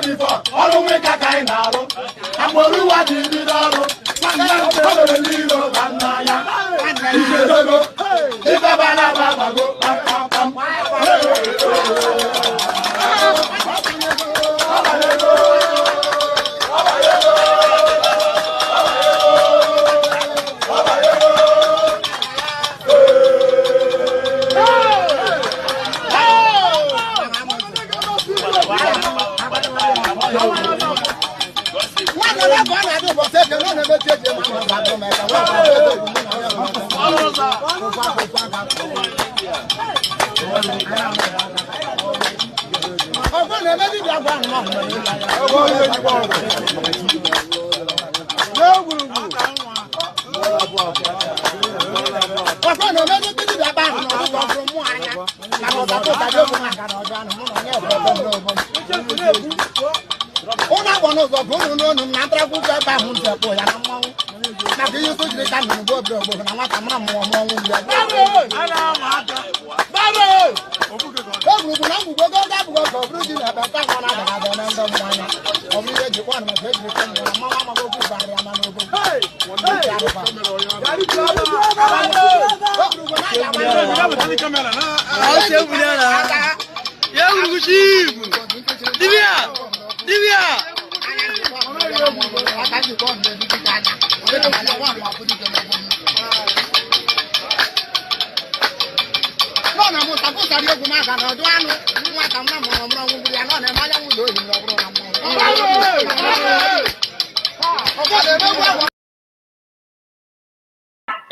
Before, all the way back I know. I'm going to watch it.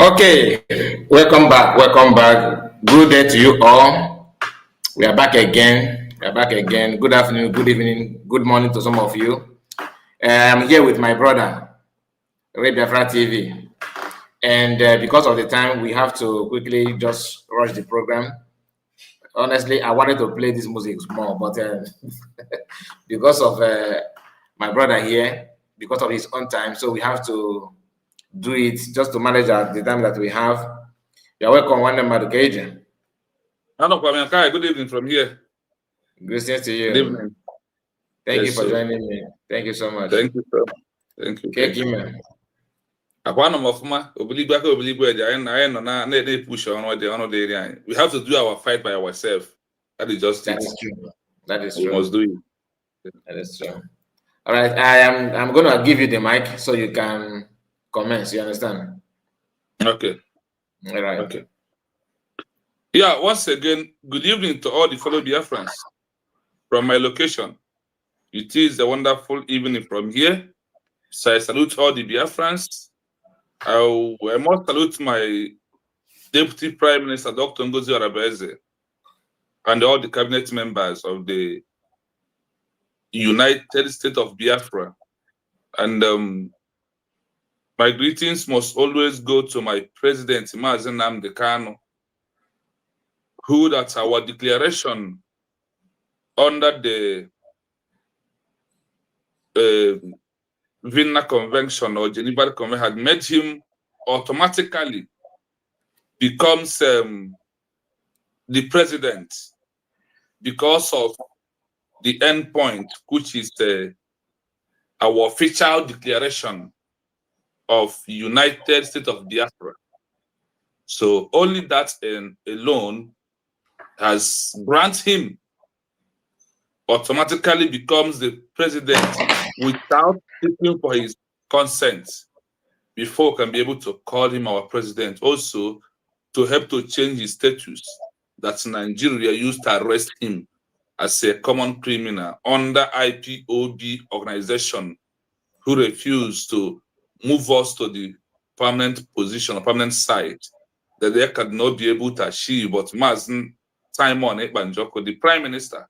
Okay, welcome back. Good day to you all. We are back again. Good afternoon, good evening, good morning to some of you. I'm here with my brother, Biafra TV. And because of the time, we have to quickly just rush the program. Honestly, I wanted to play this music more, but because of my brother here, because of his own time, so we have to do it just to manage the time that we have. You are welcome, one number occasion. Good evening from here. Greetings to you. Good evening. Thank you for joining me. Thank you so much. Thank you, sir. Thank you. Thank you, man. We have to do our fight by ourselves. That is just that it. Is true. That is we true. Must do it. That is true. All right, I'm going to give you the mic so you can commence. You understand? Okay. All right. Okay. Yeah. Once again, good evening to all the fellow Biafrans from my location. It is a wonderful evening from here. So I salute all the Biafrans. I must salute my Deputy Prime Minister, Dr. Ngozi Arabeze, and all the cabinet members of the United States of Biafra. And my greetings must always go to my president, Mazen Nnamdi Kanu, who that our declaration under the Vienna Convention or Geneva Convention had made him automatically becomes the president because of the end point, which is our official declaration of United States of Biafra. So only that alone has granted him automatically becomes the president without seeking for his consent before we can be able to call him our president. Also, to help to change his status that Nigeria used to arrest him as a common criminal under IPOB organization who refused to move us to the permanent position or permanent site that they cannot be able to achieve. But Mazen Simon Ekbanjoko, the prime minister,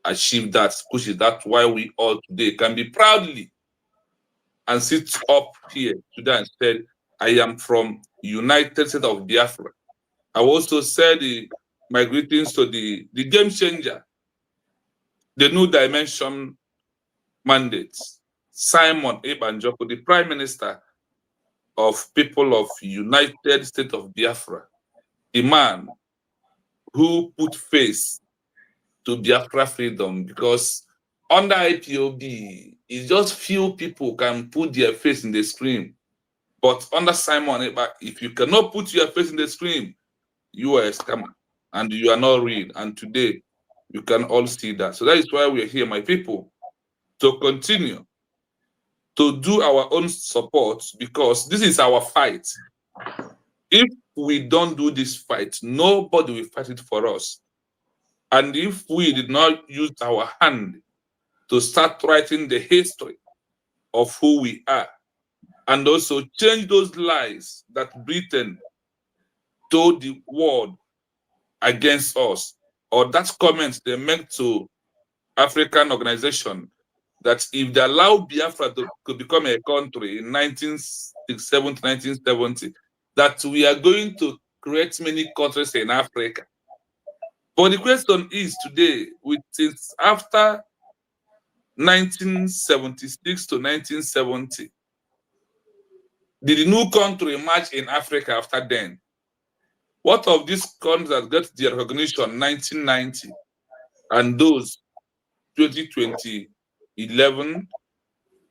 achieved that, which is that why we all today can be proudly and sit up here today and said, I am from United States of Biafra. I also said my greetings to the game changer, the new dimension mandates, Simon Ekbanjoko, the prime minister of people of United States of Biafra, the man who put face to Biafra freedom, because under IPOB, it's just few people can put their face in the screen. But under Simon, if you cannot put your face in the screen, you are a scammer and you are not real. And today, you can all see that. So that is why we are here, my people, to continue to do our own support, because this is our fight. If we don't do this fight, nobody will fight it for us. And if we did not use our hand to start writing the history of who we are, and also change those lies that Britain told the world against us, or that comment they make to African organization that if they allow Biafra to become a country in 1967 to 1970, that we are going to create many countries in Africa. But the question is today, since after 1976 to 1970, did the new country emerge in Africa after then? What of these countries that got their recognition in 1990 and those 2020, 11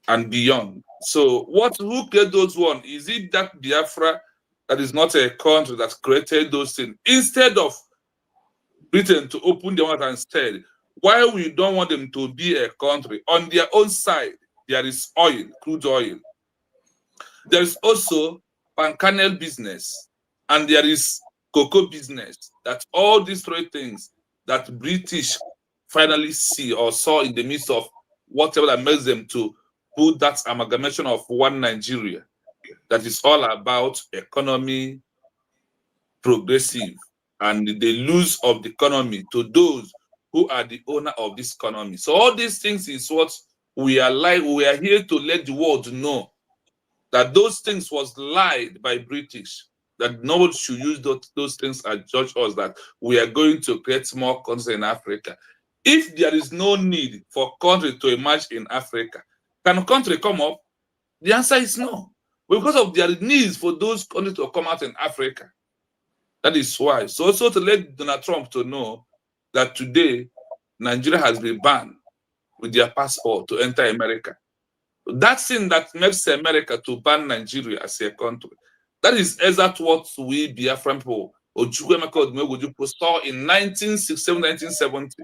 and beyond? So who created those ones? Is it that Biafra that is not a country that created those things? Instead of Britain to open their mouth and said, why we don't want them to be a country, on their own side, there is oil, crude oil. There is also palm kernel business, and there is cocoa business. That all these three things that British finally see or saw in the midst of whatever that makes them to put that amalgamation of one Nigeria, that is all about economy, progressive, and the lose of the economy to those who are the owner of this economy. So all these things is what we are like. We are here to let the world know that those things was lied by British, that nobody should use those things as judge us, that we are going to create more countries in Africa. If there is no need for country to emerge in Africa, can a country come up? The answer is no. Because of their needs for those countries to come out in Africa. That is why. So also to let Donald Trump to know that today, Nigeria has been banned with their passport to enter America. That thing that makes America to ban Nigeria as a country, that is exactly what we Biafran people, Ojukwu saw in 1967, 1970.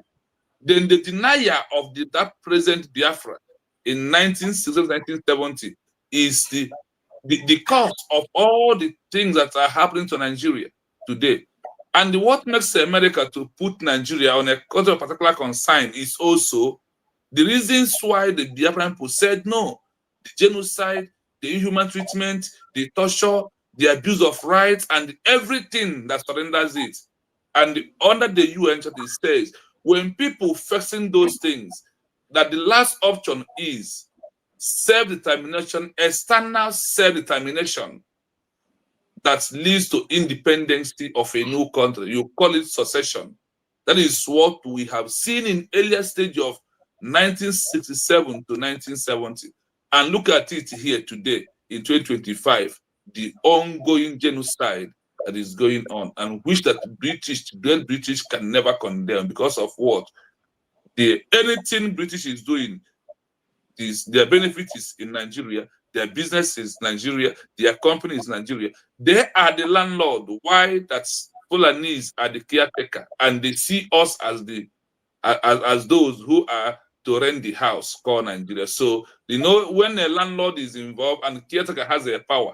Then the denial of that present Biafra in 1967, 1970 is the cause of all the things that are happening to Nigeria today. And what makes America to put Nigeria on a country of particular concern is also the reasons why the Biafran people said no. The genocide, the inhuman treatment, the torture, the abuse of rights, and everything that surrenders it. And under the UN Charter, it says, when people facing those things, that the last option is self-determination, external self-determination that leads to independence of a new country. You call it secession. That is what we have seen in earlier stage of 1967 to 1970. And look at it here today in 2025, the ongoing genocide that is going on, and which that the British can never condemn because of what? Anything British is doing, their benefit is in Nigeria, their business is Nigeria, their company is Nigeria. They are the landlord. Why? That's Fulanese are the caretaker, and they see us as those who are to rent the house called Nigeria. So when a landlord is involved and caretaker has a power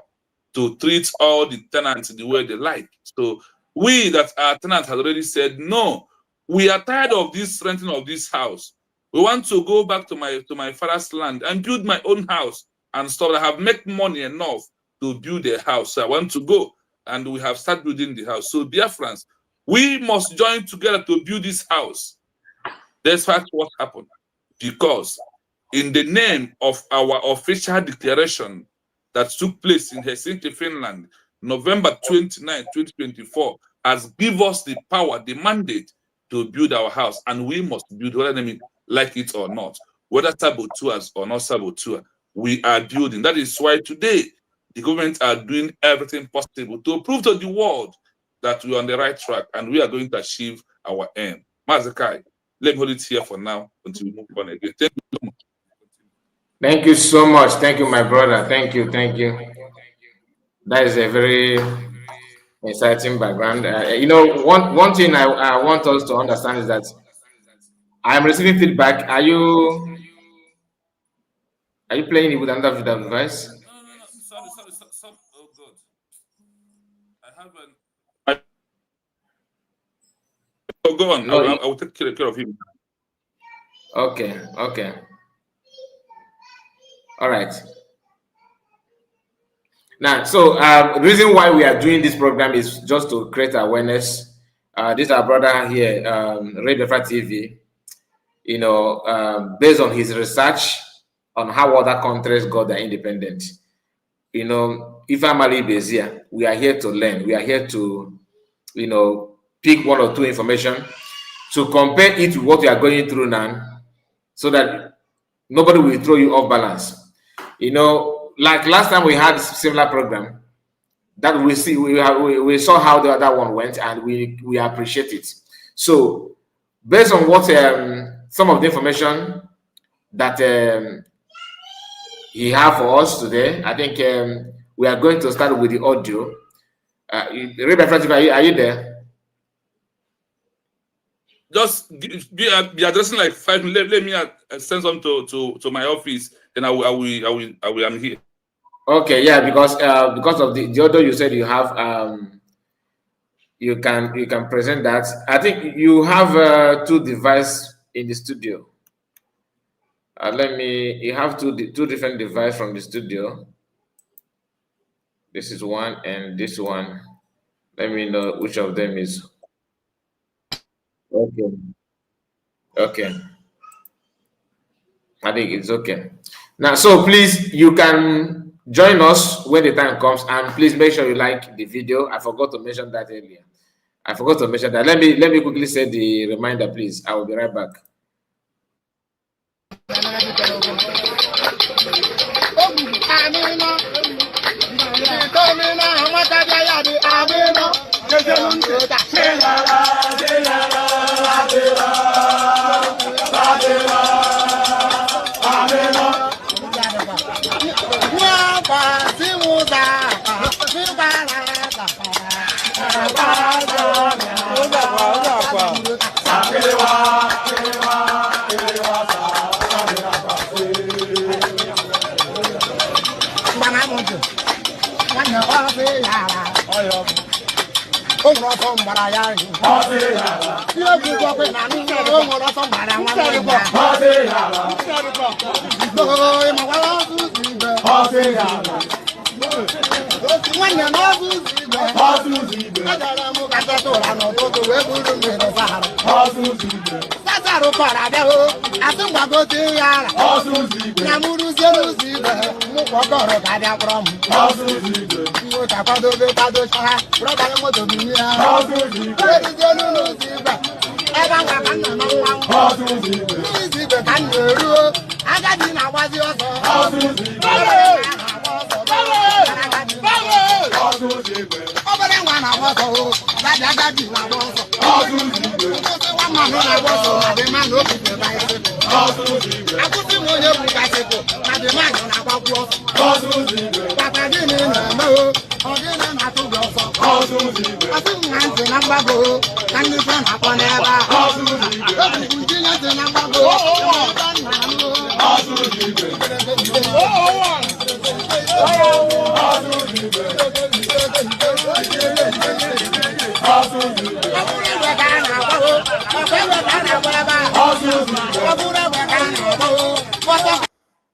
to treat all the tenants the way they like. So we that our tenant has already said no. We are tired of this renting of this house. We want to go back to my father's land and build my own house and stuff. I have made money enough to build a house. So I want to go, and we have started building the house. So Biafrans, we must join together to build this house. That's what happened. Because in the name of our official declaration that took place in Helsinki, Finland, November 29, 2024, has given us the power, the mandate to build our house, and we must build, whether they like it or not, whether saboteurs or not saboteur, we are building. That is why today the government are doing everything possible to prove to the world that we are on the right track and we are going to achieve our aim. Mazakai, let me hold it here for now until we move on again. Thank you so much. Thank you so much. Thank you, my brother. Thank you. Thank you. That is a very exciting background. One thing I want us to understand is that I am receiving feedback. Are you playing it with another device? No. Sorry. Oh God. I haven't. Oh, go on. No, I will take care of him. Okay. All right. Now, so the reason why we are doing this program is just to create awareness. This is our brother here, Biafra TV. Based on his research on how other countries got their independence. If I'm Ali Bezia, we are here to learn. We are here to, pick one or two information to compare it with what we are going through now, so that nobody will throw you off balance. Like last time we had a similar program, that we saw how the other one went, and we appreciate it. So based on what some of the information that he have for us today, I think we are going to start with the audio. Are you there? Just be addressing like 5 minutes. Let me send some to my office, then I am here. Okay, yeah, because of the audio you said you have, you can present that. I think you have 2 devices in the studio. You have two different devices from the studio. This is one and this one. Let me know which of them is okay. I think it's okay. Now, so please, you can join us when the time comes, and please make sure you like the video. I forgot to mention that earlier. Let me quickly say the reminder, please. I will be right back.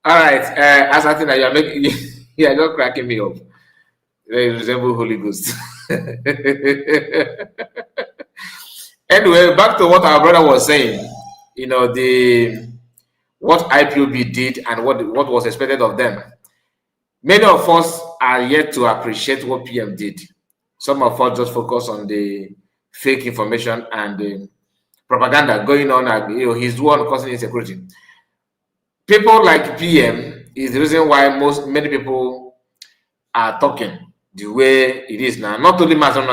All right, as I think that you're making, you're just cracking me up. They resemble Holy Ghost. Anyway, back to what our brother was saying. You know, what IPOB did and what was expected of them. Many of us are yet to appreciate what PM did. Some of us just focus on the fake information and the propaganda going on. And, you know, he's the one causing insecurity. People like PM is the reason why many people are talking the way it is now. Not only Mazon,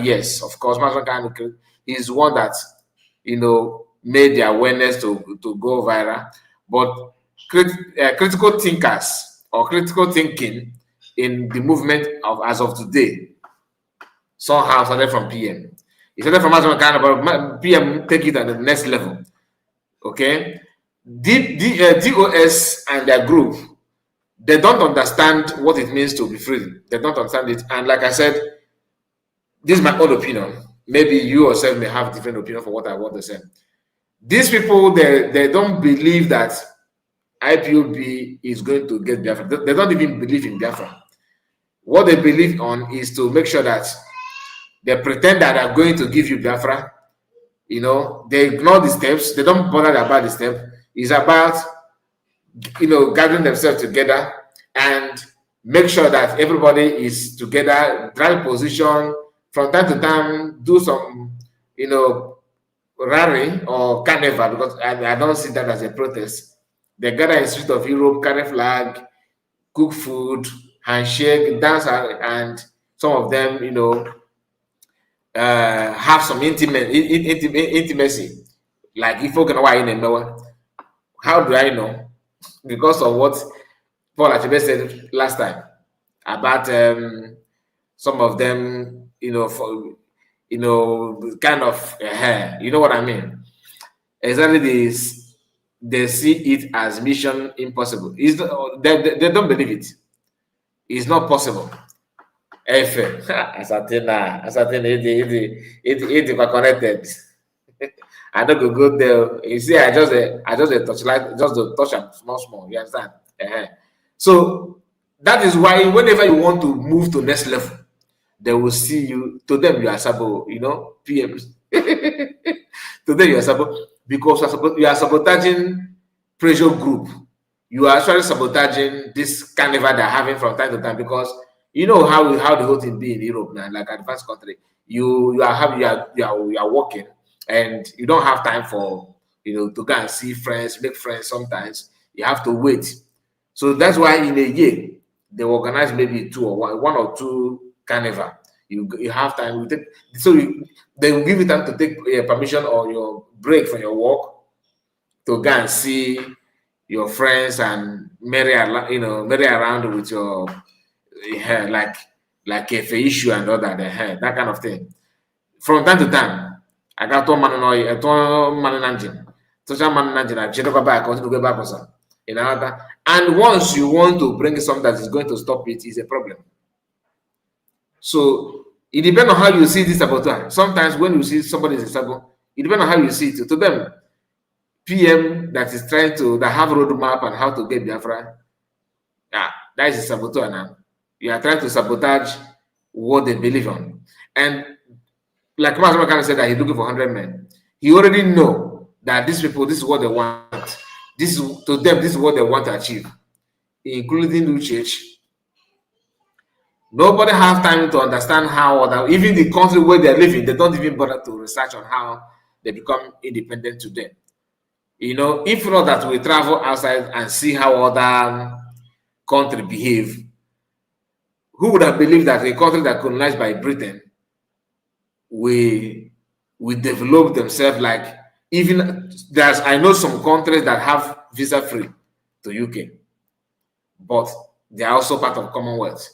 yes, of course, Mazon is one that, you know, made the awareness to go viral. But critical thinkers or critical thinking in the movement as of today somehow started from PM. It started from Mazon, but PM take it at the next level. Okay. DOS and their group, they don't understand what it means to be free. They don't understand it. And like I said, this is my own opinion. Maybe you yourself may have a different opinion for what I want to say. These people, they don't believe that IPOB is going to get Biafra. They don't even believe in Biafra. What they believe on is to make sure that they pretend that they're going to give you Biafra. You know, they ignore the steps. They don't bother about the step. It's about, you know, gathering themselves together and make sure that everybody is together, drive position, from time to time, do some, you know, rally or carnival, because I don't see that as a protest. They gather in the street of Europe, carry flag, cook food, handshake, dance, and some of them, you know, have some intimacy. Like if you can in a how do I know? Because of what Paul Achebe said last time about some of them, you know, kind of, you know what I mean? Exactly this, they see it as mission impossible. They don't believe it. It's not possible. Asatina, it connected. I don't go there. You see, I just touch just to touch them small. You understand? So that is why whenever you want to move to next level, they will see you. To them, you are sabo. You know, PMs. To them, you are sabo because you are sabotaging pressure group. You are actually sabotaging this carnival they're having from time to time, because you know how the whole thing be in Europe now, like advanced country. You are working. And you don't have time for, you know, to go and see friends, make friends. Sometimes you have to wait. So that's why in a year they organize maybe one or two carnival. You have time. They will give you time to take permission or your break from your work to go and see your friends and marry around with your like a issue and all that that kind of thing. From time to time. I got one man engine. Social man engine. I check back or to go back or something. You know, and once you want to bring something that is going to stop it, is a problem. So it depends on how you see this saboteur. Sometimes when you see somebody is a saboteur, it depends on how you see it. To them, PM that is trying to have a roadmap and how to get Biafra, that is a saboteur now. You are trying to sabotage what they believe on. And like Master kind of said that he's looking for 100 men. He already know that these people, this is what they want. To them, this is what they want to achieve, including the church. Nobody has time to understand how, even the country where they're living, they don't even bother to research on how they become independent today. You know, if not that we travel outside and see how other countries behave, who would have believed that a country that colonized by Britain we develop themselves. Like, even I know some countries that have visa free to UK, but they are also part of Commonwealth.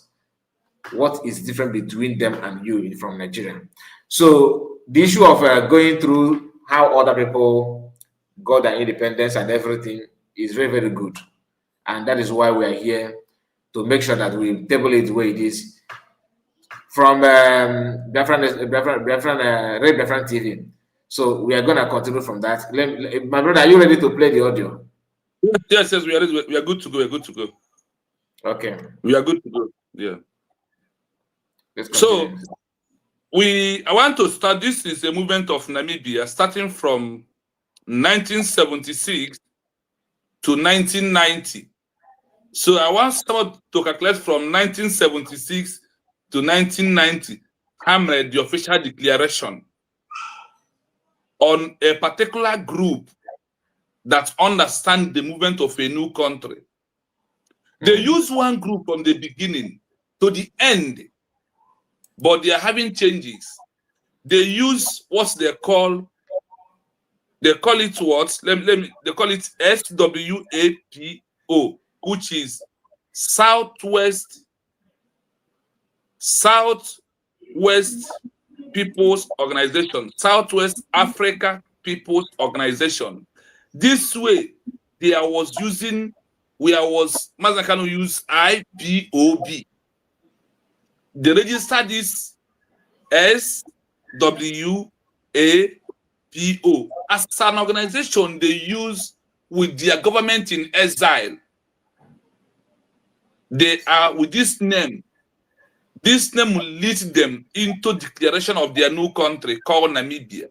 What is different between them and you from Nigeria? So the issue of going through how other people got their independence and everything is very, very good. And that is why we are here, to make sure that we table it the way it is. From Biafran TV. So we are going to continue from that. My brother, are you ready to play the audio? Yes, we are ready. We are good to go. We're good to go. Okay. We are good to go. Yeah. So I want to start. This is a movement of Namibia starting from 1976 to 1990. So I want someone to calculate from 1976 to 1990, hammered the official declaration on a particular group that understand the movement of a new country. They use one group from the beginning to the end, but they are having changes. They use what they call it what? They call it SWAPO, which is Southwest People's Organization, Southwest Africa People's Organization. This way, Mazakano use IPOB. They register this SWAPO as an organization they use with their government in exile. They are with this name. This name will lead them into declaration of their new country called Namibia.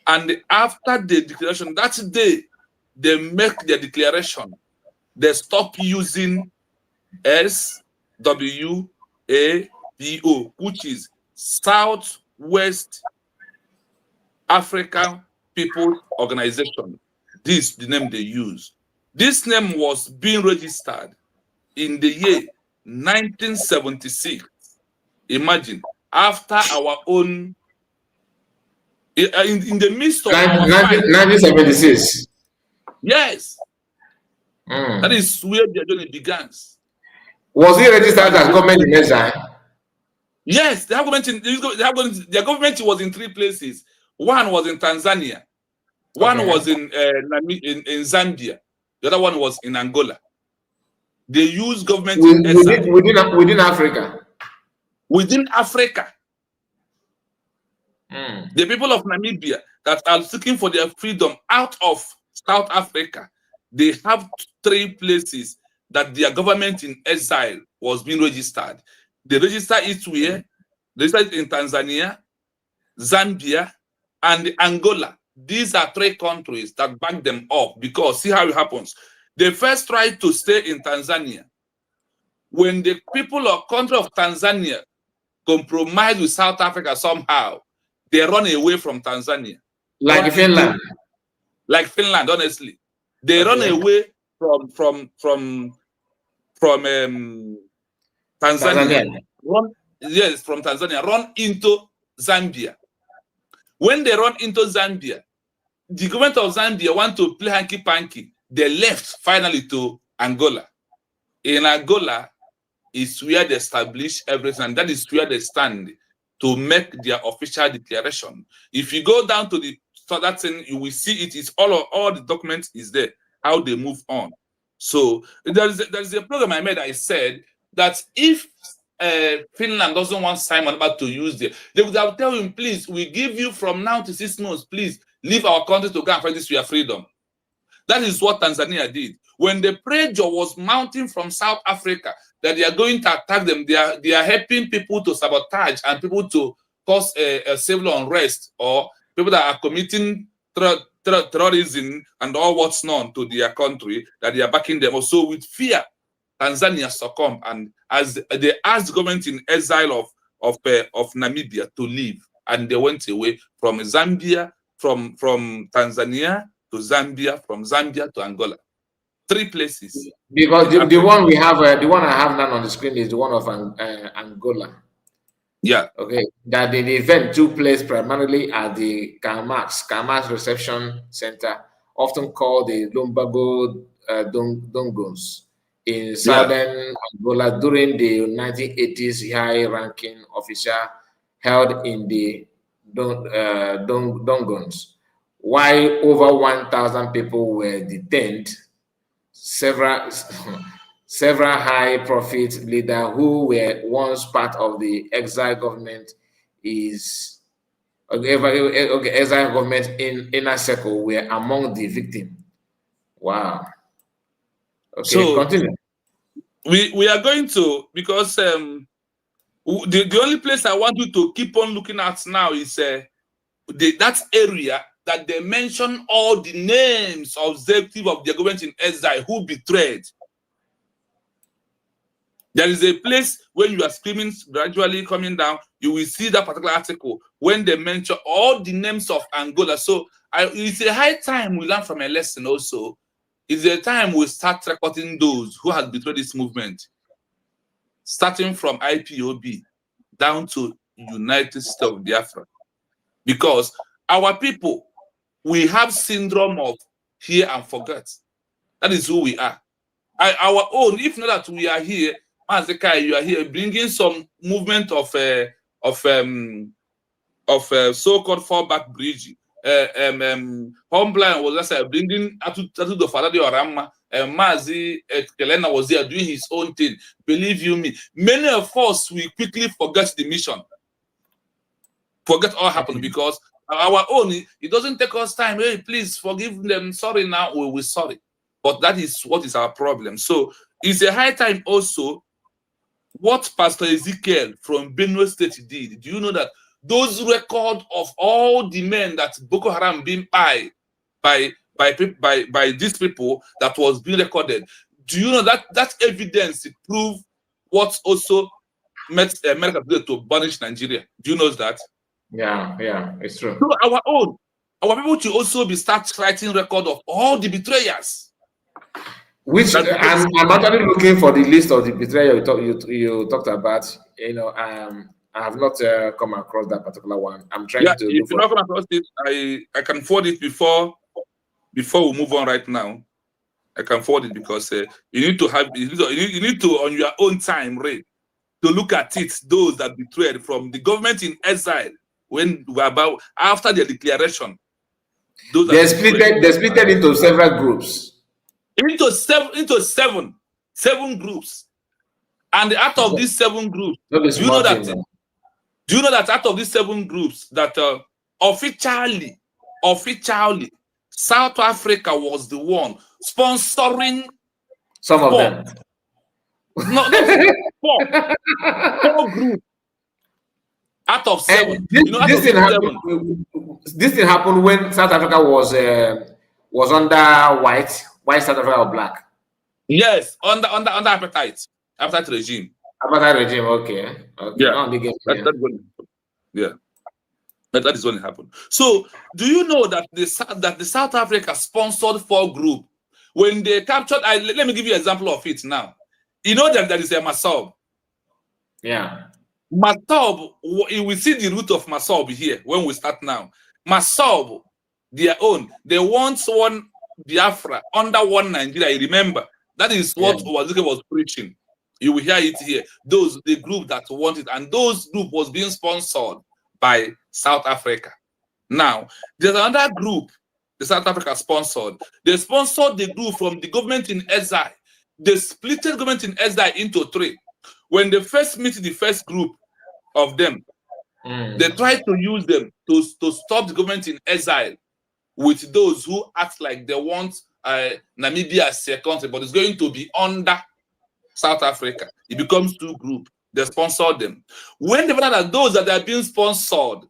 And after the declaration, that day they make their declaration, they stop using SWAPO, which is Southwest African People's Organization. This is the name they use. This name was being registered in the year 1976. Imagine, after our own, in the midst of 1976. Yes. That is where their journey begins. Was he registered as government in exile? Yes, their government was in 3 places. One was in Tanzania. One was in Zambia. The other one was in Angola. They use government within Africa. Within Africa. The people of Namibia that are seeking for their freedom out of South Africa, they have 3 places that their government in exile was being registered. They register it where? They register it in Tanzania, Zambia, and Angola. These are 3 countries that back them up, because see how it happens. They first tried to stay in Tanzania. When the people of country of Tanzania compromise with South Africa somehow, they run away from Tanzania. Like Finland. Like Finland, honestly. They run away from Tanzania. From Tanzania, run into Zambia. When they run into Zambia, the government of Zambia want to play hanky-panky. They left finally to Angola. In Angola is where they establish everything, and that is where they stand to make their official declaration. If you go down to that thing, you will see it is all the documents is there, how they move on. So there's a program I made. I said that if Finland doesn't want Simon Bad to use it, they would have tell him, please, we give you from now to 6 months, please leave our country to go and fight this for your freedom. That is what Tanzania did. When the pressure was mounting from South Africa that they are going to attack them, they are helping people to sabotage and people to cause a civil unrest, or people that are committing terrorism and all what's known to their country, that they are backing them. Also with fear, Tanzania succumbed, and as they asked the government in exile of Namibia to leave, and they went away from Zambia, from Tanzania to Zambia, from Zambia to Angola. 3 places. Because the one we have, the one I have now on the screen is the one of Angola. Yeah. Okay, that the event took place primarily at the Karl Marx Reception Center, often called the Lumbago Dongons, in Yeah. southern Angola during the 1980s high-ranking official held in the Dongons. While over 1,000 people were detained, several several high-profit leaders who were once part of the exile government is exile government in inner circle were among the victims. Wow. Okay, So continue. we are going to, because the only place I want you to keep on looking at now is that area that they mention all the names of executive of the government in exile who betrayed. There is a place when you are screaming gradually coming down, you will see that particular article when they mention all the names of Angola. So it's a high time we learn from a lesson also. It's a time we start recording those who have betrayed this movement, starting from IPOB down to United States of Biafra. Because our people, we have syndrome of hear and forget. That is who we are. Our own, if not that we are here, Mazekai, you are here bringing some movement of so-called fallback bridge. Homeland was just bringing Atu the Father Orama, and Mazi Kelena was there doing his own thing. Believe you me, many of us we quickly forget the mission, forget all happened because our own. It doesn't take us time. Hey, please forgive them. Sorry now, we're sorry. But that is what is our problem. So it's a high time also. What Pastor Ezekiel from Benue State did. Do you know that those record of all the men that Boko Haram being by these people that was being recorded? Do you know that evidence prove what also met America to banish Nigeria? Do you know that? Yeah, it's true. So our people to also be start writing record of all the betrayers. Which I'm actually looking for the list of the betrayal you talked about. I have not come across that particular one. I'm trying to If look you're for. not come across it, I can forward it before we move on right now. I can forward it because you need to have you need to on your own time, Ray, to look at it. Those that betrayed from the government in exile when we were about after their declaration. Those They split into several groups. into seven groups, and out of these 7 groups, Not a do you know small that? thing. Do you know that out of these 7 groups that officially, South Africa was the one sponsoring Some of 4. them. No, 4 groups out of 7. This, Out this of thing these happened. 7. This thing happened when South Africa was under white South Africa or black. Yes, under appetite regime. Apartheid regime. Okay. Yeah, Now they get me. That is when it happened. So, do you know that the South Africa sponsored 4 group when they captured? Let me give you an example of it now. You know that there is a Masob. Yeah. Masob, we see the root of Masob here when we start now. Masob, their own, they want one Biafra under one Nigeria. You remember that is what Wazuke was preaching. You will hear it here. The group that wanted, and those group was being sponsored by South Africa. Now, there's another group the South Africa sponsored. They sponsored the group from the government in exile. They split the government in exile into 3. When they first meet the first group of them, they tried to use them to stop the government in exile with those who act like they want Namibia as a country, but it's going to be under South Africa. It becomes 2 groups. They sponsored them. When they found out that those that are being sponsored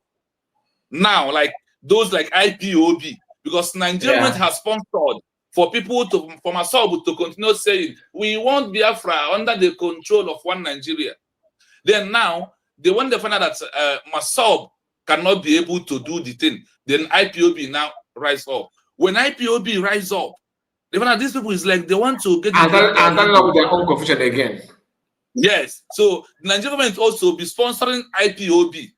now, like those like IPOB, because Nigeria government has sponsored for people from Asobu to continue saying, we want Biafra under the control of one Nigeria. Then now, when they find out that Masob cannot be able to do the thing, then IPOB now rise up. When IPOB rise up, they find out these people is like they want to get and up with their own confusion again. Yes. So the Nigerian government also be sponsoring IPOB.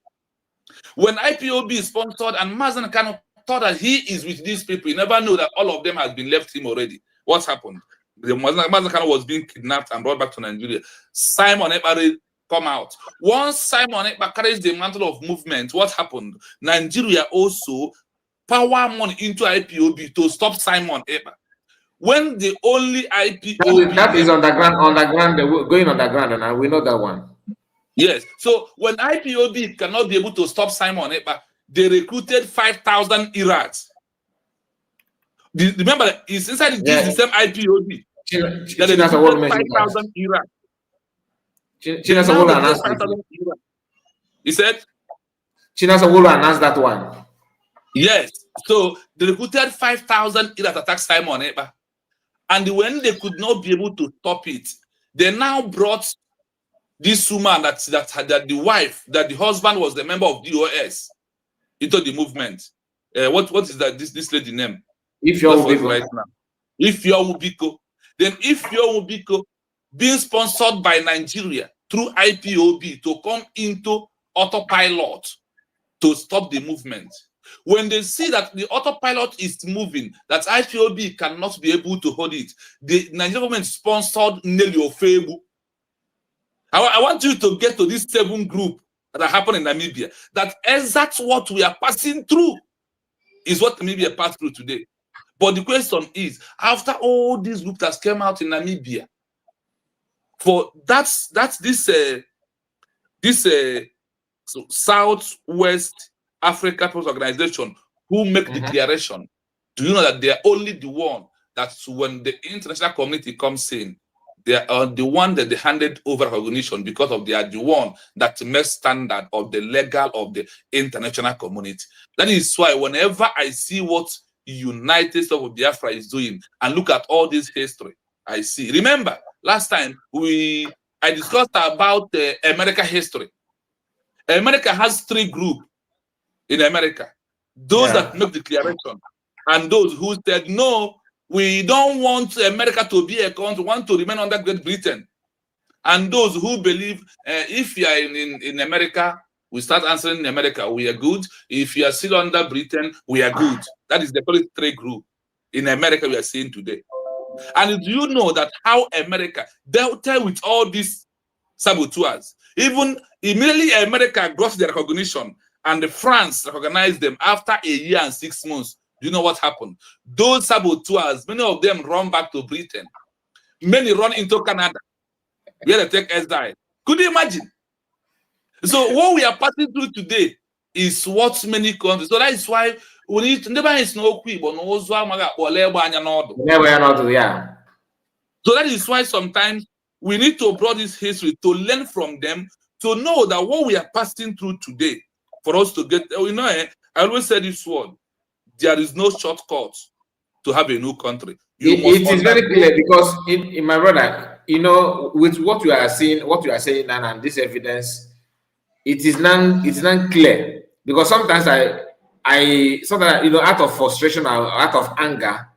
When IPOB is sponsored and Mazen Kano thought that he is with these people, he never knew that all of them has been left him already. What happened? The Mazen Kano was being kidnapped and brought back to Nigeria. Simon Ekpa come out. Once Simon Ekpa carries the mantle of movement, what happened? Nigeria also power money into IPOB to stop Simon Ekpa. When the only IPOB that is underground, going underground, and we know that one. Yes. So when IPOB cannot be able to stop Simon Ekpa, they recruited 5,000 Iraqs. Remember, it's inside the same IPOB. They recruited 5,000 Iraqs. He said? Chinasawolo announced that one. Yes. So they recruited 5,000 Iraqs to attack Simon Ekpa. And when they could not be able to stop it, they now brought this woman that the wife, that the husband was the member of DOS into the movement. What is that? This lady name? Ifeoma Ubiko. Right now. Ifeoma Ubiko. Then Ifeoma Ubiko being sponsored by Nigeria through IPOB to come into autopilot to stop the movement. When they see that the autopilot is moving, that IPOB cannot be able to hold it, the Nigerian government sponsored Nelly Ofebu. I want you to get to this 7 group that happened in Namibia. That exactly what we are passing through is what Namibia passed through today. But the question is, after all these groups that came out in Namibia, for that's this Southwest Africa People's Organization who make declaration. Do you know that they are only the one that when the international community comes in, they are the one that they handed over recognition because of they are the one that makes standard of the legal of the international community. That is why whenever I see what United States of Biafra is doing and look at all this history, I see. Remember, last time I discussed about America history. America has 3 groups in America. Those that make declaration and those who said, no, we don't want America to be a country, want to remain under Great Britain. And those who believe if you are in America, we start answering in America, we are good. If you are still under Britain, we are good. That is the first 3 group in America we are seeing today. And do you know that how America dealt with all these saboteurs? Even immediately America got their recognition and France recognized them after a year and 6 months. Do you know what happened? Those saboteurs, many of them run back to Britain. Many run into Canada, where they take exile. Could you imagine? So what we are passing through today is what many countries. So that is why we need to never is no quick, but no. So that is why sometimes we need to broaden this history to learn from them, to know that what we are passing through today, for us to get, you know, I always say this word, there is no shortcut to have a new country. It is very clear because in my brother, you know, with what you are seeing, what you are saying now, and this evidence, it is not clear because sometimes sometimes, you know, out of frustration or out of anger,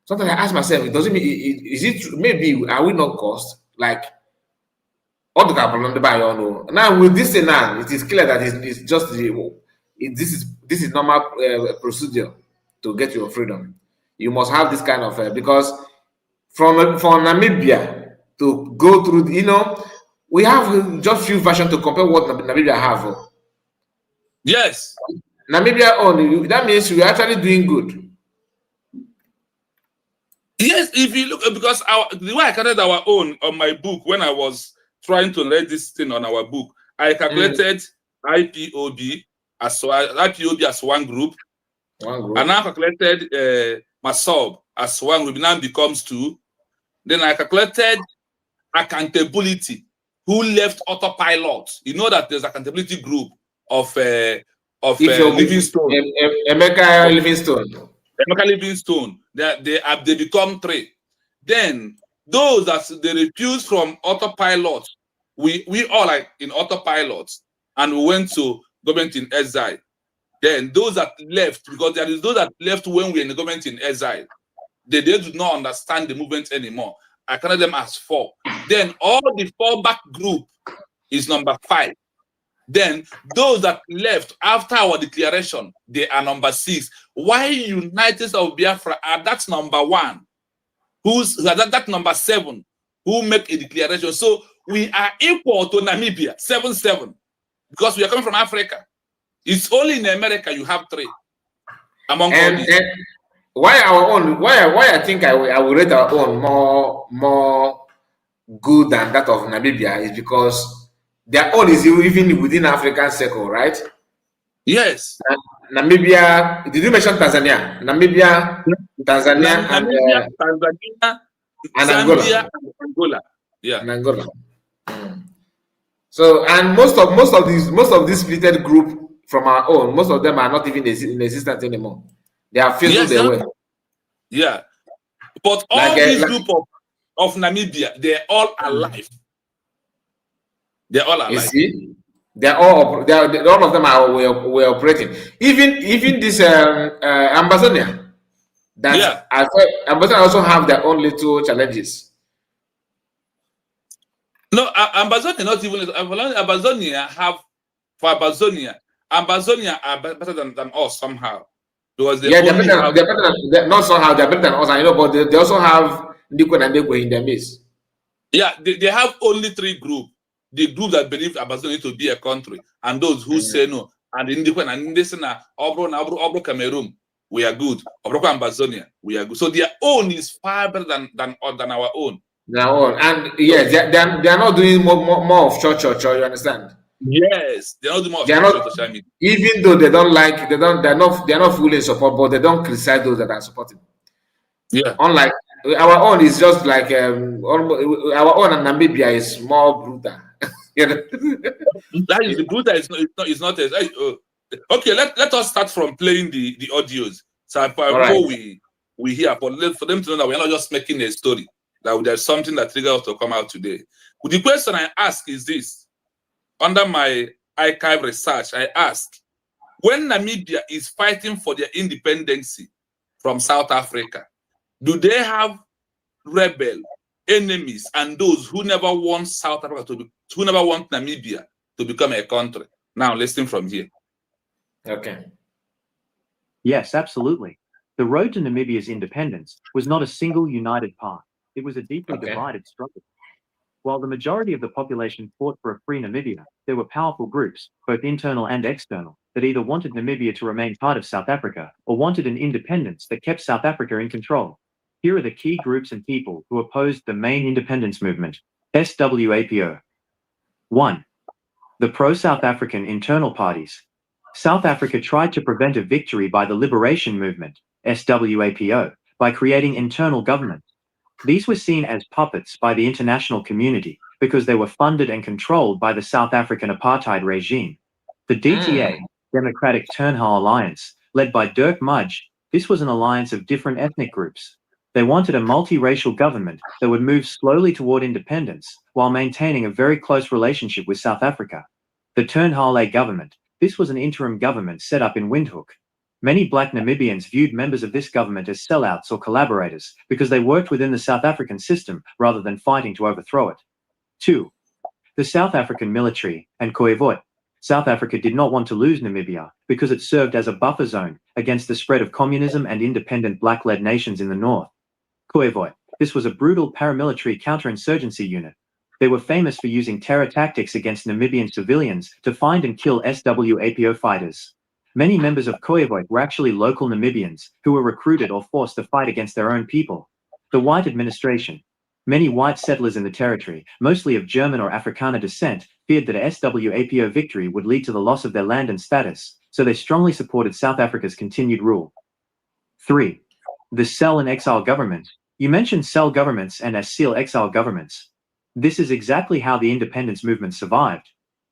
sometimes I ask myself, it doesn't mean is it maybe are we not caused like all the problem the bio now with this thing now it is clear that it's just this is normal procedure to get your freedom. You must have this kind of because from Namibia to go through, you know, we have just few versions to compare what Namibia have. Yes, Namibia only, that means we are actually doing good. Yes, if you look, because the way I calculated our own on my book when I was trying to lay this thing on our book, I calculated IPOB as one group. And I calculated myself as one group. Now becomes 2. Then I calculated accountability. Who left autopilot? You know that there's accountability group of Livingstone. Emeka Livingstone. Emeka Livingstone. They become 3. Then those that they refused from autopilot, we all like in autopilot, and we went to government in exile. Then those that left, because there is those that left when we were in the government in exile, they did not understand the movement anymore. I count them as 4. Then all the fallback group is number 5. Then those that left after our declaration, they are number 6. Why United of Biafra are that's number 1? Who's that number 7? Who make a declaration? So we are equal to Namibia, 7-7, because we are coming from Africa. It's only in America you have 3 among all these. And why our own? Why I think I will rate our own more good than that of Namibia is because their own is even within African circle, right? Yes. Namibia. Did you mention Tanzania? Namibia, Tanzania, Namibia, Tanzania, and Zambia, and Angola. Yeah. And Angola. So, and most of these splitted group from our own, most of them are not even in existence anymore. They are fizzled away. Yeah, but all these group of Namibia, they're all alive. They're all alive. You see, all of them are we're operating. Even this Ambazonia, that Ambazonia also have their own little challenges. No, Ambazonia not even Ambazonia have for Ambazonia are better than us somehow. Because they're better than not somehow they're better than us, I know, but they also have Ndikwe and Ndekwe in their midst. Yeah, they have only 3 groups. The group that believe Ambazonia to be a country, and those who say no, and Ndikwe and Ndesena, Obro Cameroon, we are good. Obro Ambazonia, we are good. So their own is far better than our own. Their own, and yes, they are not doing more of church, you understand? Yes, they're not doing more of social media. Even though they're not fully in support, but they don't criticize those that are supporting. Yeah. Unlike our own is just like our own and Namibia is more brutal. That is the brutal. It's not as okay. Let us start from playing the audios. So before we hear, for them to know that we're not just making a story. That there's something that triggers us to come out today. But the question I ask is this: under my archive research, I asked, when Namibia is fighting for their independence from South Africa, do they have rebel enemies and those who never want South Africa who never want Namibia to become a country? Now, listen from here. Okay. Yes, absolutely. The road to Namibia's independence was not a single united path. It was a deeply divided struggle. While the majority of the population fought for a free Namibia, there were powerful groups, both internal and external, that either wanted Namibia to remain part of South Africa or wanted an independence that kept South Africa in control. Here are the key groups and people who opposed the main independence movement, SWAPO. 1. The pro-South African internal parties. South Africa tried to prevent a victory by the Liberation Movement, SWAPO, by creating internal government. These were seen as puppets by the international community because they were funded and controlled by the South African apartheid regime. The DTA, Democratic Turnhout Alliance, led by Dirk Mudge, this was an alliance of different ethnic groups. They wanted a multiracial government that would move slowly toward independence while maintaining a very close relationship with South Africa. The Turnhout government, this was an interim government set up in Windhoek. Many black Namibians viewed members of this government as sellouts or collaborators because they worked within the South African system rather than fighting to overthrow it. 2. The South African military and Koivoet. South Africa did not want to lose Namibia because it served as a buffer zone against the spread of communism and independent black-led nations in the north. Koivoet, this was a brutal paramilitary counterinsurgency unit. They were famous for using terror tactics against Namibian civilians to find and kill SWAPO fighters. Many members of Koivoet were actually local Namibians who were recruited or forced to fight against their own people. The white administration. Many white settlers in the territory, mostly of German or Afrikaner descent, feared that a SWAPO victory would lead to the loss of their land and status, so they strongly supported South Africa's continued rule. 3. The cell and exile government. You mentioned cell governments and as-seal exile governments. This is exactly how the independence movement survived.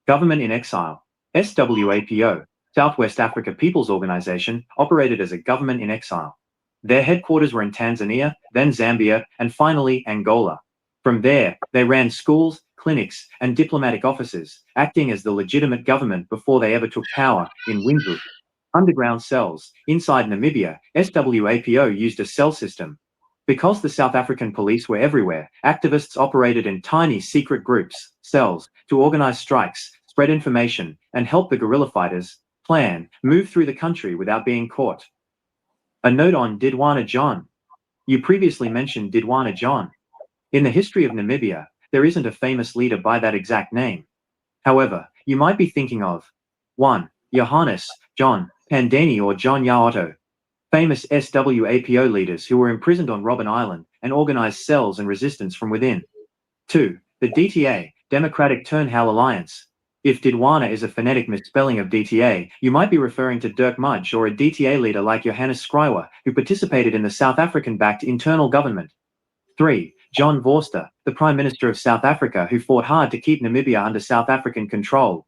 Government in exile. SWAPO, Southwest Africa People's Organization, operated as a government in exile. Their headquarters were in Tanzania, then Zambia, and finally Angola. From there, they ran schools, clinics, and diplomatic offices, acting as the legitimate government before they ever took power in Windhoek. Underground cells. Inside Namibia, SWAPO used a cell system. Because the South African police were everywhere, activists operated in tiny secret groups, cells, to organize strikes, spread information, and help the guerrilla fighters move through the country without being caught. A note on Didwana John. You previously mentioned Didwana John. In the history of Namibia, there isn't a famous leader by that exact name. However, you might be thinking of 1. Johannes, John, Pandeni or John Yaotto, famous SWAPO leaders who were imprisoned on Robben Island and organized cells and resistance from within. 2. The DTA, Democratic Turnhout Alliance. If Didwana is a phonetic misspelling of DTA, you might be referring to Dirk Mudge or a DTA leader like Johannes Schrywer, who participated in the South African-backed internal government. 3. John Vorster, the Prime Minister of South Africa who fought hard to keep Namibia under South African control.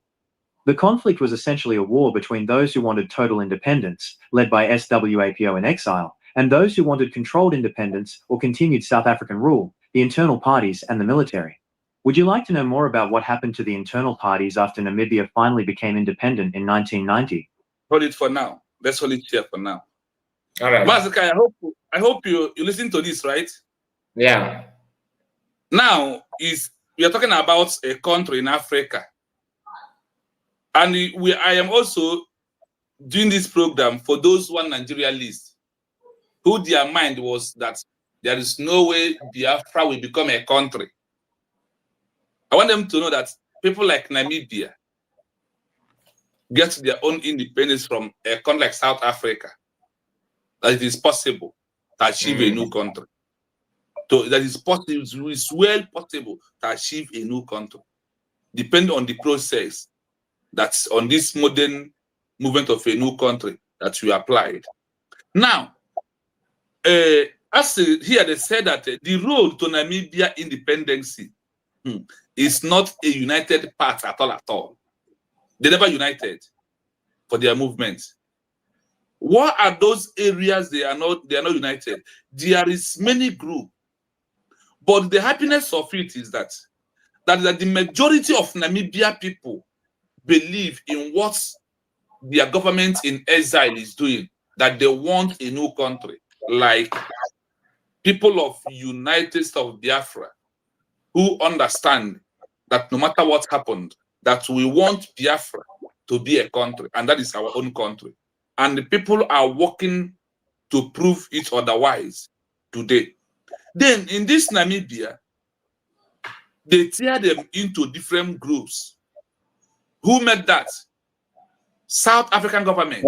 The conflict was essentially a war between those who wanted total independence, led by SWAPO in exile, and those who wanted controlled independence or continued South African rule, the internal parties and the military. Would you like to know more about what happened to the internal parties after Namibia finally became independent in 1990? Hold it for now. Let's hold it here for now. All right. Mazakai, I hope you listen to this, right? Yeah. Now we are talking about a country in Africa. And I am also doing this program for those one Nigeria list, who their mind was that there is no way Biafra will become a country. I want them to know that people like Namibia get their own independence from a country like South Africa. That it is possible to achieve a new country. So that is possible, it is well possible to achieve a new country, depending on the process that's on this modern movement of a new country that we applied. Now, as here they said that the road to Namibia independence is not a united path at all. They never united for their movement. What are those areas they are not united? There is many groups, but the happiness of it is that the majority of Namibia people believe in what their government in exile is doing, that they want a new country, like people of United States of Biafra, who understand that no matter what happened, that we want Biafra to be a country, and that is our own country. And the people are working to prove it otherwise today. Then in this Namibia, they tear them into different groups. Who made that? South African government.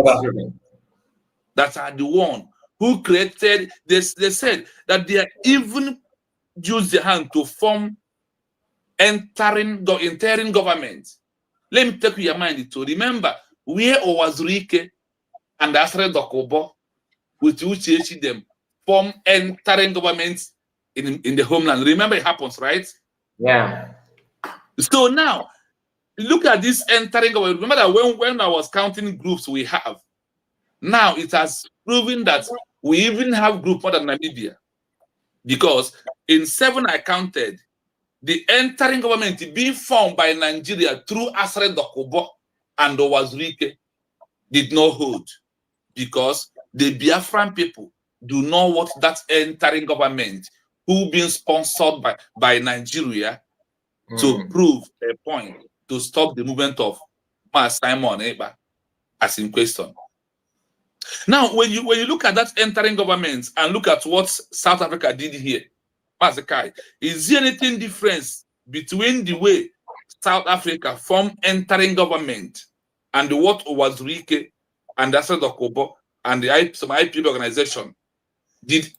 That are the one who created this. They said that they even used their hand to form interim government. Let me take your mind to remember where Owazurike and Alfred Dokubo, with which them form interim government in the homeland. Remember it happens, right? Yeah. So now, look at this entering government. Remember that when I was counting groups we have, now it has proven that we even have group more than Namibia. Because in 7 I counted, the entering government being formed by Nigeria through Alfred Dokubo and Owazurike did not hold. Because the Biafran people do not want that entering government who being sponsored by Nigeria to prove a point to stop the movement of Simon Eba as in question. Now, when you look at that entering government and look at what South Africa did here, Mazakai, is there anything different between the way South Africa formed entering government and what Owazurike and Alfred Dokubo and some IPB organization did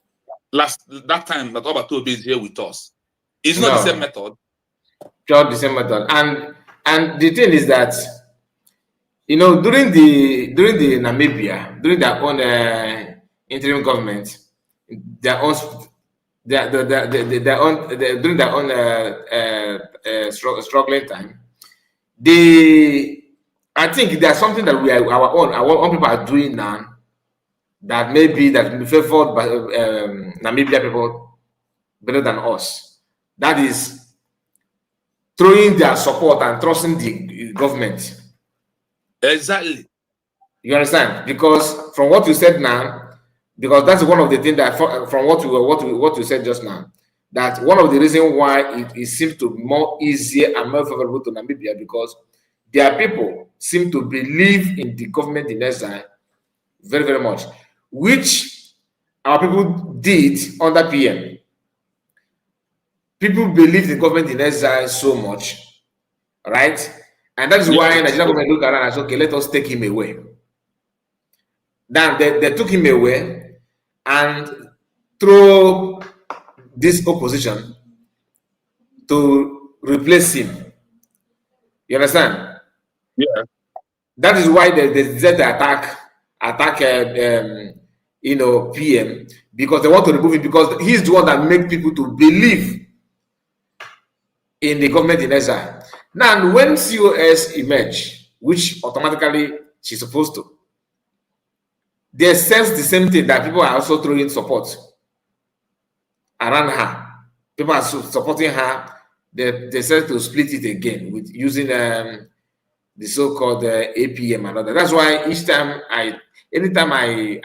that time that Obato is here with us? It's not the same method. Just the same method. And the thing is that, you know, during the Namibia, during their own interim government, during their own struggling time, I think there's something that our own people are doing now that maybe that favored by Namibia people better than us. That is throwing their support and trusting the government. Exactly. You understand? Because from what you said now, because that's one of the things that from what you said just now, that one of the reasons why it seems to be more easier and more favorable to Namibia, because their people seem to believe in the government in exile very, very much, which our people did under PM. People believe the government in exile so much, right? And that is why Nigeria government look around and say, okay, let us take him away. Then they took him away and throw this opposition to replace him. You understand? Yeah. That is why they decided to attack PM, because they want to remove him, because he's the one that makes people to believe in the government in exile. Now, when COS emerge, which automatically she's supposed to, they sense the same thing, that people are also throwing support around her. People are supporting her. They decide to split it again with using the so-called APM and other. That's why each time anytime I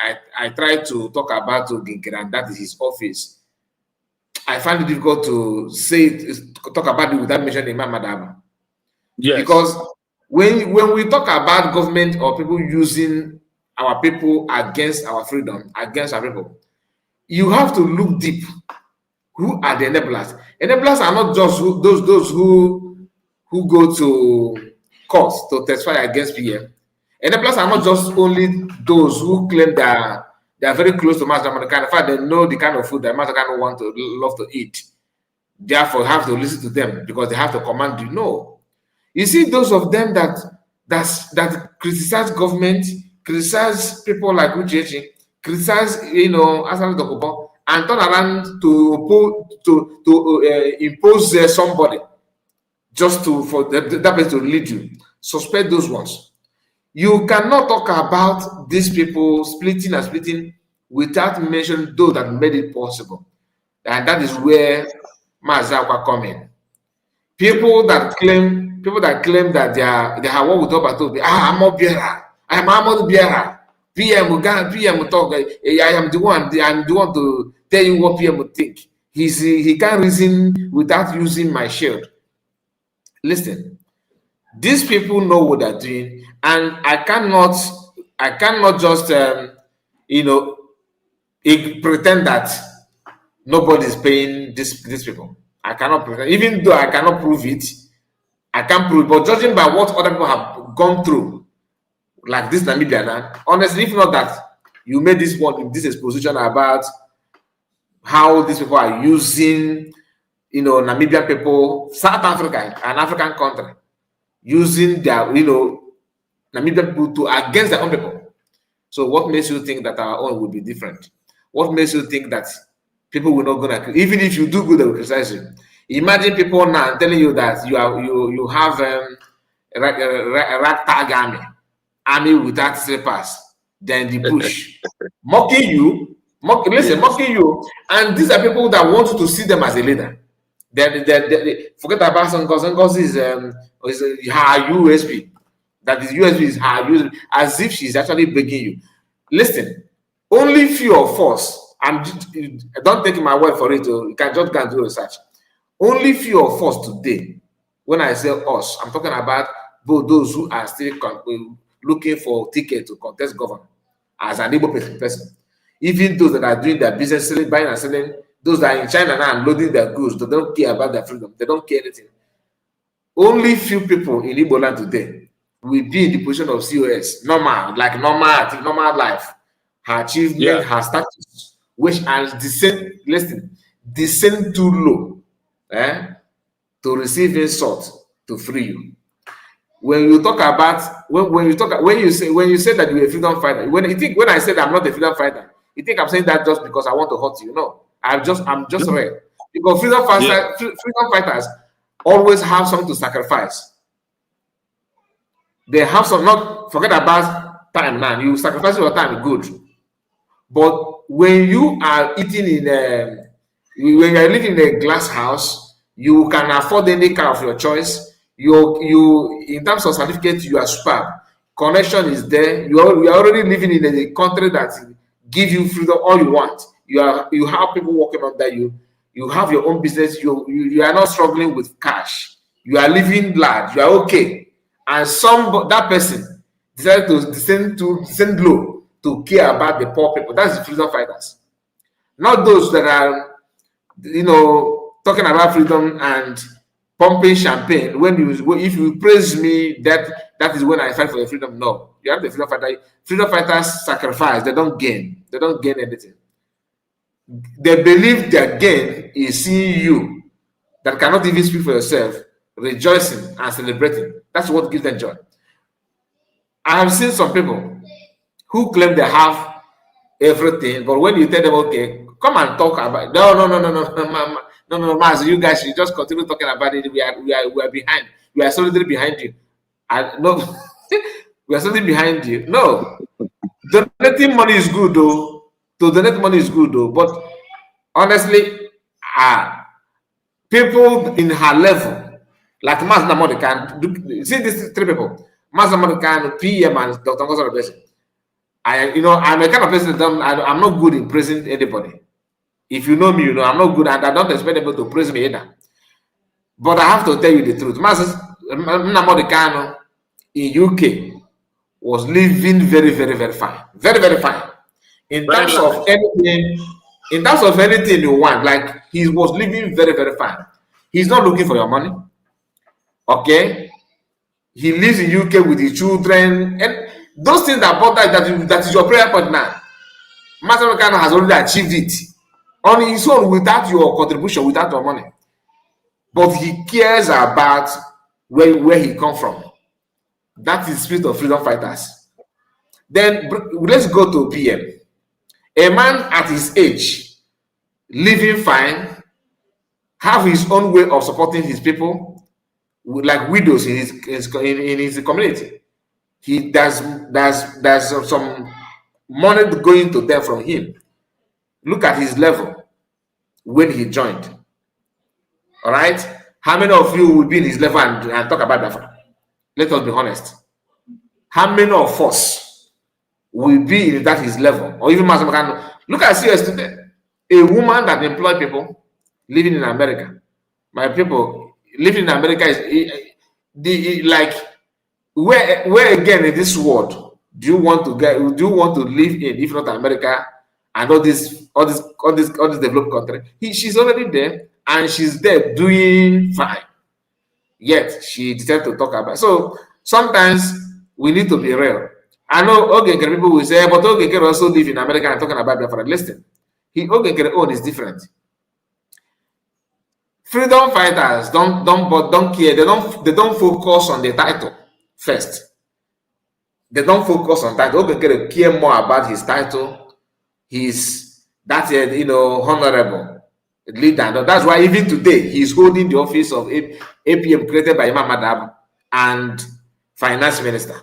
try to talk about Oginkere, that is his office, I find it difficult to talk about it without mentioning Imam Madaba. Yes. Because when we talk about government or people using our people against our freedom, against our people, you have to look deep. Who are the enablers? Enablers are not just those who go to court to testify against PM. Enablers are not just only those who claim that they are very close to Master Monica. In fact, they know the kind of food that Master Monica love to eat. Therefore, have to listen to them because they have to command you. No. You see, those of them that criticize government, criticize people like Uchechi, criticize Asana Dokubo, and turn around to impose somebody just for that person to lead you. Suspect those ones. You cannot talk about these people splitting without mentioning those that made it possible. And that is where Mazakwa come in. People that claim that they have what we talk about. I'm not Biafra. I'm Ahmad Biafra. PM will talk. I am the one to tell you what PM would think. He can't reason without using my shield. Listen, these people know what they're doing, and I cannot just pretend that nobody is paying these people. I cannot pretend, even though I cannot prove it. I can't prove it, but judging by what other people have gone through, like this Namibia now, honestly, if not that you made this exposition about how these people are using, Namibian people, South Africa, an African country, using their, Namibian people to against their own people. So what makes you think that our own will be different? What makes you think that people will not gonna, even if you do good, they will criticize you? Imagine people now telling you that you have a ragtag army without slippers, then the bush, mocking you, mocking you, and these are people that want you to see them as a leader. They forget about Ngozi. Ngozi is her USB. That is USB is her USB, as if she's actually begging you. Listen, only few of us, and don't take my word for it, you can just go and do research. Only few of us today, when I say us, I'm talking about both those who are still looking for ticket to contest government as an able person. Even those that are doing their business, selling, buying and selling, those that are in China now and loading their goods, they don't care about their freedom. They don't care anything. Only few people in Igbo land today will be in the position of COS, normal life, her achievement, her status, which are descend too low, to receive insult to free you. When you talk about when you say that you're a freedom fighter, when I said I'm not a freedom fighter, you think I'm saying that just because I want to hurt you? No, I'm just real. Because freedom fighters always have something to sacrifice. They have some, not forget about time now. You sacrifice your time, good. But when you are eating when you are living in a glass house, you can afford any car of your choice. You in terms of certificate, you are superb. Connection is there. You are already living in a country that give you freedom all you want. You have people working under you. You have your own business. You are not struggling with cash. You are living large. You are okay. And that person decided to descend low to care about the poor people. That's the freedom fighters. Not those that are, talking about freedom and pumping champagne. If you praise me, that is when I fight for the freedom. No, you have the freedom fighter. Freedom fighters sacrifice. They don't gain. They don't gain anything. They believe their gain is seeing you that cannot even speak for yourself, rejoicing and celebrating. That's what gives them joy. I have seen some people who claim they have everything, but when you tell them, okay, come and talk about it. No, Maz, you guys should just continue talking about it. We are behind. We are solidly behind you. No, we are solidly behind you. No, donating money is good though. To donate money is good though, but honestly, people in her level, like Maz Namodi can see these three people: Maz Namodi can, PM, and Dr. Ngozi Orebesi. I'm a kind of person that I'm not good in praising anybody. If you know me, you know I'm not good, and I don't expect people to praise me either. But I have to tell you the truth. Nnamdi Kanu in UK was living very, very, very fine. Very, very fine. In terms of anything you want, like he was living very, very fine. He's not looking for your money. Okay? He lives in UK with his children, and those things that bother that is your prayer point now. Master Kanu has already achieved it on his own without your contribution, without your money. But he cares about where he comes from. That is the spirit of freedom fighters. Then let's go to PM. A man at his age, living fine, have his own way of supporting his people, like widows in his community. There's some money going to them from him. Look at his level when he joined. All right, how many of you will be in his level and talk about Biafra? Let us be honest. How many of us will be in his level, or even look at CS today, a woman that employ people living in America. My people living in America is like where again in this world do you want to live in if not America and all this developed country? She's already there and she's there doing fine. Yet she decided to talk about it. So sometimes we need to be real. I know Ogekere people will say, but Ogekere also live in America and talking about Biafra. Listen, Ogekere own is different. Freedom fighters don't care. They don't focus on the title first. They don't focus on title. Ogekere care more about his title, honorable leader. That's why even today he's holding the office of APM created by Imam Madab and finance minister.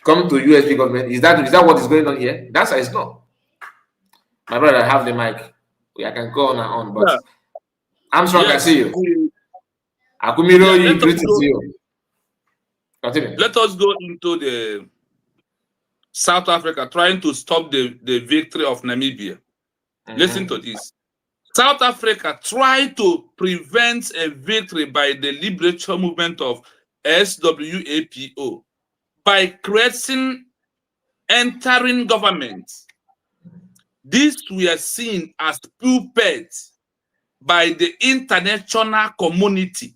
Come to USB government. Is that what is going on here? That's how it's not. My brother, I have the mic. I can go on and on, but I'm strong. Yes. I see you. Akumiro, you greetings to you. Continue. Let us go into the South Africa trying to stop the victory of Namibia. Listen to this. South Africa tried to prevent a victory by the liberation movement of SWAPO by creating entering government. This we are seen as puppets by the international community.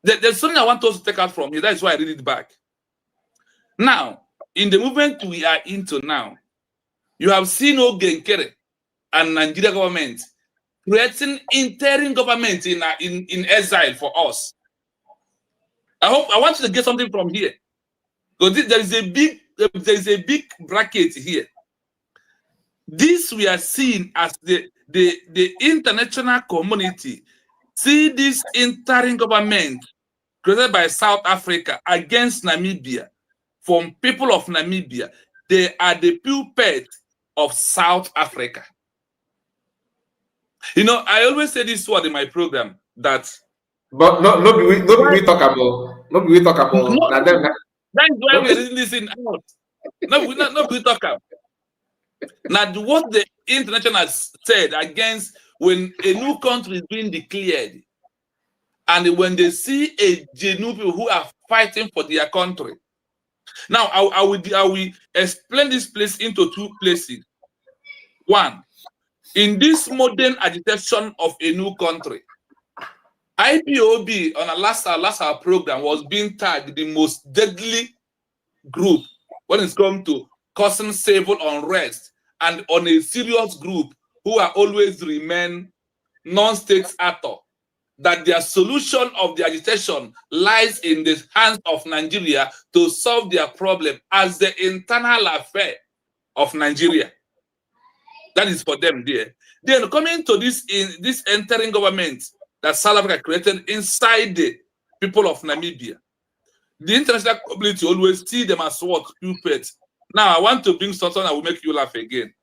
There's something I want us to take out from here. That's why I read it back. Now, in the movement we are into now, you have seen Ogenkere and Nigeria government creating interim government in exile for us. I want you to get something from here. Because there is a big bracket here. This we are seeing as the international community see this interim government created by South Africa against Namibia from people of Namibia. They are the puppets of South Africa. You know, I always say this word in my program that. But no, we talk about. That's why we're reading this in out. No, we talk about. Now, what the international has said against when a new country is being declared, and when they see a genuine people who are fighting for their country. Now, I will explain this place into two places. One, in this modern agitation of a new country, IPOB on our last program was being tagged the most deadly group when it's come to causing civil unrest, and on a serious group who are always remain non-state actor, that their solution of the agitation lies in the hands of Nigeria to solve their problem as the internal affair of Nigeria. That is for them there. Then coming to this entering government that South Africa created inside the people of Namibia, the international community always see them as what? Puppets. Now I want to bring something that will make you laugh again.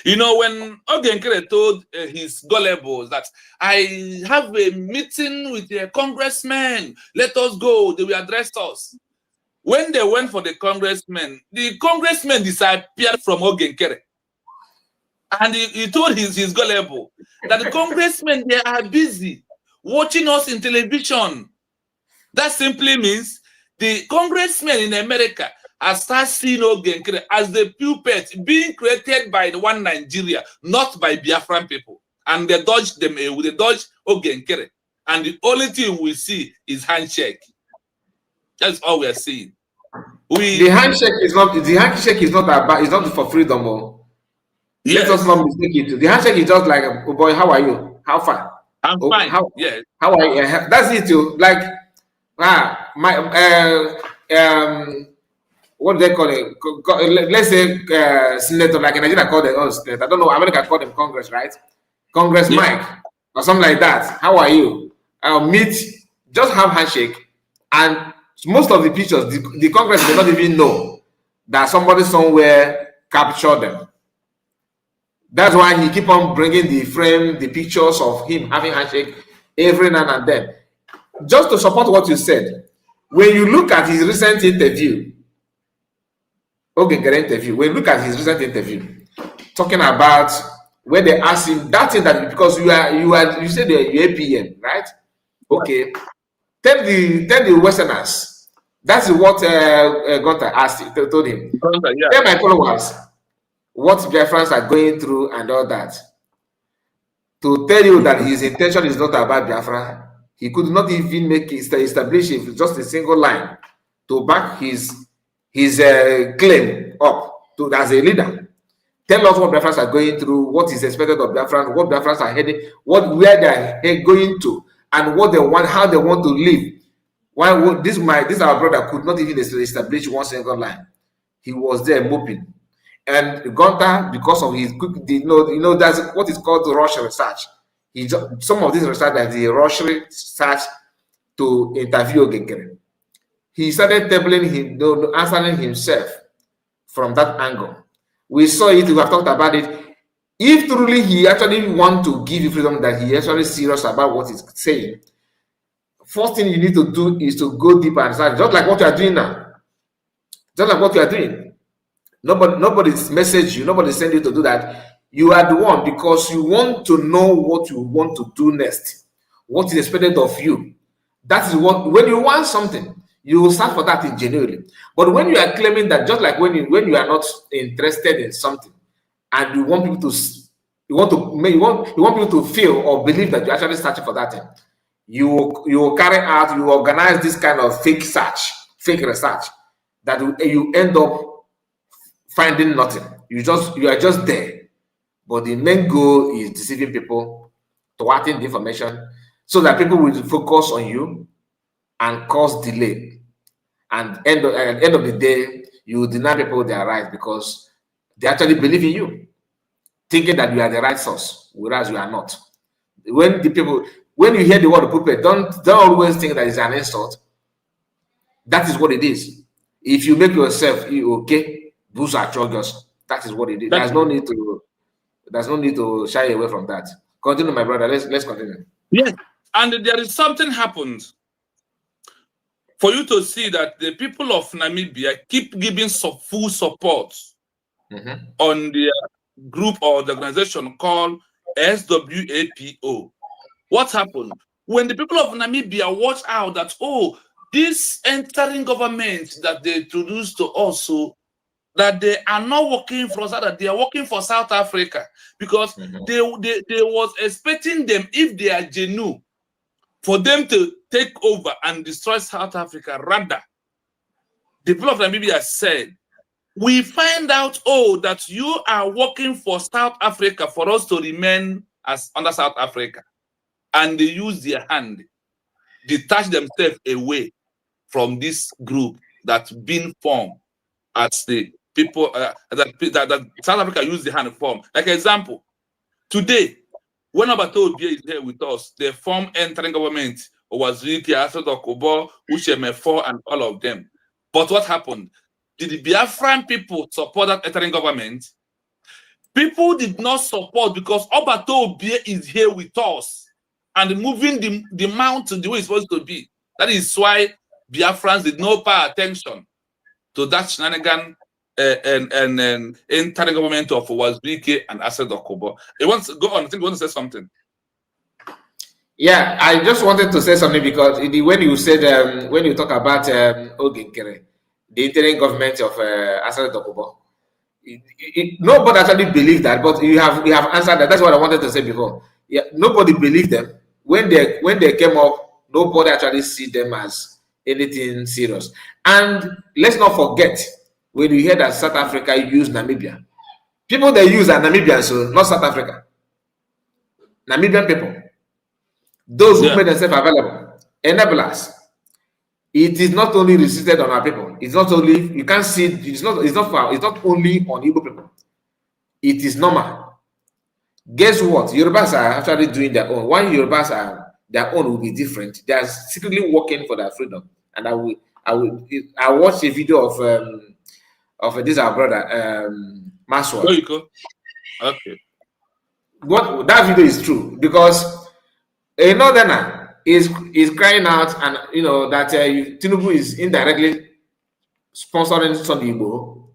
You know, when Ogenkere told his gullibles that I have a meeting with a congressman, let us go, they will address us. When they went for the congressman disappeared from Ogenkere. And he told his gullible that the congressmen, they are busy watching us in television. That simply means the congressmen in America are start seeing Ogenkere as the puppet being created by the one Nigeria, not by Biafran people. And they dodge them, they dodge Ogenkere. And the only thing we see is handshake. That's all we are seeing. The handshake is not about, it's not for freedom. Or yes. Let us not mistake it. The handshake is just like, oh boy, how are you? How far? I'm fine. How are you? That's it too. Like what do they call it? Let's say senator, like in Nigeria call them senator. I don't know, America call them Congress, right? Congress Mike or something like that. How are you? Meet, just have handshake. And most of the pictures, the Congress may not even know that somebody somewhere captured them. That's why he keep on bringing the pictures of him having handshake every now and then. Just to support what you said, when you look at his recent interview, when you look at his recent interview, talking about where they asked him that thing, that because you said you're APM, right? Okay. Tell the Westerners. That's what Gunter told him. Tell my followers what Biafrans are going through and all that. To tell you that his intention is not about Biafra. He could not even establish just a single line to back his claim up to as a leader. Tell us what Biafrans are going through, what is expected of Biafrans, what Biafrans are heading, where they are going to, and what they want, how they want to live. Why this our brother could not even establish one single line. He was there moping. And Gunter, because of his quick, that's what is called rush research. Some of these research that the rush research to interview Ogenkere. He started tabling him, answering himself from that angle. We saw it, we have talked about it. If truly he actually want to give you freedom, that he actually serious about what he's saying, first thing you need to do is to go deeper and start, just like what you are doing now. Just like what you are doing. Nobody's messaged you, nobody sent you to do that. You are the one, because you want to know what you want to do next, what is expected of you. That is what, when you want something, you will start for that thing genuinely. But when you are claiming that, just like when you are not interested in something, and you want people to feel or believe that you're actually searching for that thing, you will carry out, you organize this kind of fake research, that you end up finding nothing. You are just there. But the main goal is deceiving people, thwarting the information, so that people will focus on you and cause delay. And at the end of the day, you deny people their rights because they actually believe in you, thinking that you are the right source, whereas you are not. When you hear the word puppet, don't always think that it's an insult. That is what it is. If you make yourself okay, those are charges. That is what it is. There's no need to shy away from that. Continue, my brother. Let's continue. Yes, and there is something happens for you to see that the people of Namibia keep giving full support on their group or the organization called SWAPO. What happened? When the people of Namibia watch out that, oh, this entering government that they introduced to us, so that they are not working for us, that they are working for South Africa, because they was expecting them, if they are genuine, for them to take over and destroy South Africa. Rather, the people of Namibia said, we find out, oh, that you are working for South Africa for us to remain as under South Africa. And they use their hand, detach themselves away from this group that's been formed as the people that South Africa use the hand to form. Like example, today, when Abato Obie is here with us, they form entering government, Owazirike, Asad Okobo, Ushemefo, and all of them. But what happened? Did the Biafran people support that entering government? People did not support, because Abato Obie is here with us and moving the mountain the way it's supposed to be. That is why Biafrans did not pay attention to that shenanigan and entering government of Owazirike and Asad Okobo. He wants to go on. I think you want to say something. Yeah, I just wanted to say something, because when you said when you talk about Ogenkere, the interim government of Asad Okobo, nobody actually believed that, but you have answered that. That's what I wanted to say before. Yeah, nobody believed them when they came up. Nobody actually see them as anything serious. And let's not forget, when you hear that South Africa used Namibia, people they use are Namibians, so not South Africa. Namibian people, those who made themselves available, enablers. It is not only restricted on our people. It's not only, you can't see, it's not only on Igbo people. It is normal. Guess what? Yorubas are actually doing their own. Why Yorubas are their own will be different. They are secretly working for their freedom. And I watched a video of this our brother Maswa. There you go. Okay. What that video is true, because a northerner is crying out, and you know that Tinubu is indirectly sponsoring Sunday Igbo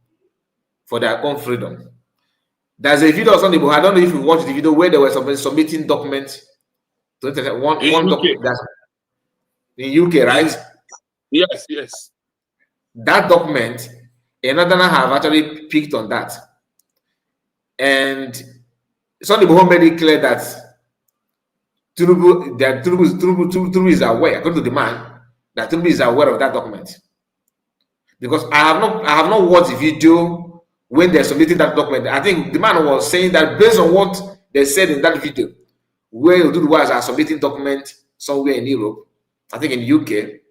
for their own freedom. There's a video of Sunday Igbo. I don't know if you watched the video where they were submitting documents to one document that's in UK, right? Yes. That document, a northerner have actually picked on that, and Sunday Igbo made it clear that Tinubu is aware, according to the man, that Tinubu is aware of that document. Because I have not watched the video when they're submitting that document. I think the man was saying that based on what they said in that video, where Oduduwas are submitting document somewhere in Europe, I think in the UK.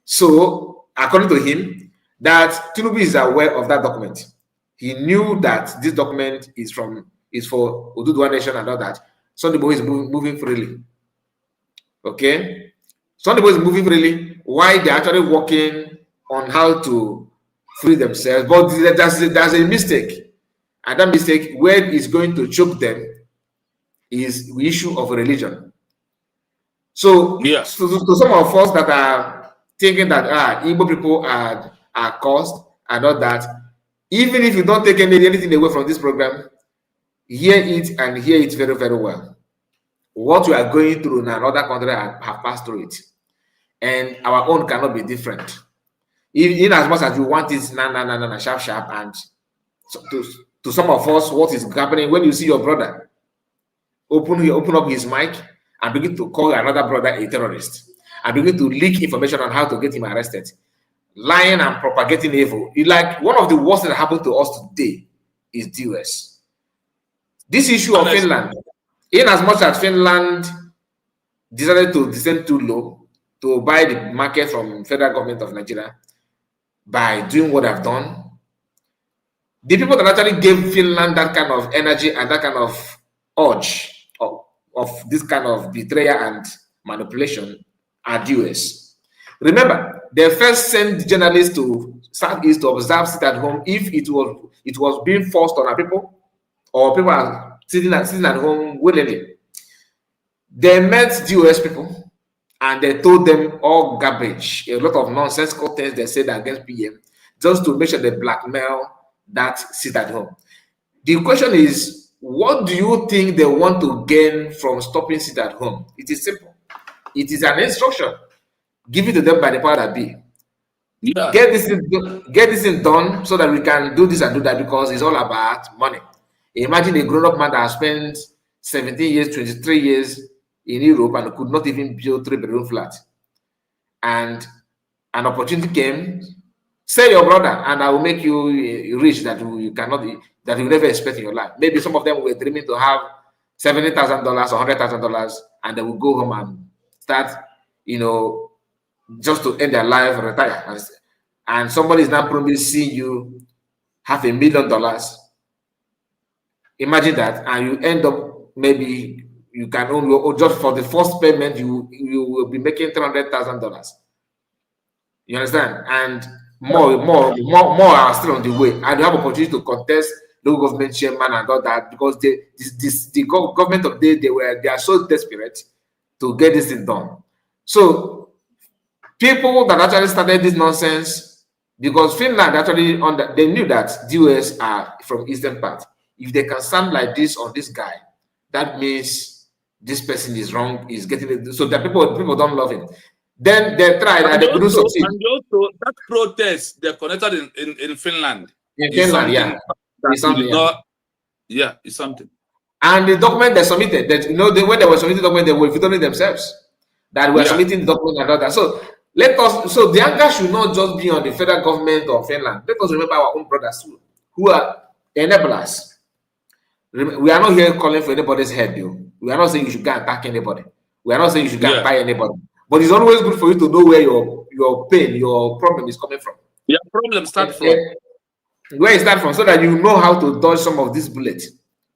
So according to him, that Tinubu is aware of that document. He knew that this document is for Oduduwa Nation and all that. Sunday Igbo is moving freely. Okay? Sunday Igbo is moving freely. Why they're actually working on how to free themselves. But there's a mistake. And that mistake, where it's going to choke them, is the issue of religion. So, yes. to some of us that are thinking that Igbo people are caused and all that, even if you don't take anything away from this program, hear it and hear it very, very well. What we are going through in another country have passed through it, and our own cannot be different. In as much as you want it, sharp, and so to some of us, what is happening when you see your brother open up his mic and begin to call another brother a terrorist and begin to leak information on how to get him arrested, lying and propagating evil. Like, one of the worst that happened to us today is the US. This issue of Finland, in as much as Finland decided to descend too low to buy the market from federal government of Nigeria by doing what they've done, the people that actually gave Finland that kind of energy and that kind of urge of this kind of betrayal and manipulation are the US. Remember, they first sent journalists to Southeast to observe, sit at home, if it was being forced on our people, or people are sitting at home willingly. They met the US people and they told them all garbage, a lot of nonsensical things they said against PM, just to make sure they blackmail that sit at home. The question is, what do you think they want to gain from stopping sit at home? It is simple. It is an instruction given to them by the power that be. Yeah. Get this thing done so that we can do this and do that, because it's all about money. Imagine a grown-up man that has spent 17 years, 23 years in Europe and could not even build 3-bedroom flat. And an opportunity came, say your brother, and I will make you rich that you cannot, that you never expect in your life. Maybe some of them were dreaming to have $70,000 or $100,000, and they will go home and start, just to end their life, retire. And somebody is now promising you $500,000. Imagine that, and you end up, maybe you can only, just for the first payment, you will be making $300,000. You understand? And more are still on the way, and you have opportunity to contest local government chairman and all that, because the government of they are so desperate to get this thing done. So people that actually started this nonsense, because Finland actually they knew that the US are from eastern part. If they can stand like this on this guy, that means this person is wrong, is getting it, so that people don't love him. Then they tried and they couldn't succeed. And also that protest they connected in Finland. In Finland, yeah. It's something. And the document they submitted, that when they were submitting the document, they were withdrawing themselves that we are submitting the document and all that. So so the anger should not just be on the federal government of Finland. Let us remember our own brothers who are enablers. We are not here calling for anybody's head, though. We are not saying you should go and attack anybody. We are not saying you should go and buy anybody. But it's always good for you to know where your pain, your problem is coming from. Your problem starts from where it starts from, so that you know how to dodge some of these bullets,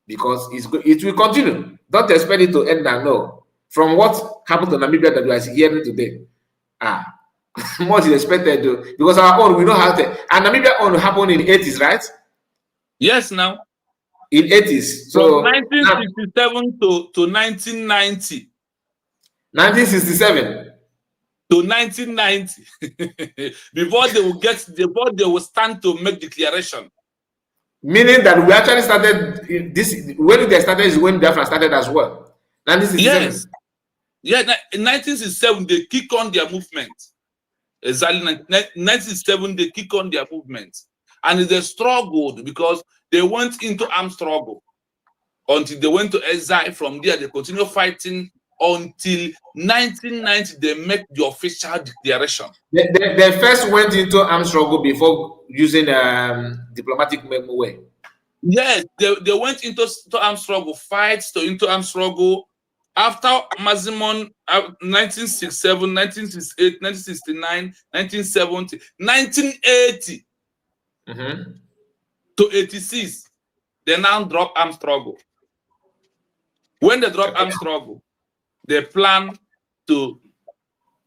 because it will continue. Don't expect it to end now. No. From what happened to Namibia that we are hearing today, much is expected, though, because our own, we know how to. And Namibia own happened in the 80s, right? Yes, now. In 80s. So from 1967 to 1990. 1967 to 1990. before they will stand to make declaration. Meaning that we actually started this, when they started is when Biafra started as well. 1967. Yes. Yeah, in 1967 they kick on their movement. Exactly, 1967 they kick on their movement. And they struggled because they went into armed struggle until they went to exile. From there, they continue fighting until 1990. They make the official declaration. They first went into armed struggle before using diplomatic way. Yes, they went into armed struggle, fights into armed struggle. After Mazimon, 1967, 1968, 1969, 1970, 1980. To 86, they now drop armed struggle. When they drop armed struggle, they plan to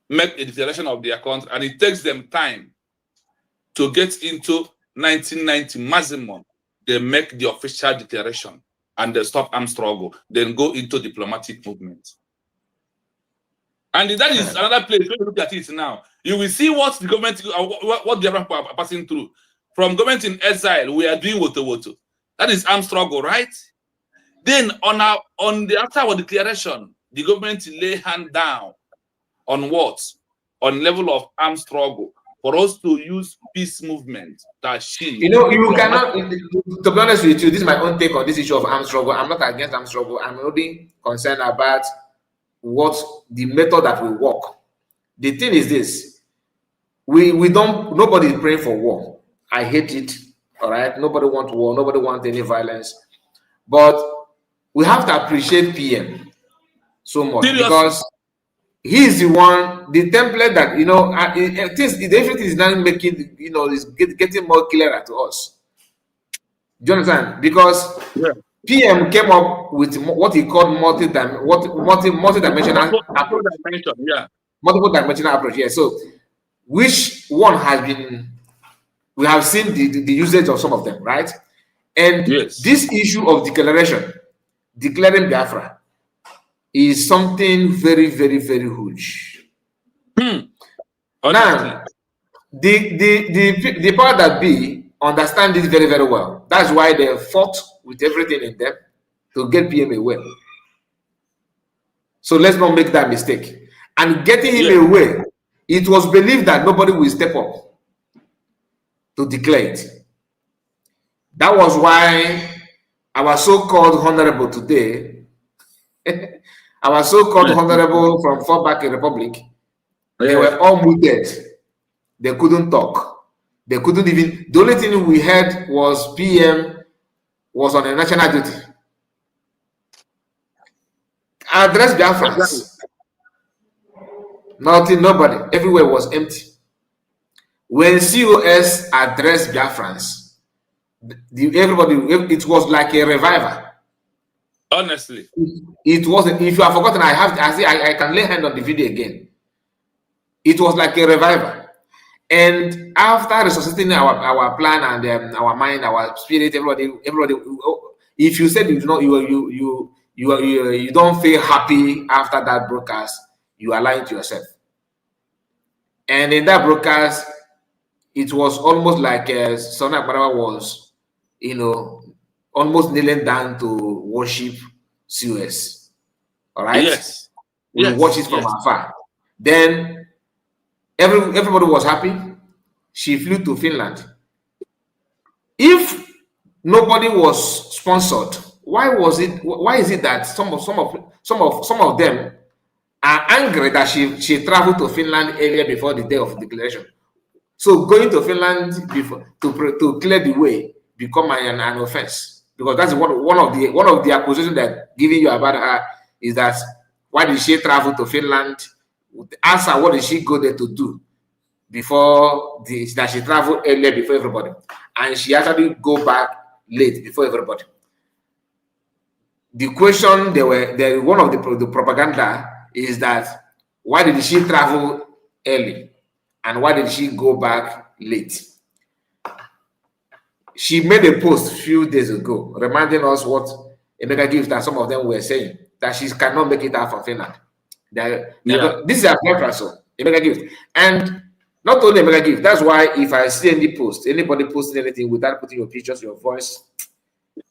make a declaration of their country, and it takes them time to get into 1990 maximum. They make the official declaration and they stop armed struggle, then go into diplomatic movement. And that is another place. When you look at it now, you will see what the government, what the people are passing through. From government in exile, we are doing woto. That is armed struggle, right? Then after our declaration, the government lay hand down on what? On level of armed struggle for us to use peace movement. You cannot, to be honest with you, this is my own take on this issue of armed struggle. I'm not against armed struggle. I'm only concerned about what the method that will work. The thing is this: nobody is praying for war. I hate it. All right, nobody wants war. Nobody wants any violence. But we have to appreciate PM so much. Seriously? Because he is the one, the template that everything is now making, is getting more clearer to us. Do you understand? Because PM came up with what he called multi-dimensional approach. Multiple dimensional approach. Yeah. So, which one has been? We have seen the usage of some of them, right? And this issue of declaring Biafra, is something very, very, very huge. Now, the power that be understand this very, very well. That's why they fought with everything in them to get PM away. So let's not make that mistake. And getting him away, it was believed that nobody will step up to declare it. That was why our so-called honorable today, our so-called honorable from far back in Republic, they were all muted. They couldn't talk. They couldn't even, the only thing we heard was PM was on a national duty. Address Biafrans. Nothing, nobody. Everywhere was empty. When COS addressed Biafrans, everybody, it was like a revival. Honestly, it wasn't. If you have forgotten, I can lay hand on the video again. It was like a revival. And after resuscitating our plan and our mind, our spirit, everybody. If you said you do not, you don't feel happy after that broadcast, you are lying to yourself. And in that broadcast, it was almost like Sona Barawa was, almost kneeling down to worship COS. All right. Yes. We watch it from afar. Then everybody was happy. She flew to Finland. If nobody was sponsored, why is it that some of them are angry that she traveled to Finland earlier before the day of declaration? So going to Finland before to clear the way become an offense, because that's one of the accusations that giving you about her is that why did she travel to Finland? Ask her what did she go there to do before that she traveled earlier before everybody, and she actually go back late before everybody. The question one of the propaganda is that why did she travel early and why did she go back late? She made a post a few days ago reminding us what Emeka Gift and some of them were saying, that she cannot make it out from Finland. This is a preference, so Emeka Gift. And not only Emeka Gift, that's why if I see any post, anybody posting anything without putting your pictures, your voice,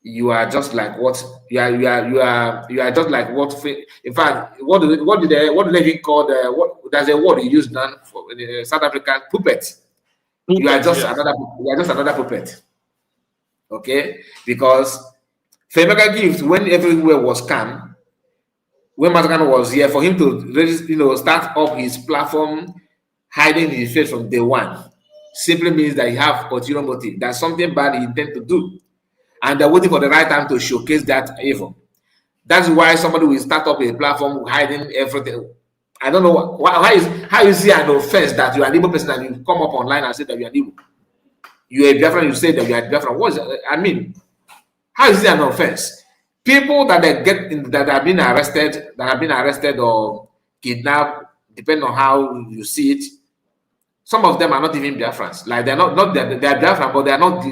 you are just like what you are just like what. In fact, what do they even call what? There's a word you use now for South Africa, puppet. You are just another puppet. Okay, because Emeka Gift, when everywhere was calm, when Matakan was here, for him to start up his platform, hiding his face from day one, simply means that he have ulterior motive. That's something bad he intend to do, and they're waiting for the right time to showcase that evil. That's why somebody will start up a platform hiding everything. I don't know how you see an offense that you are an Igbo person and you come up online and say that you are Igbo. You are Biafran, you say that you are Biafran. What is it? I mean, how is it an offense? People that have been arrested or kidnapped, depending on how you see it, some of them are not even Biafrans. Like they are Biafran, but they are not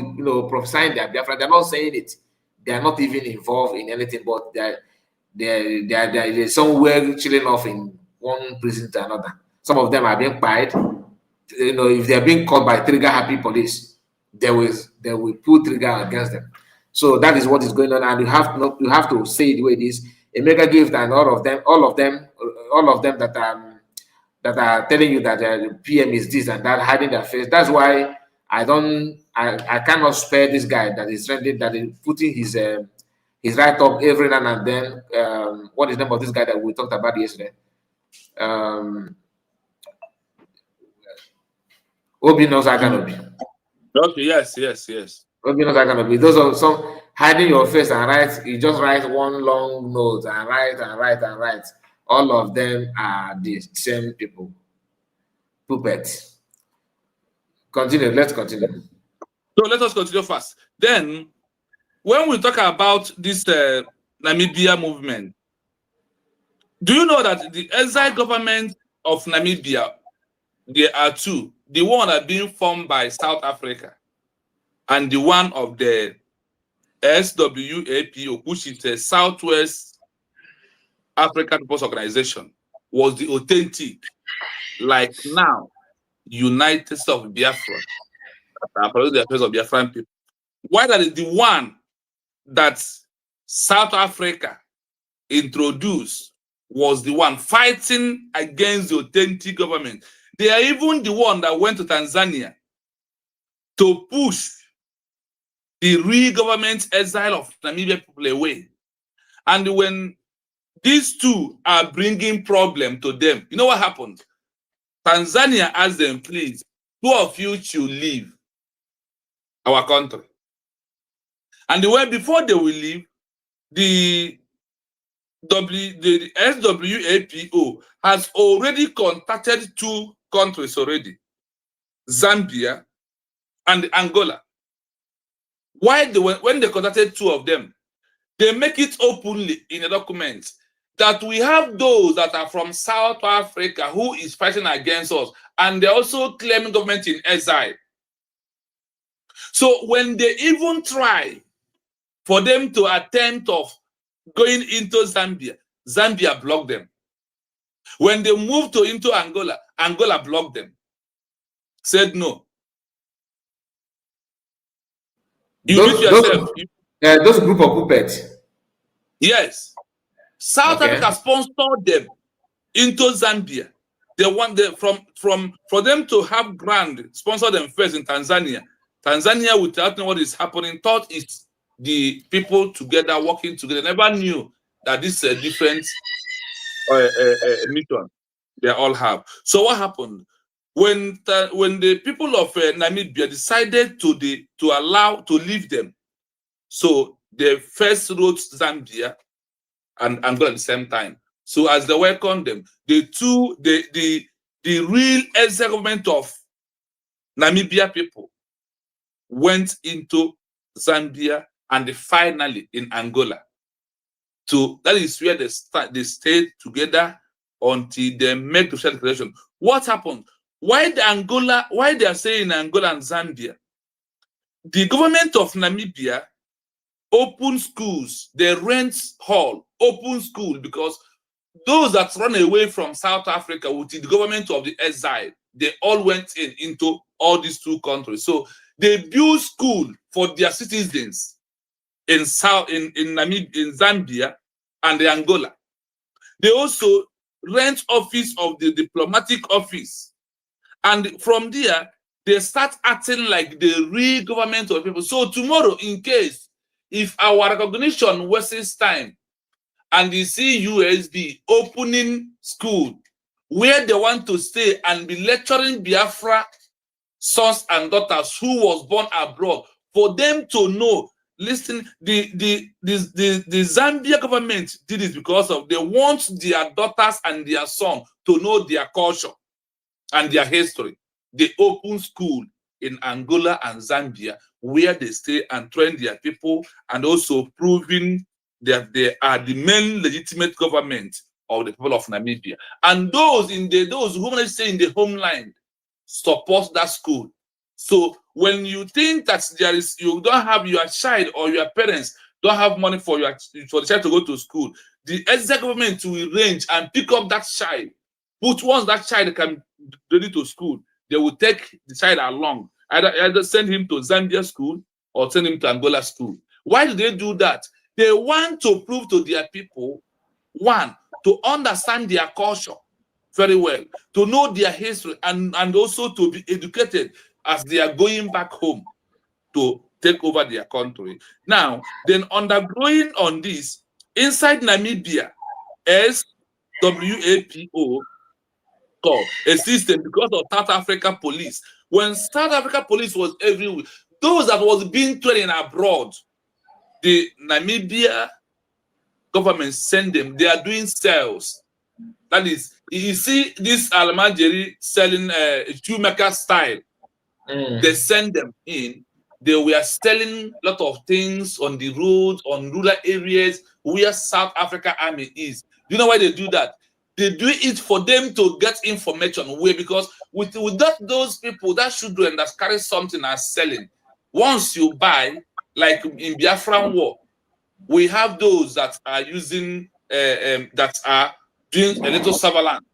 prophesying they are Biafran. They are not saying it. They are not even involved in anything, but they're somewhere chilling off in one prison to another. Some of them are being quiet. If they are being caught by trigger happy police, they will pull trigger against them. So that is what is going on, and you have to say it the way it is. Emeka Gift and all of them that are telling you that the PM is this and that, hiding their face. That's why I cannot spare this guy that is trending, that is putting his write up every now and then. What is the name of this guy that we talked about yesterday? Obi knows I cannot be. Okay, yes. Obi knows I cannot be. Those are some hiding your face and write. You just write one long note and write. All of them are the same people. Puppets. Continue. Let's continue. So let us continue fast. Then, when we talk about this Namibia movement, do you know that the exile government of Namibia, there are two. The one that being formed by South Africa and the one of the SWAPO, which is the Southwest African People's Organization, was the authentic, like now, United States of Biafra. that are the affairs of Biafran people. Why that is the one that South Africa introduced was the one fighting against the authentic government. They are even the one that went to Tanzania to push the real government exile of Namibia people away. And when these two are bringing problem to them, you know what happened? Tanzania asked them, please, two of you should leave our country. And before they will leave, the SWAPO has already contacted two countries already, Zambia and Angola. When they contacted two of them, they make it openly in a document that we have those that are from South Africa who is fighting against us, and they're also claiming government in exile. So when they even try for them to attempt of going into Zambia, Zambia blocked them. When they moved into Angola, Angola blocked them. Said no. You those, did yourself. Those group of puppets. Yes. South Africa sponsored them into Zambia. They want them for them to have grant, sponsor them first in Tanzania. Tanzania, without knowing what is happening, thought it's the people together working together. Never knew that this is a different mission they all have. So what happened when the people of Namibia decided to leave them? So they first wrote Zambia and Angola at the same time. So as they welcomed them, the real ex-government of Namibia people went into Zambia and finally in Angola. So that is where they stayed together until they make the declaration. What happened? Why they are saying Angola and Zambia? The government of Namibia open schools, they rent hall, open school, because those that run away from South Africa with the government of the exile, they all went into all these two countries. So they build school for their citizens in Namibia, in Zambia and Angola. They also rent office of the diplomatic office. And from there, they start acting like the real government of people. So tomorrow, in case, if our recognition wastes time, and you see USD opening school where they want to stay and be lecturing Biafra sons and daughters who was born abroad, for them to know, listen, the Zambia government did it because they want their daughters and their sons to know their culture and their history. They open school in Angola and Zambia where they stay and train their people, and also proving that they are the main legitimate government of the people of Namibia. And those who stay in the homeland support that school. So when you think that you don't have your child or your parents don't have money for the child to go to school, the exec government will arrange and pick up that child. But once that child can ready to school, they will take the child along, either send him to Zambia school or send him to Angola school. Why do they do that? They want to prove to their people, one, to understand their culture very well, to know their history, and also to be educated as they are going back home to take over their country. Now, then undergoing on this, inside Namibia, SWAPO called a system because of South Africa police. When South Africa police was everywhere, those that was being trained abroad, the Namibia government send them. They are doing sales. That is, you see this Almajeri selling shoemaker style. They send them in. They were selling a lot of things on the roads, on rural areas where South Africa army is. Do you know why they do that? They do it for them to get information. Where, because without those people, that children that carry something are selling, once you buy, like in Biafran war, we have those that are using that are doing a little surveillance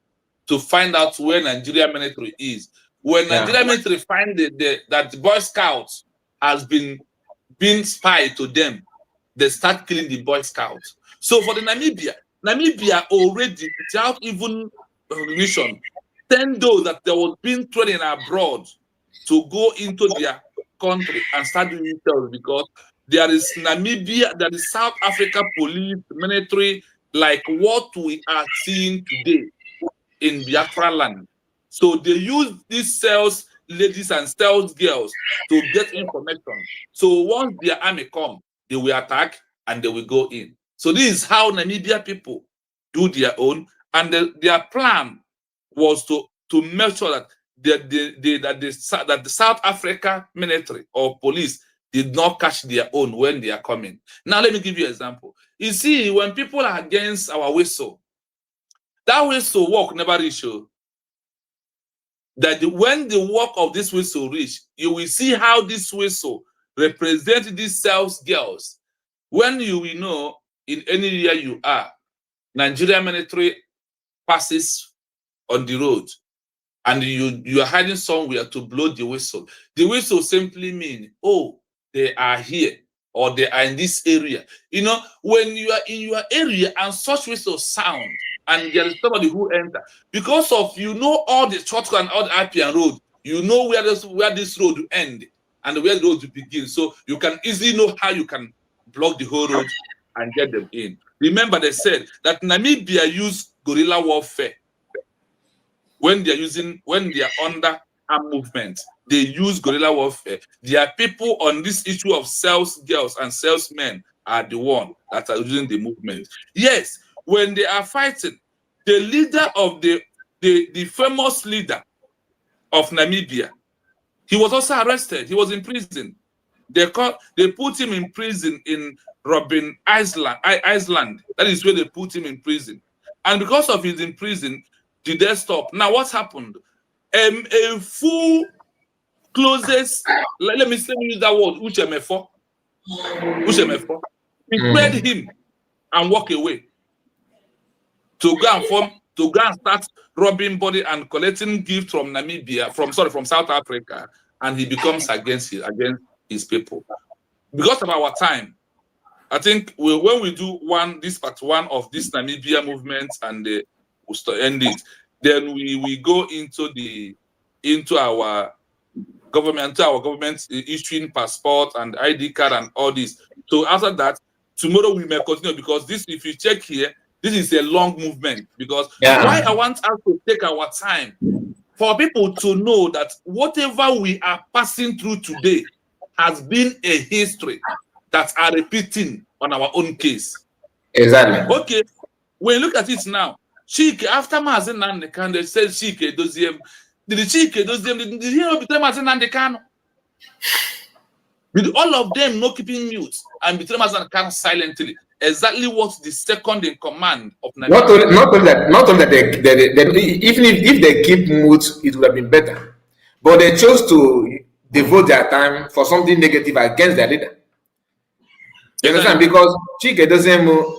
to find out where Nigeria military is. When Nigeria military find that the Boy Scouts has been spied to them, they start killing the Boy Scouts. So for the Namibia already, without even recognition, send those that they were being training abroad to go into their country and start doing themselves, because there is Namibia, there is South Africa police, military, like what we are seeing today in Biafra land. So they use these sales ladies and sales girls to get information. So once their army come, they will attack and they will go in. So this is how Namibia people do their own, and their plan was to make sure that the South Africa military or police did not catch their own when they are coming. Now let me give you an example. You see, when people are against our whistle, that whistle work never reach you. That when the work of this whistle reach, you will see how this whistle represent these sales girls. When you will know in any area you are, Nigeria military passes on the road and you are hiding somewhere to blow the whistle. The whistle simply means, oh, they are here or they are in this area. You know, when you are in your area and such whistle sound, and there is somebody who enter, because of all the shortcut and all the RPN road, you know where this road will end and where the road will begin. So you can easily know how you can block the whole road and get them in. Remember, they said that Namibia use guerrilla warfare when they are under armed movement. They use guerrilla warfare. There are people on this issue of sales girls and salesmen are the one that are using the movement. Yes, when they are fighting, the leader of the famous leader of Namibia, he was also arrested. He was in prison. They put him in prison in Robben Island. That is where they put him in prison. And because of his in prison, did they stop? Now what happened? A full closest, let me use that word, Uchemefo, betrayed him and walk away to go and start robbing body and collecting gifts from from South Africa, and he becomes against his people. Because of our time, I think when we do this part one of this Namibia movement and we'll end it, then we go into our government issuing passport and ID card and all this. So after that, tomorrow we may continue, because this, if you check here, this is a long movement. Because why I want us to take our time for people to know that whatever we are passing through today has been a history that are repeating on our own case. Exactly. Okay, when you look at it now, Chike, after Mazen Nandekan, they said Chike Doziem. Did Chike Doziem, did he not betray Mazen Nandekan? With all of them not keeping mute and betray Mazen Nandekan silently. Exactly what the second in command of Namibia. Not only that they even if they keep mute, it would have been better. But they chose to devote their time for something negative against their leader. You understand? Because Chike doesn't move.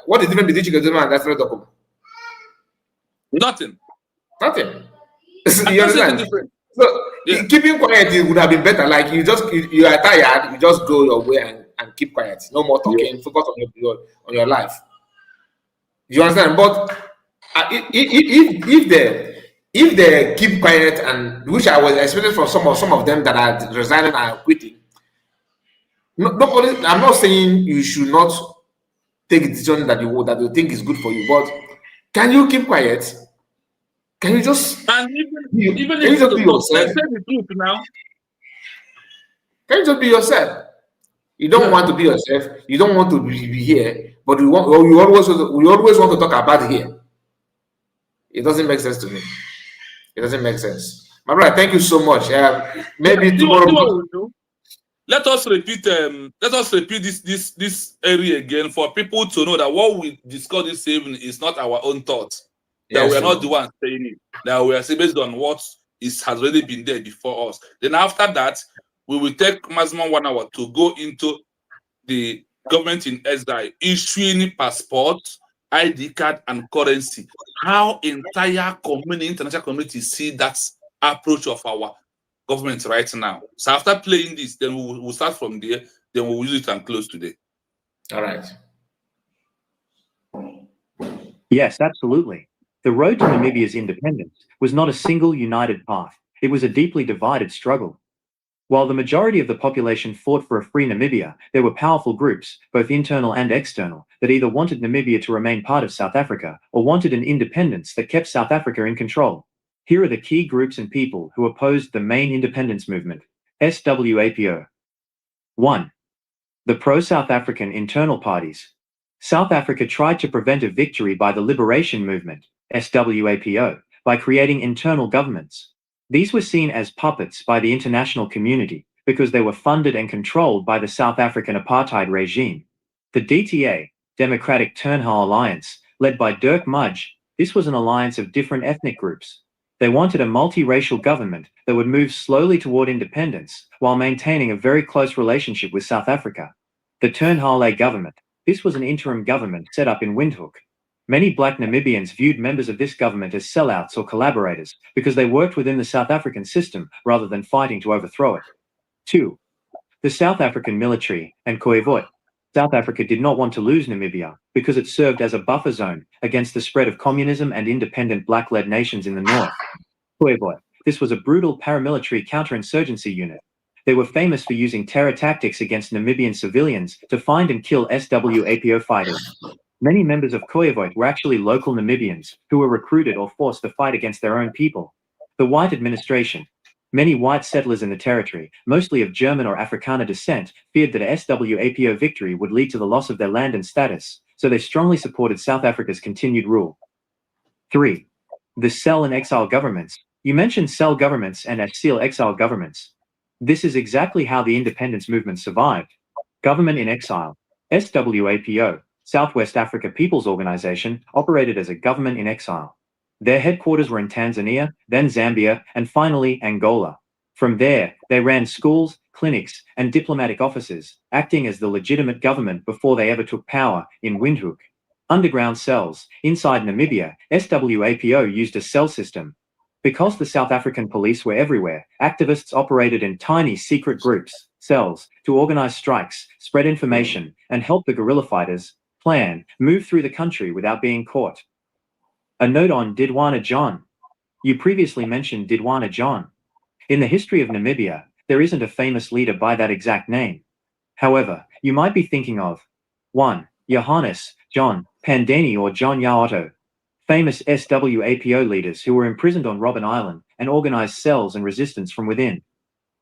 What is the difference between Chike Doziem and that's not document? Nothing. You understand? So keeping quiet, it would have been better. Like you are tired, you just go your way and keep quiet. No more talking. Focus on your life. You understand? But if they keep quiet, and which I was expecting from some of them that are resigning and quitting. I'm not saying you should not take a decision that you think is good for you, but can you keep quiet? Can you just even if you just be yourself? Say the truth now. Can you just be yourself? You don't want to be yourself. You don't want to be here, but we always want to talk about here. It doesn't make sense to me. It doesn't make sense. My brother, thank you so much. Maybe tomorrow. Let us repeat this area again for people to know that what we discussed this evening is not our own thoughts. That we are not the ones saying it. That we are saying based on what has already been there before us. Then after that, we will take maximum 1 hour to go into the government in exile issuing passports, ID card, and currency. How entire international community see that approach of our government right now. So after playing this, then we'll start from there, then we'll use it and close today. All right. Yes, absolutely. The road to Namibia's independence was not a single united path. It was a deeply divided struggle. While the majority of the population fought for a free Namibia, there were powerful groups, both internal and external, that either wanted Namibia to remain part of South Africa or wanted an independence that kept South Africa in control. Here are the key groups and people who opposed the main independence movement, SWAPO. 1. The pro-South African internal parties. South Africa tried to prevent a victory by the Liberation Movement, SWAPO, by creating internal governments. These were seen as puppets by the international community because they were funded and controlled by the South African apartheid regime. The DTA, Democratic Turnhout Alliance, led by Dirk Mudge, this was an alliance of different ethnic groups. They wanted a multiracial government that would move slowly toward independence while maintaining a very close relationship with South Africa. The Turnhout government. This was an interim government set up in Windhoek. Many black Namibians viewed members of this government as sellouts or collaborators because they worked within the South African system rather than fighting to overthrow it. 2. The South African military and Khoivoit. South Africa did not want to lose Namibia because it served as a buffer zone against the spread of communism and independent black-led nations in the north. Khoivoit. This was a brutal paramilitary counterinsurgency unit. They were famous for using terror tactics against Namibian civilians to find and kill SWAPO fighters. Many members of Khoivoit were actually local Namibians who were recruited or forced to fight against their own people. The white administration. Many white settlers in the territory, mostly of German or Afrikaner descent, feared that a SWAPO victory would lead to the loss of their land and status, so they strongly supported South Africa's continued rule. 3. The cell and exile governments. You mentioned cell governments and exile exile governments. This is exactly how the independence movement survived. Government in exile. SWAPO, Southwest Africa People's Organization, operated as a government in exile. Their headquarters were in Tanzania, then Zambia, and finally Angola. From there, they ran schools, clinics, and diplomatic offices, acting as the legitimate government before they ever took power in Windhoek. Underground cells. Inside Namibia, SWAPO used a cell system. Because the South African police were everywhere, activists operated in tiny secret groups, cells, to organize strikes, spread information, and help the guerrilla fighters move through the country without being caught. A note on Didwana John. You previously mentioned Didwana John. In the history of Namibia, there isn't a famous leader by that exact name. However, you might be thinking of 1. Johannes, John, Pandeni or John Yaoto, famous SWAPO leaders who were imprisoned on Robben Island and organized cells and resistance from within.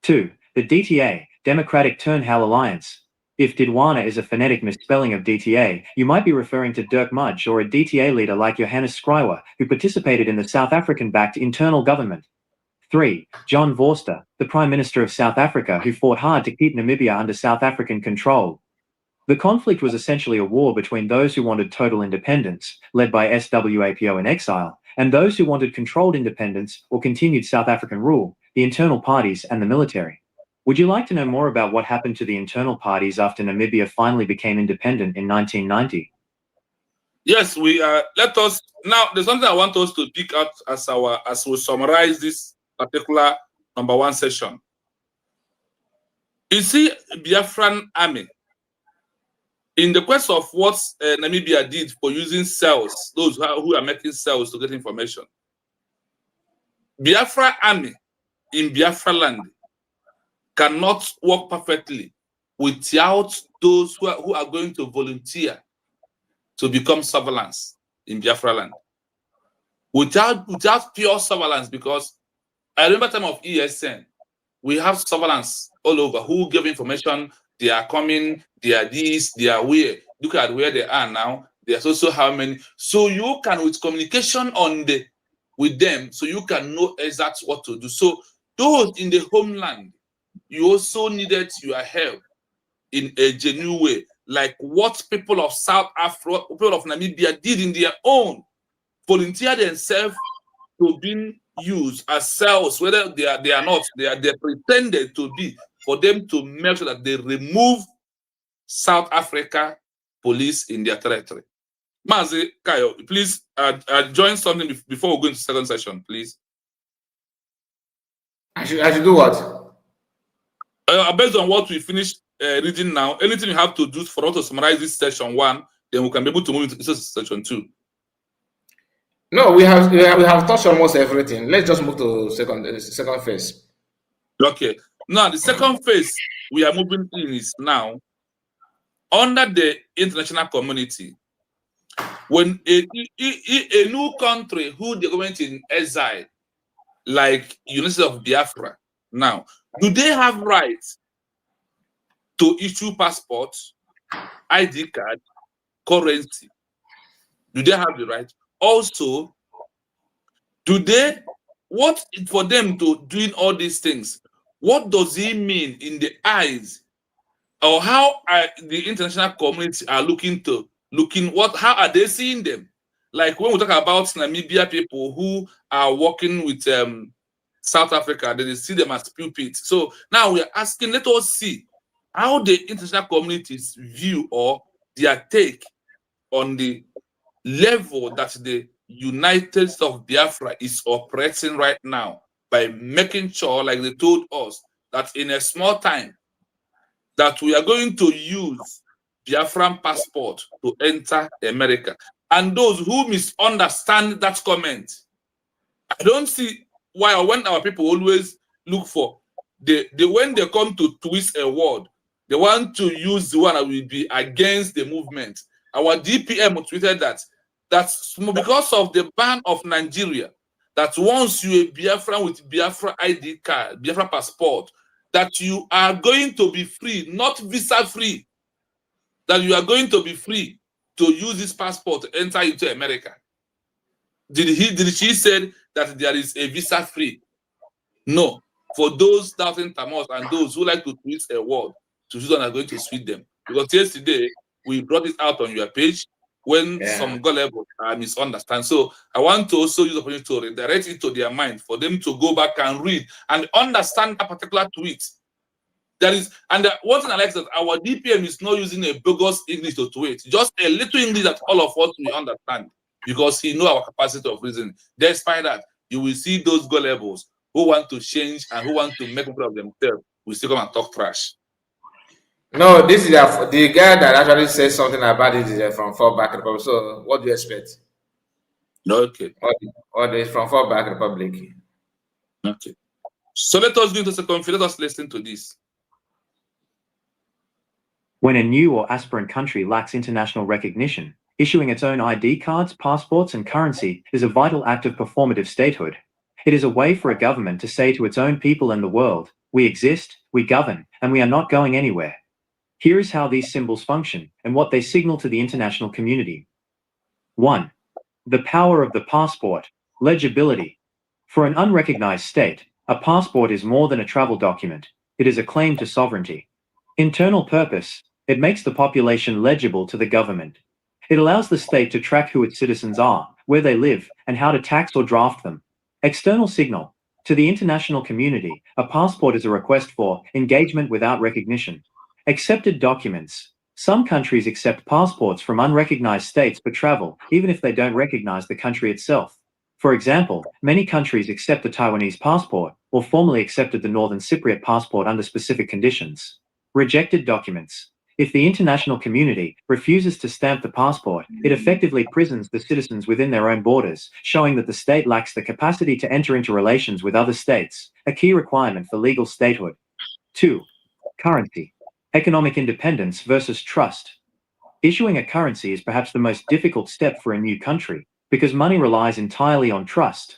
2. The DTA, Democratic Turnhout Alliance. If Didwana is a phonetic misspelling of DTA, you might be referring to Dirk Mudge or a DTA leader like Johannes Schrywer, who participated in the South African-backed internal government. 3. John Vorster, the Prime Minister of South Africa who fought hard to keep Namibia under South African control. The conflict was essentially a war between those who wanted total independence, led by SWAPO in exile, and those who wanted controlled independence or continued South African rule, the internal parties and the military. Would you like to know more about what happened to the internal parties after Namibia finally became independent in 1990? Yes, let us now. There's something I want us to pick out as we summarize this particular number 1 session. You see, Biafran army. In the quest of what Namibia did for using cells, those who are making cells to get information, Biafra army in Biafra land cannot work perfectly without those who are going to volunteer to become surveillance in Biafra land. Without pure surveillance, because I remember time of ESN, we have surveillance all over who give information. They are coming, they are this, they are where. Look at where they are now. There's also how many. So you can, with communication with them, so you can know exactly what to do. So those in the homeland, you also needed your help in a genuine way, like what people of South Africa, people of Namibia did in their own, volunteer themselves to being used as cells, whether they are not, they're pretended to be, for them to make sure that they remove South Africa police in their territory. Mazi Kayo, please join something before we go into second session, please. I should do what? Based on what we finished reading now, anything you have to do for us to summarize this section 1, then we can be able to move into section 2. No, we have touched almost everything. Let's just move to second phase. Okay. Now the second phase we are moving in is now under the international community. When a new country who the government in exile, like University of Biafra, now, do they have rights to issue passports, ID card, currency? Do they have the right? Also, do they, what for them to doing all these things, what does it mean in the eyes, or how are the international community are how are they seeing them? Like when we talk about Namibia people who are working with South Africa, they see them as pupils. So now we are asking, let us see how the international communities view or their take on the level that the United States of Biafra is operating right now, by making sure, like they told us, that in a small time, that we are going to use Biafran passport to enter America. And those who misunderstand that comment, I don't see why, when our people always look for when they come to twist a word, they want to use the one that will be against the movement. Our DPM tweeted that's because of the ban of Nigeria, that once you a Biafran with Biafra ID card, Biafra passport, that you are going to be free, not visa free, that you are going to be free to use this passport to enter into America. Did she said that there is a visa free? No. For those doubting Thomas and those who like to twist a word, to use are going to sweet them. Because yesterday we brought it out on your page when some gullible misunderstand. So I want to also use the opportunity to redirect it to their mind for them to go back and read and understand a particular tweet. That is, and one thing I like is that our DPM is not using a bogus English to tweet, just a little English that all of us will understand, because he knows our capacity of reasoning. Despite that, you will see those gullibles who want to change and who want to make people of themselves will still come and talk trash. No, this is the guy that actually says something about it is from Fallback Republic. So what do you expect? Okay. Or they from Fallback Republic. Okay. So let us go into second phase. Let us listen to this. When a new or aspirant country lacks international recognition, issuing its own ID cards, passports, and currency is a vital act of performative statehood. It is a way for a government to say to its own people and the world, we exist, we govern, and we are not going anywhere. Here is how these symbols function and what they signal to the international community. 1. The power of the passport. Legibility. For an unrecognized state, a passport is more than a travel document. It is a claim to sovereignty. Internal purpose. It makes the population legible to the government. It allows the state to track who its citizens are, where they live, and how to tax or draft them. External signal. To the international community, a passport is a request for engagement without recognition. Accepted documents. Some countries accept passports from unrecognized states for travel, even if they don't recognize the country itself. For example, many countries accept the Taiwanese passport, or formally accepted the Northern Cypriot passport under specific conditions. Rejected documents. If the international community refuses to stamp the passport, it effectively prisons the citizens within their own borders, showing that the state lacks the capacity to enter into relations with other states, a key requirement for legal statehood. 2. Currency. Economic independence versus trust. Issuing a currency is perhaps the most difficult step for a new country, because money relies entirely on trust.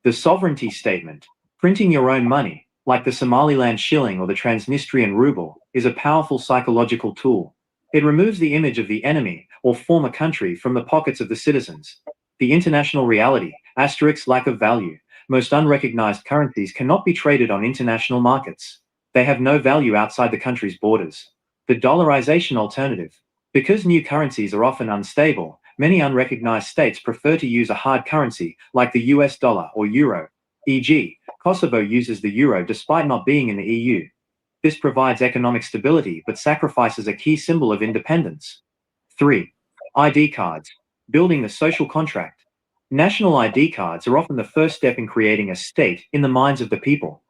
The sovereignty statement, printing your own money, like the Somaliland shilling or the Transnistrian ruble, is a powerful psychological tool. It removes the image of the enemy or former country from the pockets of the citizens. The international reality, lack of value. Most unrecognized currencies cannot be traded on international markets. They have no value outside the country's borders. The dollarization alternative. Because new currencies are often unstable, many unrecognized states prefer to use a hard currency like the US dollar or euro. E.g., Kosovo uses the euro despite not being in the EU. This provides economic stability but sacrifices a key symbol of independence. 3. ID cards. Building the social contract. National ID cards are often the first step in creating a state in the minds of the people.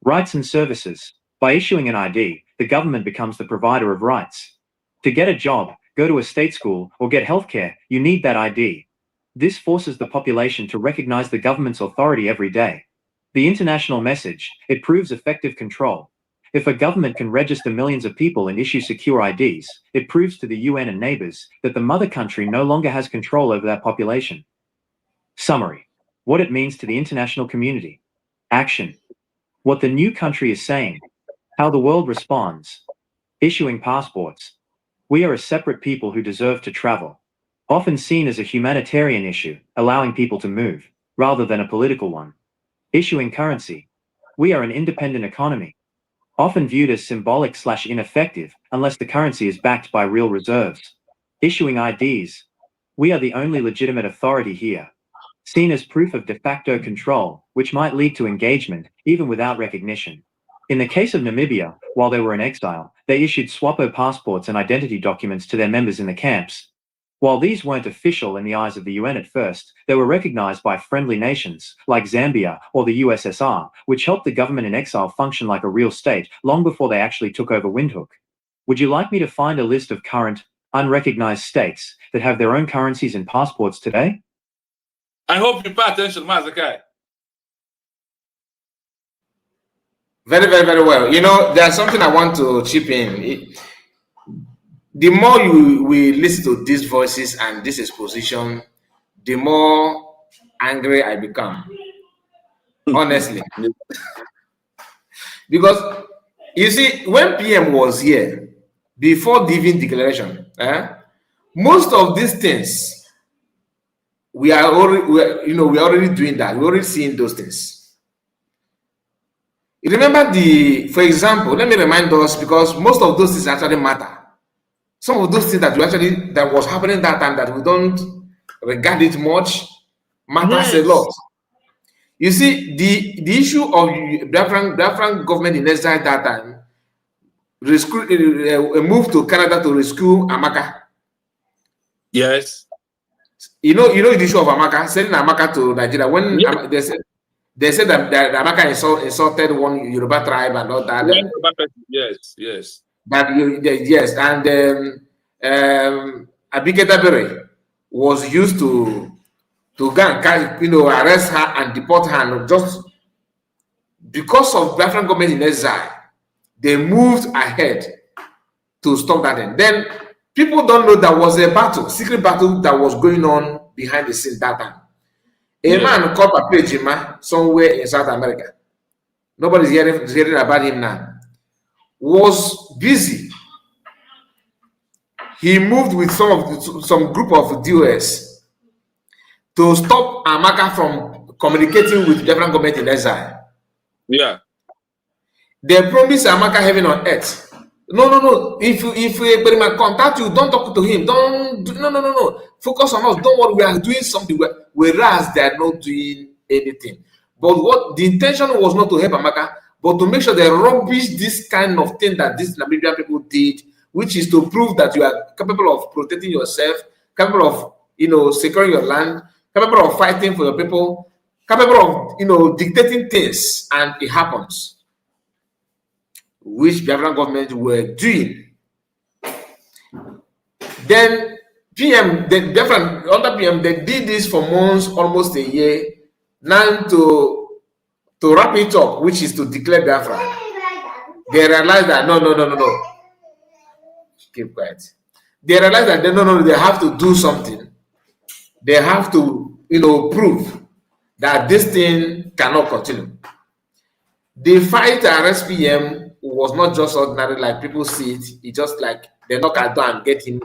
Rights and services. By issuing an ID, the government becomes the provider of rights. To get a job, go to a state school, or get healthcare, you need that ID. This forces the population to recognize the government's authority every day. The international message, it proves effective control. If a government can register millions of people and issue secure IDs, it proves to the UN and neighbors that the mother country no longer has control over that population. Summary. What it means to the international community. Action. What the new country is saying. How the world responds. Issuing passports. We are a separate people who deserve to travel. Often seen as a humanitarian issue, allowing people to move, rather than a political one. Issuing currency. We are an independent economy. Often viewed as symbolic/ineffective, unless the currency is backed by real reserves. Issuing IDs. We are the only legitimate authority here. Seen as proof of de facto control, which might lead to engagement, even without recognition. In the case of Namibia, while they were in exile, they issued SWAPO passports and identity documents to their members in the camps. While these weren't official in the eyes of the UN at first, they were recognized by friendly nations, like Zambia or the USSR, which helped the government in exile function like a real state long before they actually took over Windhoek. Would you like me to find a list of current, unrecognized states that have their own currencies and passports today? I hope you pay attention, Mazakai. Very, very, very well. You know, there's something I want to chip in. The more we listen to these voices and this exposition, the more angry I become. Honestly. Because, you see, when PM was here, before the even declaration, most of these things, we are already doing that. We're already seeing those things. You remember for example, let me remind us, because most of those things actually matter. Some of those things that was happening that time that we don't regard it much matters a lot. You see, the issue of Biafran government in exile that time moved to Canada to rescue Amaka. Yes. You know the issue of Amaka, sending Amaka to Nigeria when they said that Amaka insulted one Yoruba tribe and all that. Yes. Yes, and Abike Dabere was used to go and arrest her and deport her, just because of Biafran government in exile. They moved ahead to stop that. And then people don't know there was a battle, secret battle that was going on behind the scenes that time. A man called Papejima somewhere in South America. Nobody's hearing about him now. Was busy. He moved with some group of DOS to stop Amaka from communicating with different government in exile. Yeah. They promised Amaka heaven on earth. No. If Berima contact you, don't talk to him. No. Focus on us. Don't worry, we are doing something. Whereas they are not doing anything. But what the intention was not to help Amaka, but to make sure they rubbish this kind of thing that these Namibian people did, which is to prove that you are capable of protecting yourself, capable of securing your land, capable of fighting for your people, capable of dictating things, and it happens. Which Biafran government were doing. Then under PM, they did this for months, almost a year. Now to wrap it up, which is to declare Biafra, they realized that no. Keep quiet. They realized that they have to do something. They have to, prove that this thing cannot continue. The fight to arrest PM was not just ordinary, like people see it. It's just like they knock at door and get him,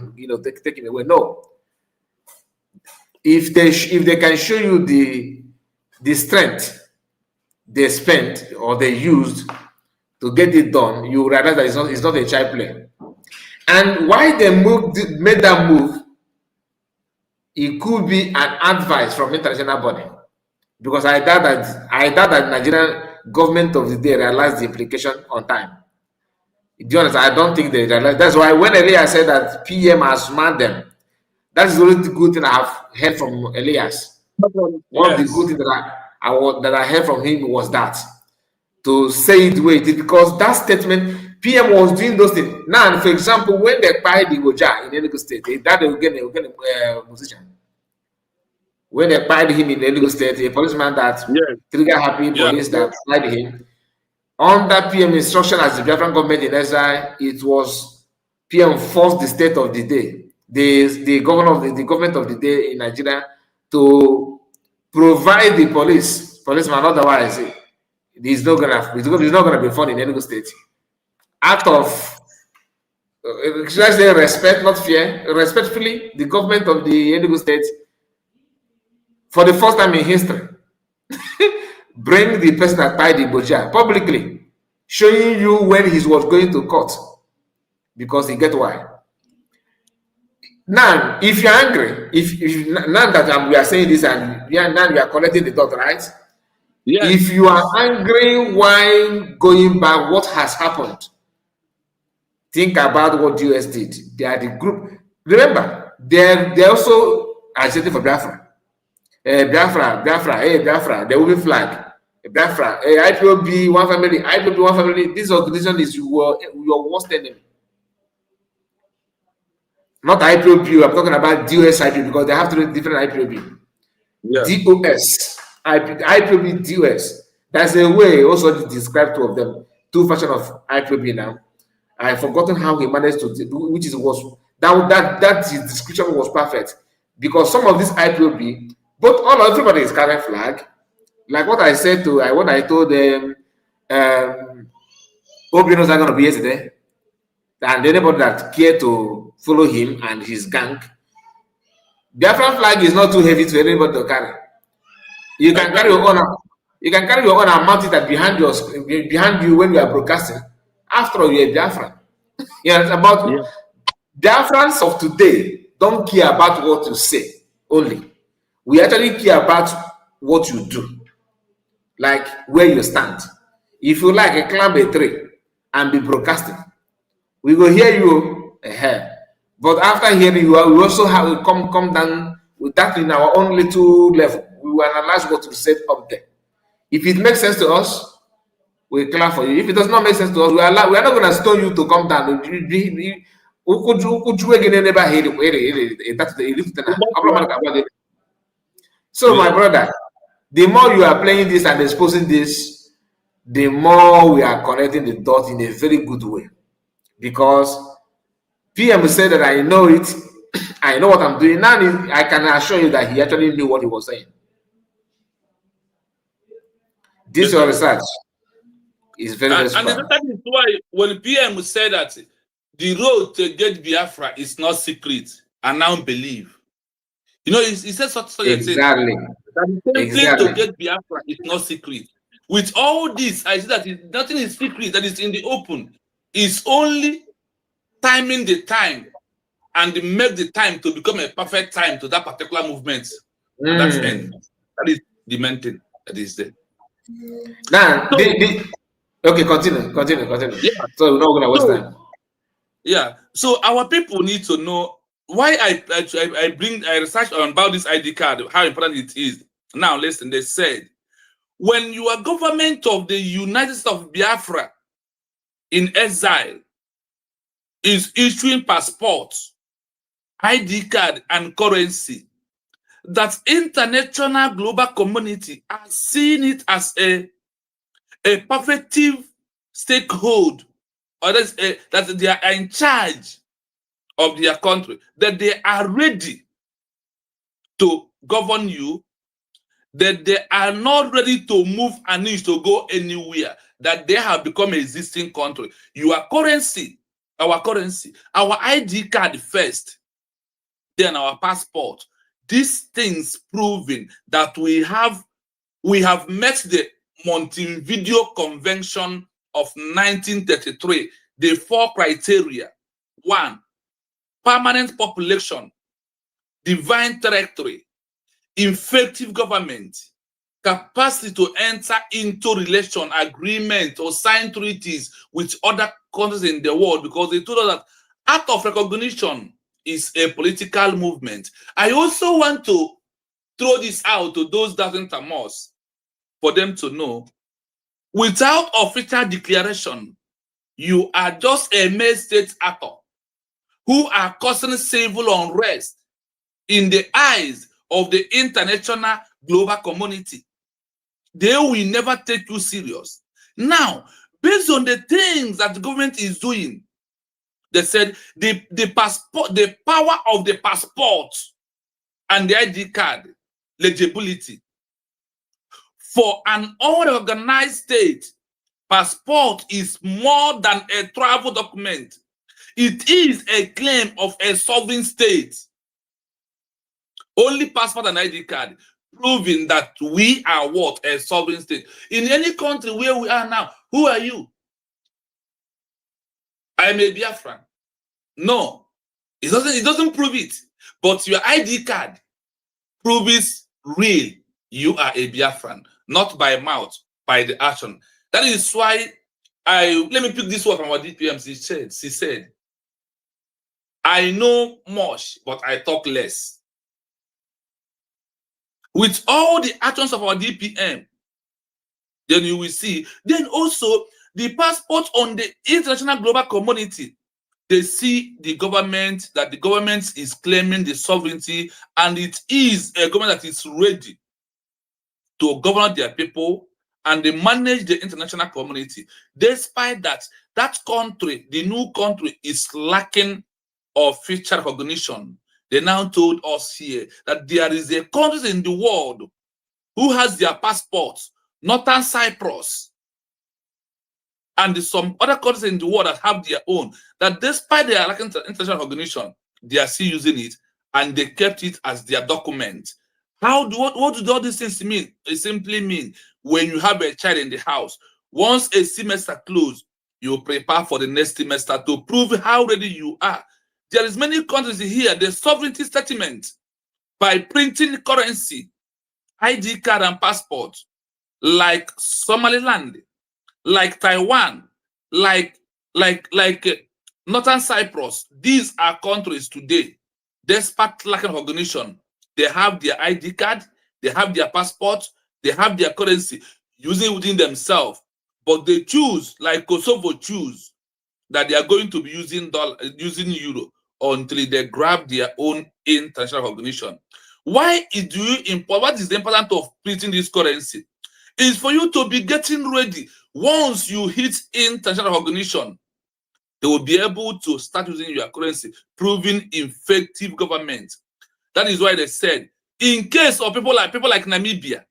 take him away. No. If they can show you the strength they spent or they used to get it done, you realize that it's not a child play. And why they made that move, it could be an advice from international body, because I doubt that Nigerian government of the day realized the implication on time. Do you understand? I don't think they realized. That's why when Elias said that PM has manned them, that is the only good thing I have heard from Elias. One of the good things that I heard from him was that to say it the way it is, because that statement, PM was doing those things. Now, for example, when they buy the Goja in Enugu State, that they will get a position. When they pied him in Enugu State, a policeman that trigger happy police that pied him, under PM instruction as the Biafran government in exile, it was PM forced the state of the day, the governor of the government of the day in Nigeria, to provide the policeman. Otherwise, it's not gonna be fun in Enugu State. Out of should I say respect, not fear, respectfully, the government of the Enugu State, for the first time in history, bring the person that tied the Boja publicly, showing you when he was going to court, because he get why. Now, if you're angry, if now that we are saying this and now we are connecting the dot, right? Yes. If you are angry while going back, what has happened? Think about what the US did. They are the group. Remember, they're also agitating for Biafra. Biafra, hey, Biafra, the waving flag. Biafra, hey, IPOB, one family. This organization is your worst enemy. Not IPOB, I'm talking about DOS IPOB, because they have three different IPOB. Yeah. DOS, IPOB, DOS. That's a way also to describe two of them, two versions of IPOB now. I've forgotten how he managed to do, which is was that his description was perfect, because some of this IPOB, everybody is carrying flag, like what I said to what I told them. Obianos are going to be yesterday, and anybody that care to follow him and his gang, Biafran flag is not too heavy to anybody to carry. You can carry your own. You can carry your own and mount it behind you when you are broadcasting. After all, you're a Biafran. Biafrans of today don't care about what you say only. We actually care about what you do, like where you stand. If you like, climb a tree and be broadcasting, we will hear you. But after hearing you, we also have to come down with that in our own little level. We will analyze what you said up there. If it makes sense to us, we clap for you. If it does not make sense to us, we are not going to stone you to come down. So, my brother, the more you are playing this and exposing this, the more we are connecting the dots in a very good way. Because PM said that I know it, I know what I'm doing. Now I can assure you that he actually knew what he was saying. This your research is very, very strong. And that is why when PM said that the road to get Biafra is not secret, I now believe. You know, he said such a thing. Exactly. That the place to get Biafra is not secret. With all this, I see that nothing is secret, that is in the open. It's only timing the time and make the time to become a perfect time to that particular movement. And that's the end. That is the main thing that is there. Now, okay, continue. Yeah. So we're not going to waste time. Yeah. So our people need to know why I research about this ID card, how important it is. Now, listen, they said, when you are government of the United States of Biafra in exile is issuing passports, ID card, and currency, that international global community are seeing it as a perfective stakehold, or that they are in charge of their country, that they are ready to govern you, that they are not ready to move an inch to go anywhere, that they have become an existing country. Your currency, our ID card first, then our passport. These things proving that we have met the Montevideo Convention of 1933, the 4 criteria. 1, permanent population, divine territory, effective government, capacity to enter into relation, agreement, or sign treaties with other countries in the world, because they told us that act of recognition is a political movement. I also want to throw this out to those that aren't us, for them to know Without official declaration, you are just a mere state actor who are causing civil unrest in the eyes of the international global community. They will never take you serious. Now, based on the things that the government is doing, they said the passport, the power of the passport and the ID card legibility for an unorganized state, passport is more than a travel document. It is a claim of a sovereign state. Only passport and ID card proving that we are what? A sovereign state. In any country where we are now, who are you? I'm a Biafran. No, it doesn't prove it. But your ID card proves real. You are a Biafran, not by mouth, by the action. That is why let me pick this one from our DPM. She said, I know much, but I talk less. With all the actions of our DPM, then you will see. Then also the passport on the international global community. They see the government, that the government is claiming the sovereignty, and it is a government that is ready to govern their people and they manage the international community. Despite that, that country, the new country, is lacking official recognition. They now told us here that there is a country in the world who has their passports, Northern Cyprus, and some other countries in the world that have their own, that despite their lacking international recognition, they are still using it, and they kept it as their document. What do all these things mean? It simply means when you have a child in the house, once a semester closes, you prepare for the next semester to prove how ready you are. There is many countries here, the sovereignty statement by printing currency, ID card and passport, like Somaliland, like Taiwan, like Northern Cyprus. These are countries today, despite lacking recognition, they have their ID card, they have their passport, they have their currency, using within themselves. But they choose, like Kosovo choose, that they are going to be using euro until they grab their own international recognition. Why do you import? What is the importance of printing this currency? It's for you to be getting ready. Once you hit international recognition, they will be able to start using your currency, proving effective government. That is why they said, in case of people like Namibia,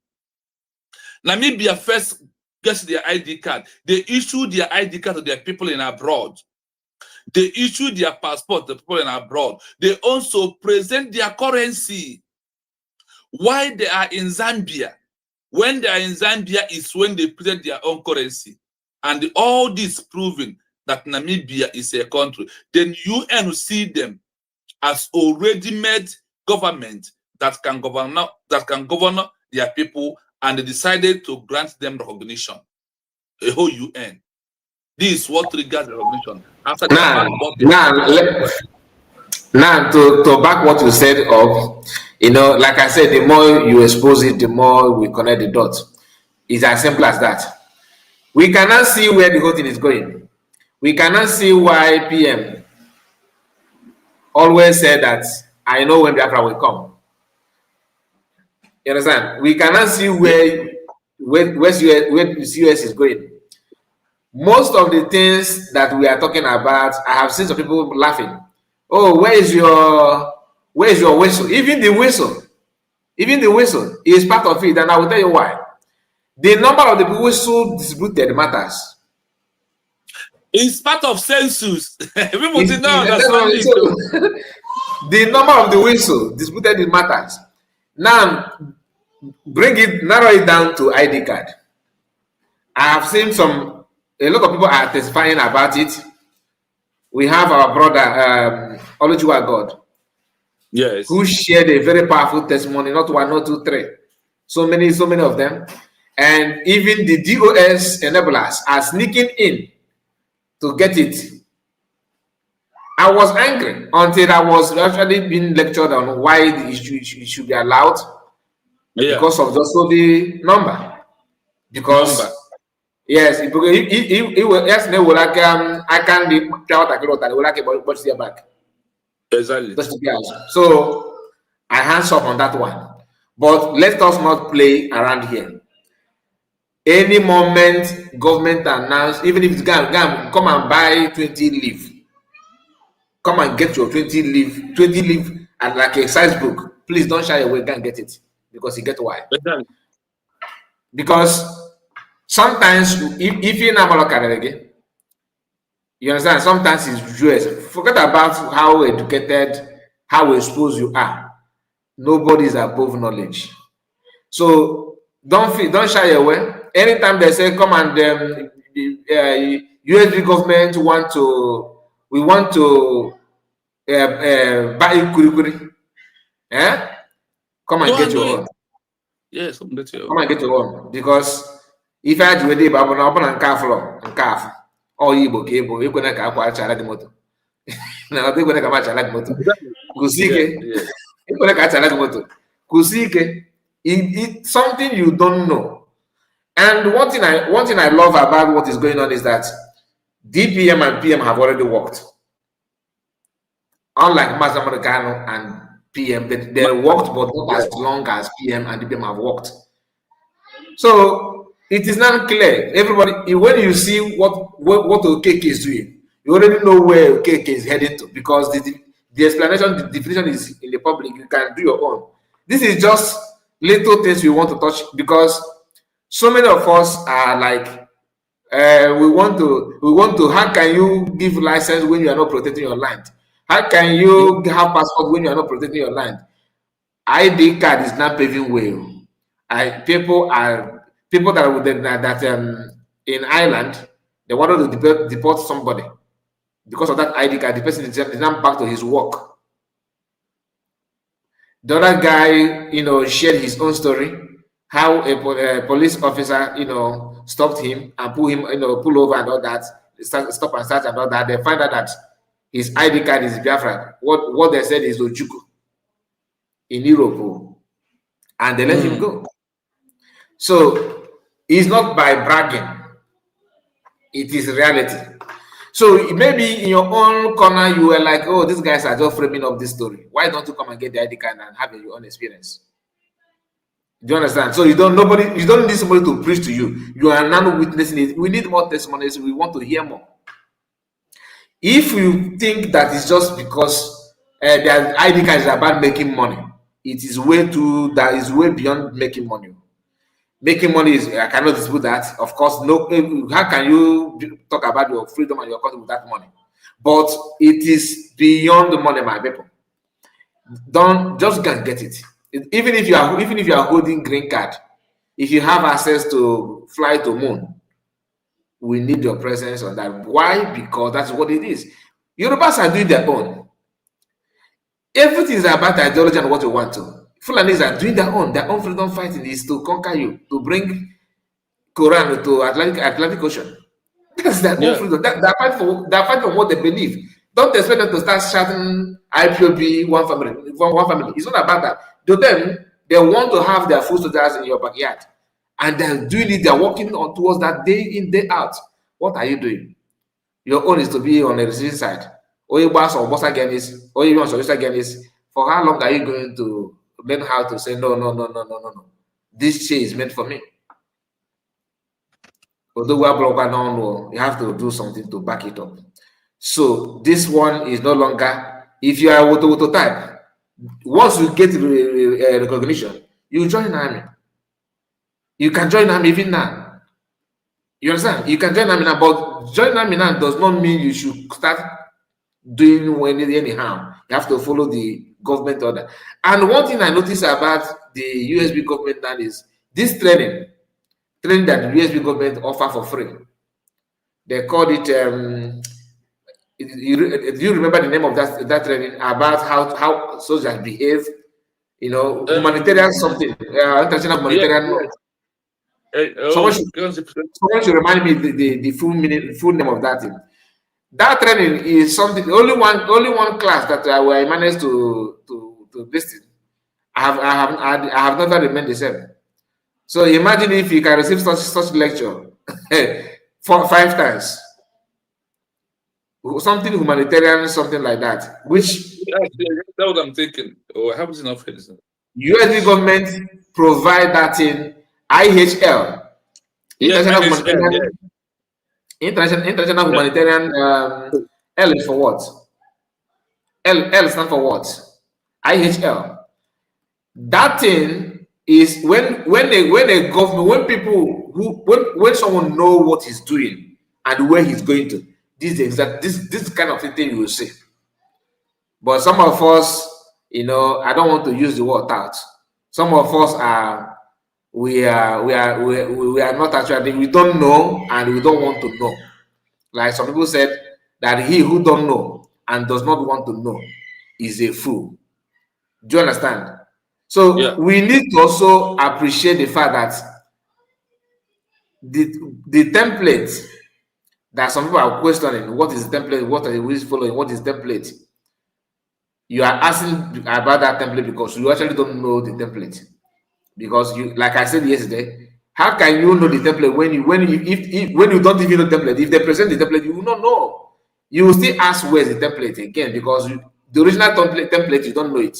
Namibia first gets their ID card. They issue their ID card to their people in abroad. They issue their passport to people in abroad. They also present their currency. Why they are in Zambia? When they are in Zambia is when they present their own currency. And all this proving that Namibia is a country. Then UN will see them as already made government that can govern their people, and they decided to grant them recognition. A whole UN. This is what triggers recognition. After now to back what you said up, like I said, the more you expose it, the more we connect the dots. It's as simple as that. We cannot see where the whole thing is going. We cannot see why PM always said that I know when Biafra will come. You understand? We cannot see where the US is going. Most of the things that we are talking about, I have seen some people laughing. Oh, where is your whistle? Even the whistle is part of it, and I will tell you why. The number of the people who distributed matters. It's part of census. People did not understand it. The number of the whistle distributed it matters. Now, narrow it down to ID card. I have seen a lot of people are testifying about it. We have our brother, Olujuwa God, yes, who shared a very powerful testimony, not one, not two, three. So many of them. And even the DOS enablers are sneaking in to get it. I was angry until I was actually being lectured on why it should be allowed, because of just the number. Because Yes, because he will yes, they will like I can't be out a lot, they will like but their back. Exactly. So I hands up on that one. But let us not play around here. Any moment government announce, even if it's come and buy 20 leave. Come and get your 20 leave and like a size book. Please don't shy away, go and get it. Because you get why. Exactly. Because sometimes if you're not again, you understand, sometimes it's US. Forget about how educated, how exposed you are. Nobody is above knowledge. So don't shy away. Anytime they say come and USB government we want to buy kurikuri, come and get your own. Yes, come and get your own, because if I do a babu na open and calf or Igbo ka Igbo ekwena ka akwa achala gị moto na ọ ekwena ka ma achala gị moto kwụsị ike ekwena ka achala gị moto kwụsị ike. It's something you don't know. And one thing I love about what is going on is that DPM and PM have already worked. Unlike Mazamaricano and PM, they worked, but not as long as PM and DPM have worked. So it is not clear. Everybody, when you see what OKK is doing, you already know where OKK is heading to, because the explanation, the definition is in the public. You can do your own. This is just little things we want to touch, because so many of us are like, we want to. How can you give license when you are not protecting your land? How can you have passport when you are not protecting your land? ID card is not paving way. People that in Ireland, they wanted to deport somebody because of that ID card. The person is not back to his work. The other guy, shared his own story, how a police officer, stopped him and pull over and all that, stop and start and all that. They find out that his ID card is Biafra. What they said is Ojuku in Europe, and they let him go. So it's not by bragging; it is reality. So maybe in your own corner, you were like, "Oh, these guys are just framing up this story. Why don't you come and get the ID card and have your own experience?" Do you understand? So you don't need somebody to preach to you. You are now witnessing it. We need more testimonies. We want to hear more. If you think that it's just because the ID card is about making money, it is way beyond making money. Making money is, I cannot dispute that. Of course, no. How can you talk about your freedom and your country with that money? But it is beyond the money, my people. Don't just go and get it. Even if you are holding green card, if you have access to fly to moon, we need your presence on that. Why? Because that's what it is. Yorubas are doing their own. Everything is about ideology and what you want to. Fulanis are doing their own. Their own freedom fighting is to conquer you, to bring Quran to Atlantic Ocean. That's their own freedom. They're fighting for what they believe. Don't expect them to start shouting IPOB, one family. It's not about that. To them, they want to have their food soldiers in your backyard. And they're doing it, they're working on towards that day in, day out. What are you doing? Your own is to be on the receiving side. Or you boss or boss again is, or you want to again is, for how long are you going to learn how to say no? This chair is meant for me. Although we are you have to do something to back it up. So this one is no longer, if you are auto type, once you get recognition, you join army. You can join army even now. You understand? You can join army now, but join army now does not mean you should start doing anyhow. You have to follow the government order. And one thing I noticed about the USB government now is this training that the USB government offer for free. They called it. Do you remember the name of that training about how soldiers behave? Humanitarian something, international humanitarian. Someone should remind me the full name of that thing. That training is something. Only one class that I managed to listen. I have never remained the same. So imagine if you can receive such lecture 5 times. Something humanitarian, something like that, which that's what I'm thinking. Oh, I haven't enough heads. USD government provide that in IHL, Yes, International IHL, Humanitarian, International yeah. Humanitarian, L is for what? L stand for what? IHL. That thing is when a government, when people who when someone know what he's doing and where he's going to, this is exact this kind of thing you will see. But some of us, I don't want to use the word out. Some of us we are not actually, we don't know and we don't want to know. Like some people said that he who don't know and does not want to know is a fool. Do you understand? So Yeah. we need to also appreciate the fact that the template that some people are questioning, what is the template, what are we following, what is template? You are asking about that template because you actually don't know the template. Because you, like I said yesterday, how can you know the template when you when you don't even know the template? If they present the template, you will not know. You will still ask where's the template again because the original template you don't know it.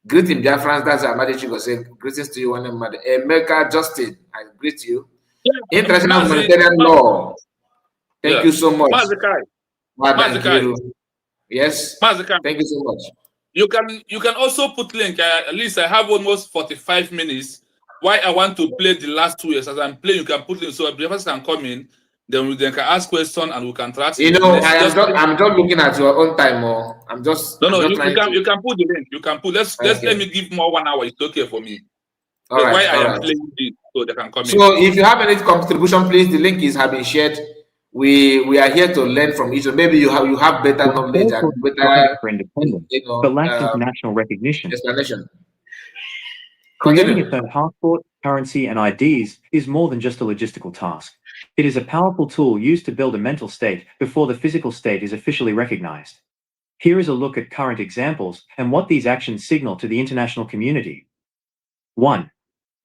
Greeting Biafrans, that's our Mother Chico say, greetings to you, one mother. America Justin, I greet you. Yeah. International Humanitarian Law. Thank you so much. Mazikai. Yes. Mazikai. Thank you so much. You can also put link. At least I have almost 45 minutes. Why I want to play the last 2 years. As I'm playing, you can put link so Biafrans can come in. Then we can ask questions and we can interact. I'm just looking at your own time, or I'm just you trying to. You can put the link. You can put. Let me give more 1 hour. It's okay for me. All right. Why I all am right. playing this so they can come in. So if you have any contribution, please, the link is have been shared. We are here to learn from each other. Maybe you have better knowledge and better for independence, but lacks international recognition. explanation. Creating Continue. its own passport, currency, and IDs is more than just a logistical task. It is a powerful tool used to build a mental state before the physical state is officially recognized. Here is a look at current examples and what these actions signal to the international community. 1.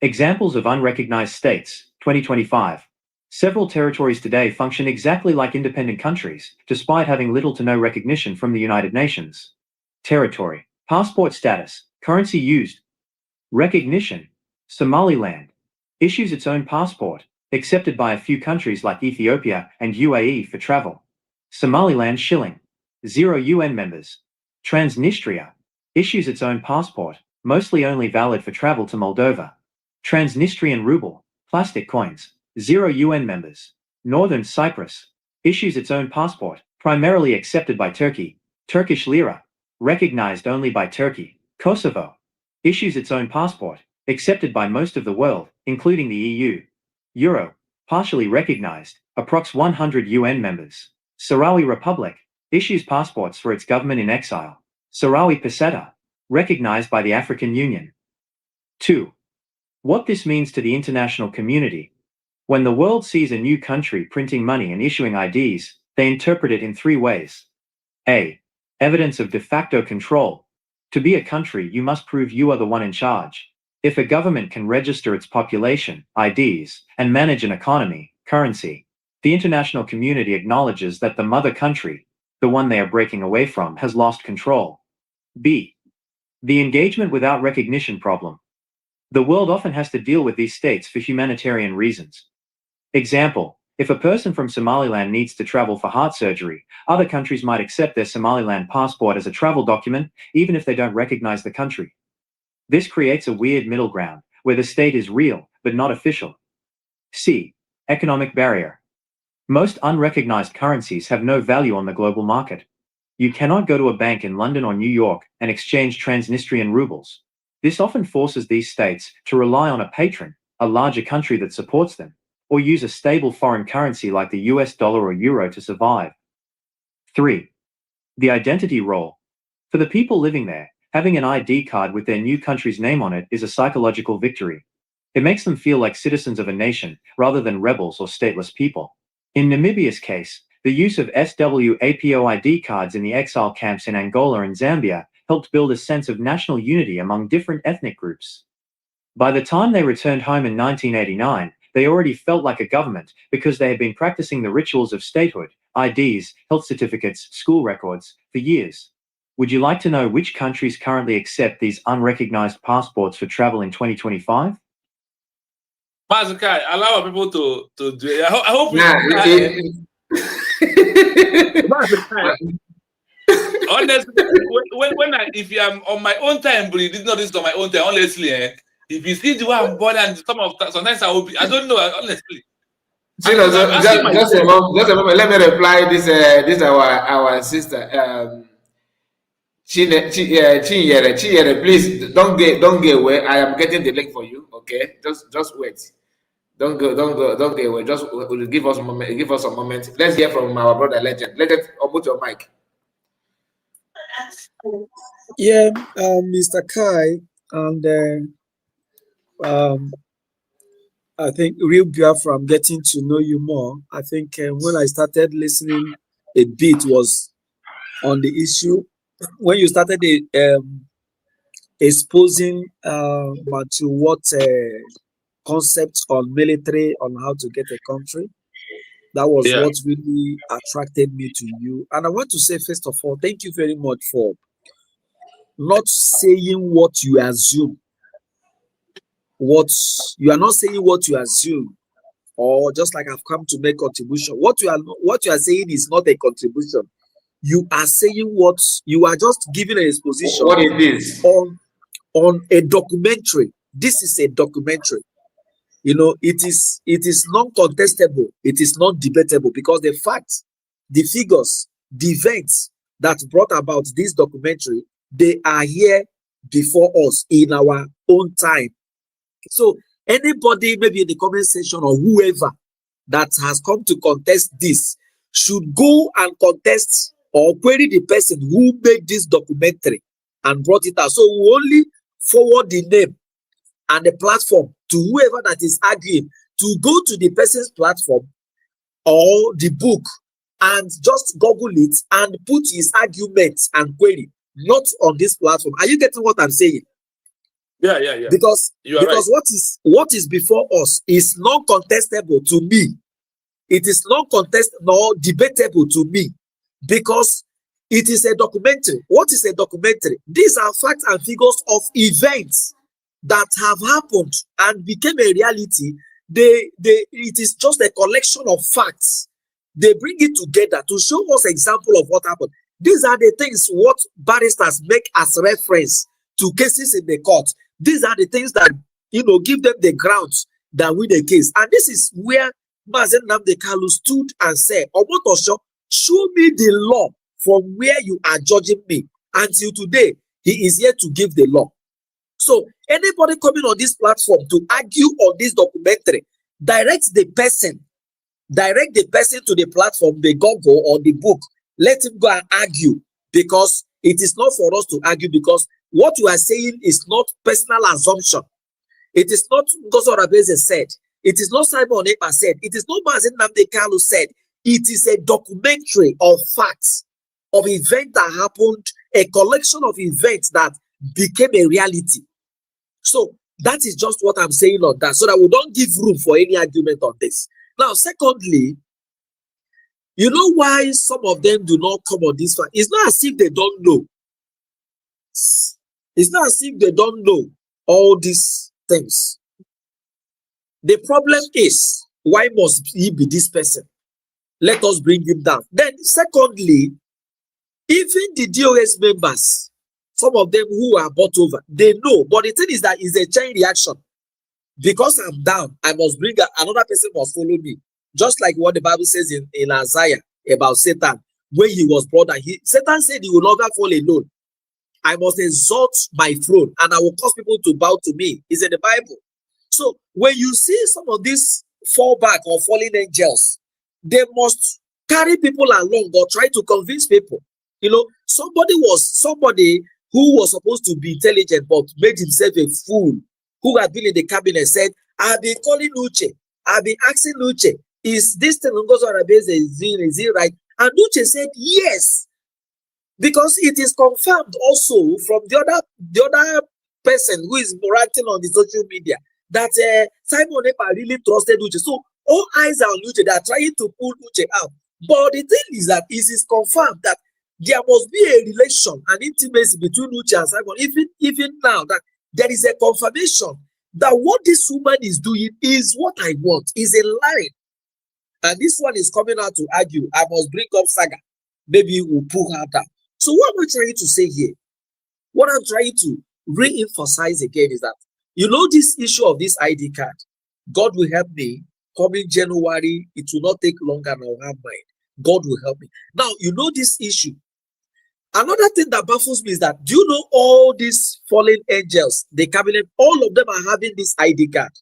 Examples of unrecognized states, 2025. Several territories today function exactly like independent countries, despite having little to no recognition from the United Nations. Territory, passport status, currency used. Recognition. Somaliland issues its own passport, accepted by a few countries like Ethiopia and UAE for travel. Somaliland shilling. 0 UN members. Transnistria issues its own passport, mostly only valid for travel to Moldova. Transnistrian ruble, plastic coins. 0 UN members. Northern Cyprus issues its own passport, primarily accepted by Turkey. Turkish lira, recognized only by Turkey. Kosovo issues its own passport, accepted by most of the world, including the EU. Euro, partially recognized, approx 100 UN members. Sahrawi Republic issues passports for its government in exile. Sahrawi peseta, recognized by the African Union. 2. What this means to the international community. When the world sees a new country printing money and issuing IDs, they interpret it in 3 ways. A. Evidence of de facto control. To be a country, you must prove you are the one in charge. If a government can register its population, IDs, and manage an economy, currency, the international community acknowledges that the mother country, the one they are breaking away from, has lost control. B. The engagement without recognition problem. The world often has to deal with these states for humanitarian reasons. Example, if a person from Somaliland needs to travel for heart surgery, other countries might accept their Somaliland passport as a travel document, even if they don't recognize the country. This creates a weird middle ground, where the state is real, but not official. C. Economic barrier. Most unrecognized currencies have no value on the global market. You cannot go to a bank in London or New York and exchange Transnistrian rubles. This often forces these states to rely on a patron, a larger country that supports them, or use a stable foreign currency like the US dollar or euro to survive. 3. The identity role. For the people living there, having an ID card with their new country's name on it is a psychological victory. It makes them feel like citizens of a nation, rather than rebels or stateless people. In Namibia's case, the use of SWAPO ID cards in the exile camps in Angola and Zambia helped build a sense of national unity among different ethnic groups. By the time they returned home in 1989, they already felt like a government because they had been practicing the rituals of statehood, IDs, health certificates, school records, for years. Would you like to know which countries currently accept these unrecognized passports for travel in 2025? Mazukai, allow people to do it. I hope honestly, if you am on my own time, but this not this on my own time, honestly, if you see the way I'm born and sometimes I will be, I don't know, honestly. Just a moment. Let me reply this our sister. Chinyere, please don't get away. I am getting the link for you. Okay, just wait. Don't get away. Just give us a moment. Give us a moment. Let's hear from our brother Legend. Legend, unmute your mic. Yeah, Mr. Kai, and I think real Biafra, I'm getting to know you more. I think when I started listening, a bit was on the issue when you started exposing to what concepts on military on how to get a country. That was what really attracted me to you. And I want to say, first of all, thank you very much for not saying what you assume. What you are not saying what you assume, or just like I've come to make contribution. What you are saying is not a contribution. You are saying what you are just giving an exposition. What it is on a documentary. This is a documentary. You know, it is non-contestable. It is not debatable because the facts, the figures, the events that brought about this documentary, they are here before us in our own time. So anybody, maybe in the comment section or whoever that has come to contest this, should go and contest or query the person who made this documentary and brought it out. So we only forward the name and the platform to whoever that is arguing to go to the person's platform or the book and just Google it and put his arguments and query, not on this platform. Are you getting what I'm saying? Yeah. Because right. what is before us is non-contestable to me. It is non-contestable nor debatable to me because it is a documentary. What is a documentary? These are facts and figures of events that have happened and became a reality. It is just a collection of facts. They bring it together to show us example of what happened. These are the things what barristers make as reference to cases in the court. These are the things that, give them the grounds that win the case. And this is where Mazen Nnamdi Kanu stood and said, Omotosho, show me the law from where you are judging me. Until today, he is here to give the law. So anybody coming on this platform to argue on this documentary, direct the person to the platform, the Google or the book. Let him go and argue, because it is not for us to argue, because what you are saying is not personal assumption. It is not Ngozo Rabeze said. It is not Simon Ekpa said. It is not Mazen Nnamdi Kanu said. It is a documentary of facts, of events that happened, a collection of events that became a reality. So that is just what I'm saying on that, so that we don't give room for any argument on this. Now, secondly, you know why some of them do not come on this one? It's not as if they don't know. It's not as if they don't know all these things. The problem is, why must he be this person? Let us bring him down. Then, secondly, even the DOS members, some of them who are bought over, they know. But the thing is that it's a chain reaction. Because I'm down, I must bring another person must follow me. Just like what the Bible says in Isaiah about Satan. When he was brought down, Satan said he will never fall alone. I must exalt my throne and I will cause people to bow to me. It's in the Bible. So when you see some of these fall back or fallen angels, they must carry people along or try to convince people. Somebody who was supposed to be intelligent but made himself a fool, who had been in the cabinet, said, I've been calling Uche. I've been asking Uche, is this thing Ngozo Rabeze is it right? And Uche said, yes. Because it is confirmed also from the other person who is writing on the social media that Simon Ekpa really trusted Uche. So all eyes are on Uche. They are trying to pull Uche out. But the thing is that it is confirmed that there must be a relation, an intimacy between Uche and Simon. Even now, that there is a confirmation that what this woman is doing is what I want, is a line. And this one is coming out to argue, I must bring up Saga. Maybe we'll pull her down. So what am I trying to say here? What I'm trying to re-emphasize again is that, you know, this issue of this ID card, God will help me. Coming January, it will not take long and I'll have mine. God will help me. Now, you know this issue. Another thing that baffles me is that, do you know all these fallen angels, the cabinet, all of them are having this ID card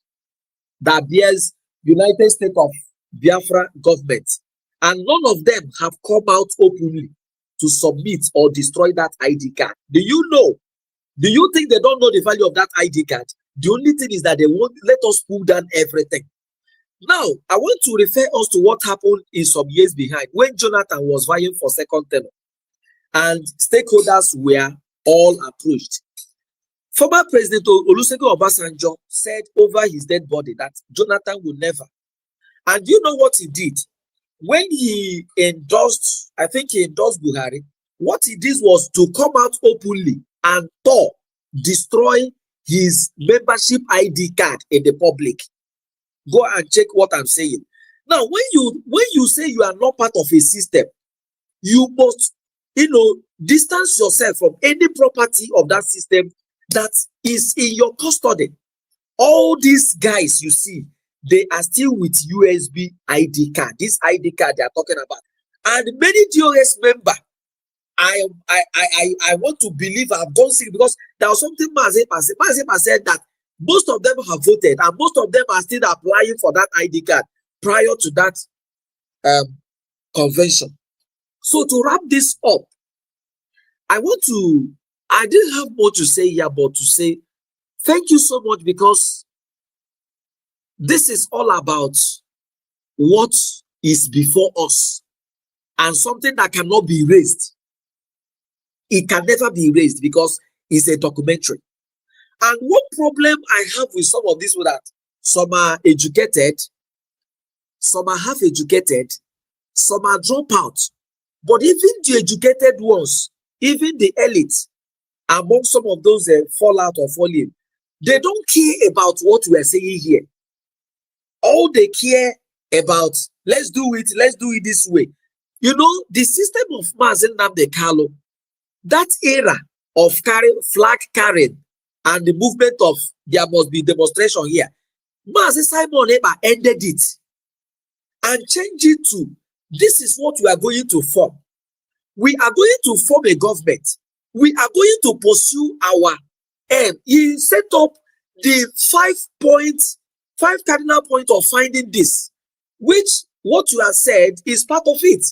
that bears United States of Biafra government. And none of them have come out openly to submit or destroy that ID card. Do you know? Do you think they don't know the value of that ID card? The only thing is that they won't let us pull down everything. Now, I want to refer us to what happened in some years behind when Jonathan was vying for second term and stakeholders were all approached. Former President Olusegun Obasanjo said over his dead body that Jonathan will never. And you know what he did? When he endorsed, I think he endorsed Buhari, what he did was to come out openly and destroy his membership ID card in the public. Go and check what I'm saying. Now, when you say you are not part of a system, you must, distance yourself from any property of that system that is in your custody. All these guys you see, they are still with USB ID card. This ID card they are talking about. And many DOS member, I want to believe I've gone sick because there was something Mazepa said that most of them have voted and most of them are still applying for that ID card prior to that convention. So to wrap this up, I didn't have more to say here, but to say thank you so much, because this is all about what is before us and something that cannot be erased. It can never be erased because it's a documentary. And what problem I have with some of this is that some are educated, some are half educated, some are dropouts. But even the educated ones, even the elite, among some of those fall out or fall in, they don't care about what we are saying here. All they care about, let's do it this way. You know, the system of Mazen Nnamdi Kanu, that era of flag carrying and the movement of there must be demonstration here, Mazen Simon Ekpa ended it and changed it to, this is what we are going to form. We are going to form a government. We are going to pursue our aim. He set up the 5 cardinal points of finding this, which what you have said is part of it.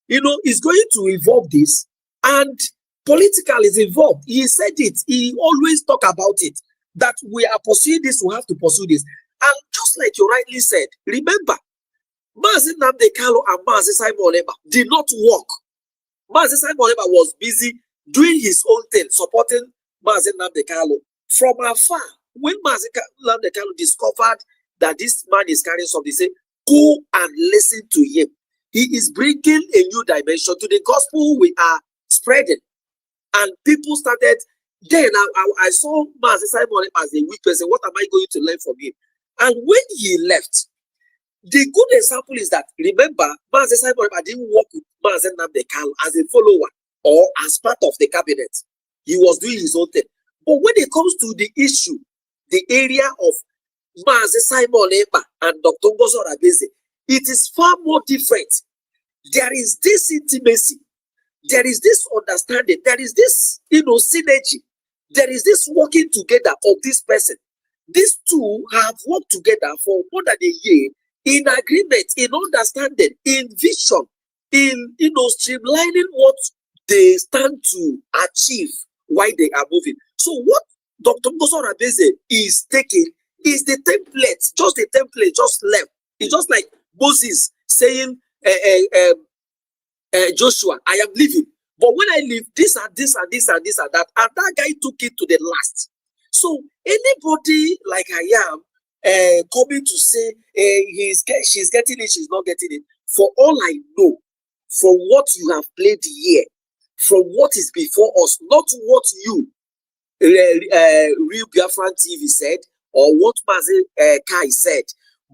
You know, it's going to involve this, and political is involved. He said it. He always talk about it, that we are pursuing this, we have to pursue this. And just like you rightly said, remember, Mazen Nnamdi Kanu and Mazen Simon Ekpa did not work. Mazen Simon Ekpa was busy doing his own thing, supporting Mazen Nnamdi Kanu from afar. When Mazen Nnamdi Kanu discovered that this man is carrying something, he said, go and listen to him. He is bringing a new dimension to the gospel we are spreading. And people started, then I saw Mazen Simon Ekpa as a weak person. What am I going to learn from him? And when he left, the good example is that, remember, Mazen Simon Ekpa didn't work with Mazen Nnamdi Kanu as a follower or as part of the cabinet. He was doing his own thing. But when it comes to the issue, the area of Mazen Simon Ekpa and Dr. Ngozi Oraveze, it is far more different. There is this intimacy. There is this understanding. There is this, synergy. There is this working together of this person. These two have worked together for more than a year in agreement, in understanding, in vision, in, streamlining what they stand to achieve while they are moving. So what Dr. Ngozi Oraveze is taking is the template, just the template, just left. It's just like Moses saying, Joshua, I am leaving. But when I leave, this and this and this and this and that, and that guy took it to the last. So anybody like I am coming to say she's getting it, she's not getting it. For all I know, from what you have played here, from what is before us, not what you, Real Biafran TV said, or what Mazi Kai said,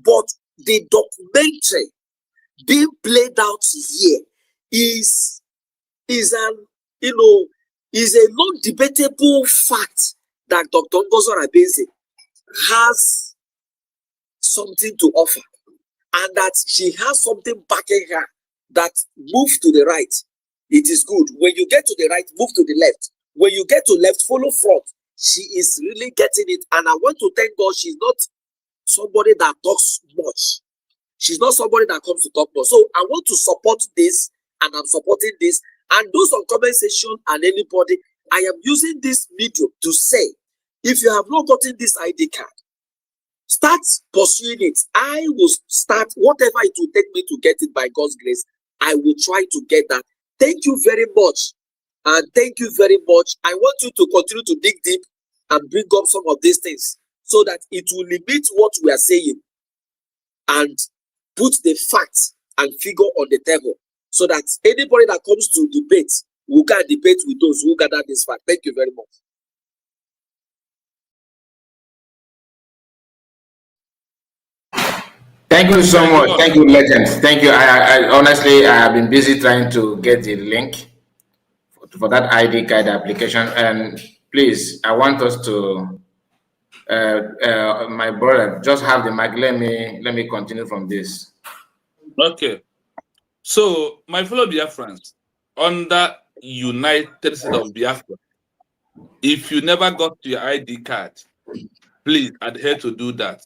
but the documentary being played out here is an, is a non-debatable fact that Dr. Ngozo Arabese has something to offer, and that she has something backing her that move to the right. It is good. When you get to the right, move to the left. When you get to left, follow front. She is really getting it. And I want to thank God she's not somebody that talks much. She's not somebody that comes to talk much. So I want to support this, and I'm supporting this. And those on comment section and anybody, I am using this medium to say, if you have not gotten this ID card, start pursuing it. I will start whatever it will take me to get it by God's grace. I will try to get that. Thank you very much. And thank you very much. I want you to continue to dig deep and bring up some of these things so that it will limit what we are saying and put the facts and figure on the table so that anybody that comes to debate will go and debate with those who gather this fact. Thank you very much. Thank you so much. Thank you, legends. Thank you. I honestly, I have been busy trying to get the link for that ID card application. And please, I want us to, my brother, just have the mic. Let me continue from this. Okay. So, my fellow Biafrans, under United States of Biafra, if you never got your ID card, please adhere to do that.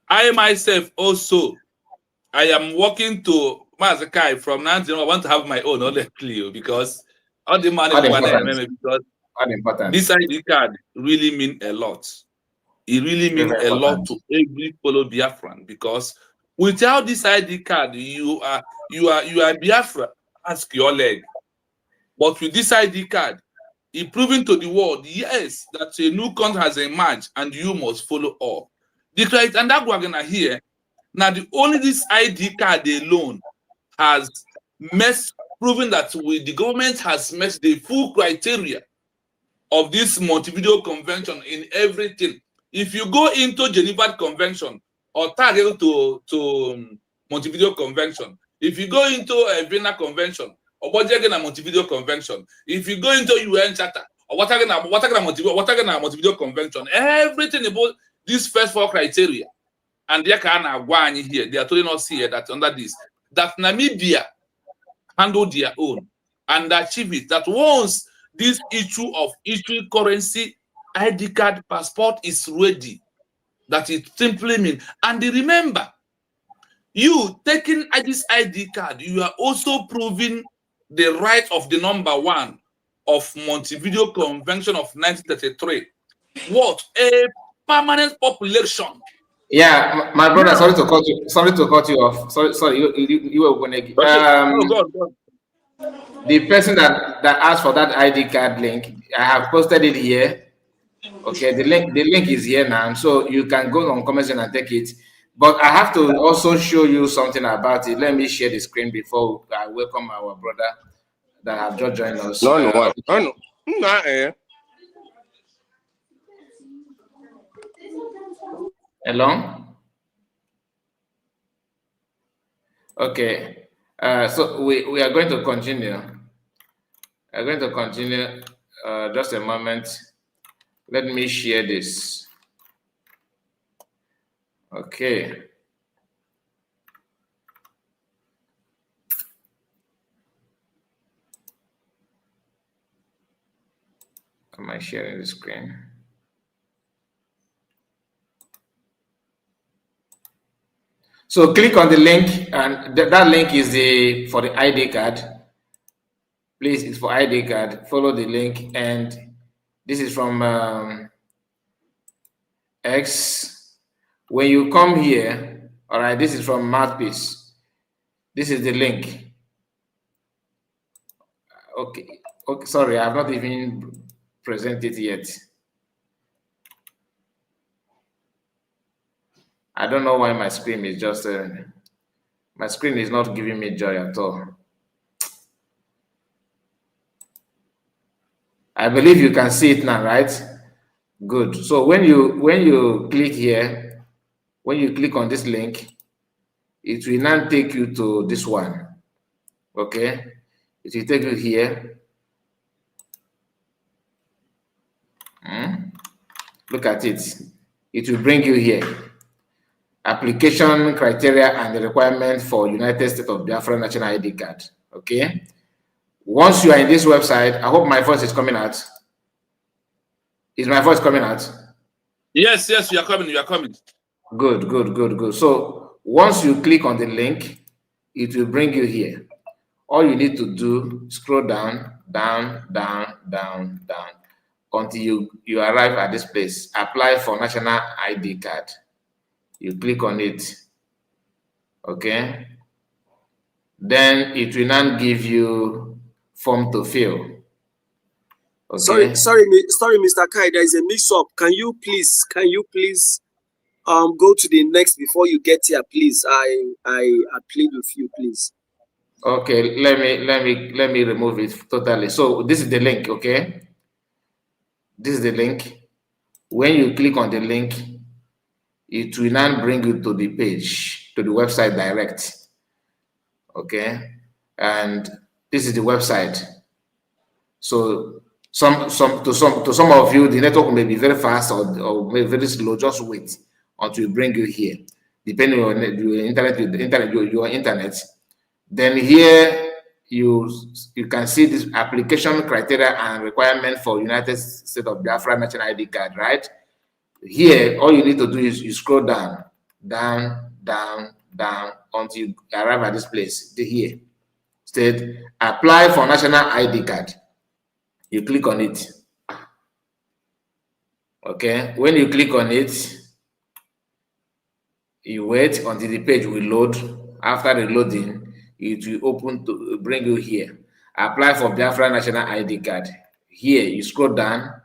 I myself also, I am working to Mazakai from now. I want to have my own honestly because all the money because this ID card really mean a lot. It really means a lot to every fellow Biafran because without this ID card, you are Biafra. Ask your leg. But with this ID card, it proving to the world, yes, that a new country has emerged and you must follow up. The right and that we're gonna hear now. The only this ID card alone has proven that the government has met the full criteria of this Montevideo Convention in everything. If you go into Geneva Convention or target to Montevideo Convention, if you go into Vienna Convention or Montevideo Convention, if you go into UN Charter or Montevideo Convention, everything about these first four criteria, and they can here. They are telling us here that under this, that Namibia handled their own and achieve it. That once this issue of issuing currency, ID card, passport is ready, that it simply means. And remember, you taking this ID card, you are also proving the right of the number one of Montevideo Convention of 1933. What? A permanent population. Yeah, my brother, sorry to cut you off. Sorry, you were going to. Go on. The person that asked for that ID card link, I have posted it here. Okay, the link is here now, so you can go on comment section and take it. But I have to also show you something about it. Let me share the screen before I welcome our brother that have just joined us. Hello. Okay. So we are going to continue. I'm going to continue. Just a moment. Let me share this. Okay. Am I sharing the screen? So click on the link, and that link is for the ID card. Please, it's for ID card. Follow the link, and this is from X. When you come here, all right, this is from Mouthpiece. This is the link. Okay, sorry, I have not even presented it yet. I don't know why my screen is just my screen is not giving me joy at all. I believe you can see it now, right? Good. So when you click here, when you click on this link, it will now take you to this one. Okay, it will take you here. Look at it. It will bring you here. Application criteria and the requirement for United States of Biafra National ID card. Okay. Once you are in this website, I hope my voice is coming out. Is my voice coming out? Yes, you are coming. You are coming. Good, good, good, good. So once you click on the link, it will bring you here. All you need to do, scroll down, down, down, down, down, until you arrive at this place. Apply for national ID card. You click on it. Okay. Then it will not give you form to fill. Sorry, Okay. Mr. Kai, there is a mix-up. Can you please go to the next before you get here, please? I plead with you, please. Okay, let me remove it totally. So this is the link, okay? This is the link. When you click on the link, it will now bring you to the page, to the website direct. Okay, and this is the website. So some of you, the network may be very fast or may be very slow. Just wait until we bring you here, depending on your internet. Then here you can see this application criteria and requirement for United States of Biafra National ID card, right? Here, all you need to do is you scroll down, down, down, down until you arrive at this place. Here, state apply for national ID card. You click on it. Okay, when you click on it, you wait until the page will load. After the loading, it will open to bring you here. Apply for Biafra national ID card. Here, you scroll down,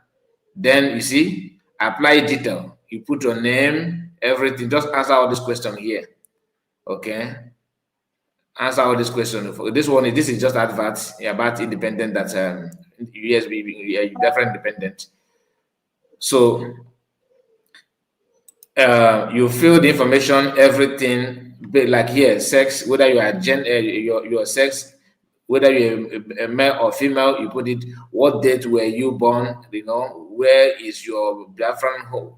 then you see apply detail. You put your name, everything. Just answer all this question here. Okay. Answer all this question. This is just advert about independent that USB Biafra independent. So you fill the information, everything, like here, sex, whether you are your sex, whether you're a male or female, you put it. What date were you born? You know, where is your Biafran home?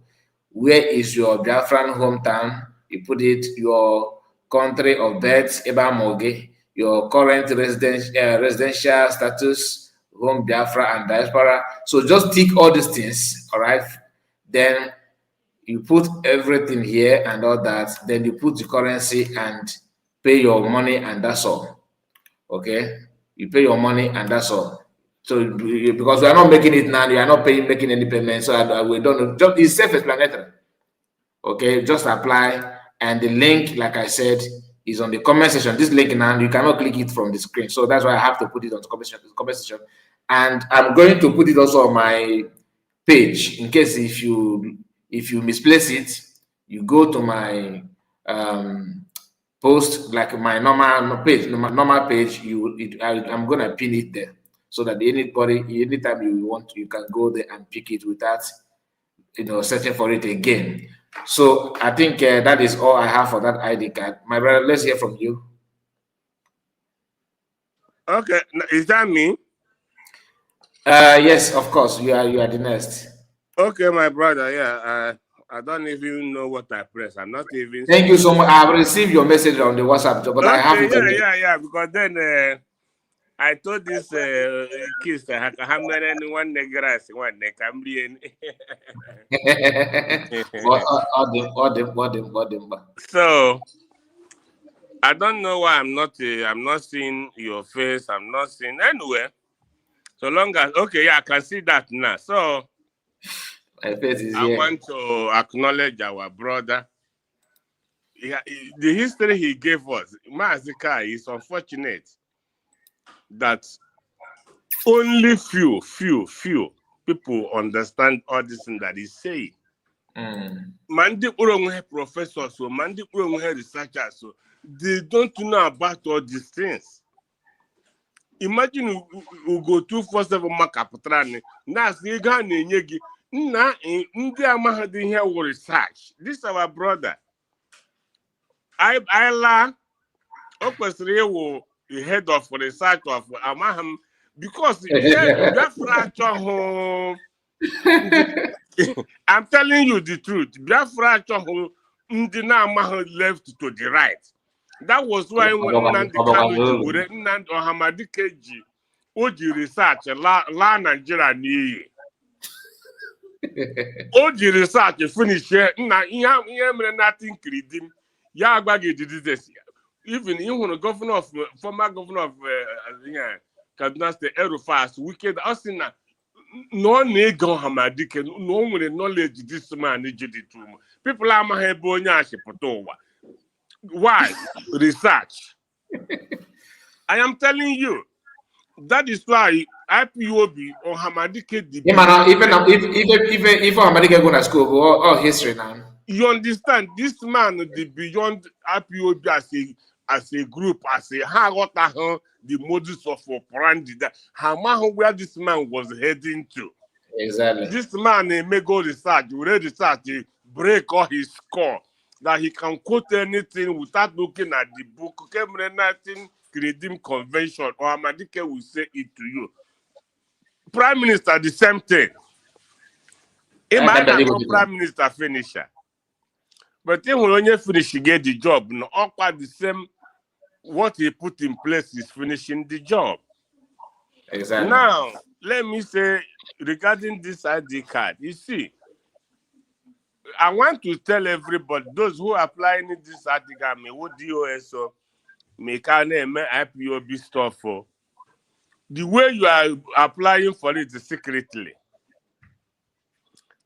Where is your Biafran hometown? You put it. Your country of birth, Eba Moge, your current residential status, home Biafra and diaspora. So just tick all these things, all right? Then you put everything here and all that. Then you put the currency and pay your money, and that's all. Okay, you pay your money and that's all. So because we are not making it now, you are not making any payment, so we don't. Just it's self-explanatory. Okay, just apply, and the link, like I said, is on the comment section. This link now, you cannot click it from the screen, so that's why I have to put it on the comment section. And I'm going to put it also on my page in case if you misplace it, you go to my post, like my normal page, I'm gonna pin it there so that anytime you want, you can go there and pick it without searching for it again. So I think that is all I have for that ID card. My brother, let's hear from you. Okay, is that me? Yes, of course. You are the next. Okay, my brother. Yeah, I don't even know what I press. I'm not even. Thank you so much. I have received your message on the WhatsApp, but okay, I have it. Yeah. Because then I told this kids that how many one grass one Cambrian. So I don't know why I'm not seeing your face. I'm not seeing anywhere. So long as I can see that now. So my face is I here. want to acknowledge our brother. Yeah, the history he gave us, Mazika, is unfortunate that only few people understand all this thing that he's saying. Mandi professors, so Mandi researchers, so they don't know about all these things. Imagine you go 247 Makaputrani. That's the Ghana Yegi. Na India Mahadi here will research. This is our brother. I la Okwesiri will the head of research of Amaham because Biafra home. I'm telling you the truth. Biafra home Ndina Amaham left to the right. That was why when Nnamdi Kanu Jigure, Nnamdi Ohamadi Keji, Oji research la Nigeria ni. Oji research finish here. Na ihe nothing creating. Ya agbagi did this. Even the governor of former governor of Kaduna State, Erufas, wicked Asina. No nego Ohamadi Ke no one knowledge this man did it to him. People are my bonya shepotowa. Why? Research. I am telling you. That is why IPOB or Hamadike debate. Even if Hamadike go to school or history now. You understand? This man the beyond IPOB as a group, as a the modus of operandi that where this man was heading to. Exactly. This man may go research, read research, break all his score. That he can quote anything without looking at the book. Nothing creating convention or Amadike will say it to you. Prime Minister, the same thing. Prime Minister finisher. But then when you finish, you get the job. No, all quite the same. What he put in place is finishing the job. Exactly. Now, let me say regarding this ID card, you see, I want to tell everybody, those who are applying this article, me what DOS or me can me IPOB stuff for. The way you are applying for it is secretly.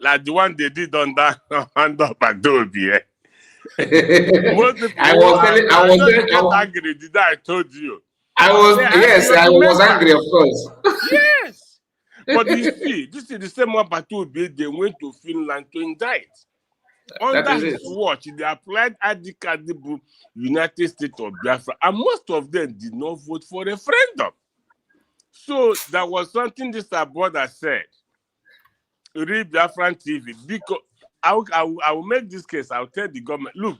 Like the one they did on that hand up Adobe. Eh? I told you. I was angry, of course. Yes. But you see, this is the same one Batobe, they went to Finland to indict. Under his watch, they applied ID card the United States of Biafra, and most of them did not vote for referendum. So there was something this brother said. Read Biafran TV because I will make this case. I'll tell the government, look,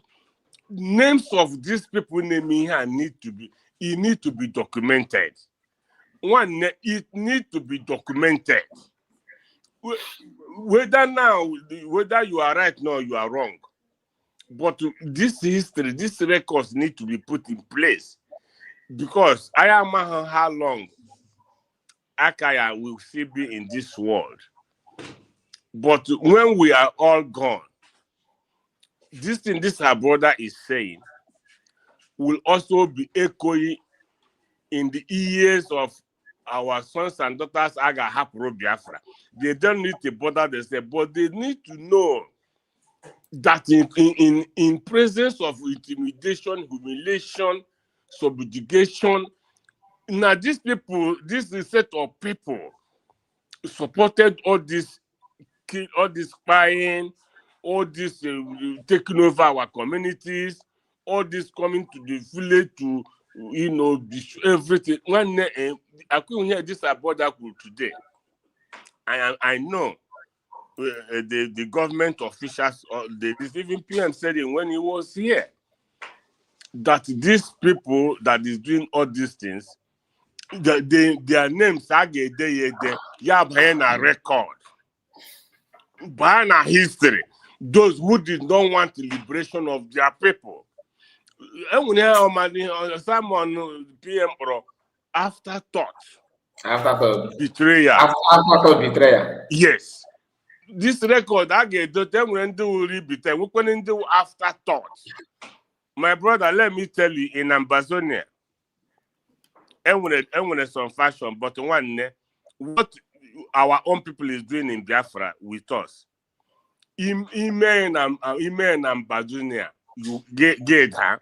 names of these people naming here need to be documented. One, it needs to be documented. Whether you are right now, you are wrong. But this history, these records need to be put in place. Because I am how long Akaya will still be in this world. But when we are all gone, this thing this our brother is saying will also be echoing in the ears of our sons and daughters Aga Hapro Biafra. They don't need to bother themselves, but they need to know that in presence of intimidation, humiliation, subjugation, now these people, this set of people supported all this spying, all this taking over our communities, all this coming to the village to, everything. One I couldn't hear this about that today. I know the government officials, even PM said it when he was here, that these people that is doing all these things, their names are a record, by a history. Those who did not want the liberation of their people. Someone PM Pro afterthought. Betrayal. Afterthought betrayal. Yes. This record I get them when do rebeat. We can do afterthought. My brother, let me tell you, in Ambazonia, and when some fashion, but one what our own people is doing in Biafra with us. Email and Ambazonia, you get her.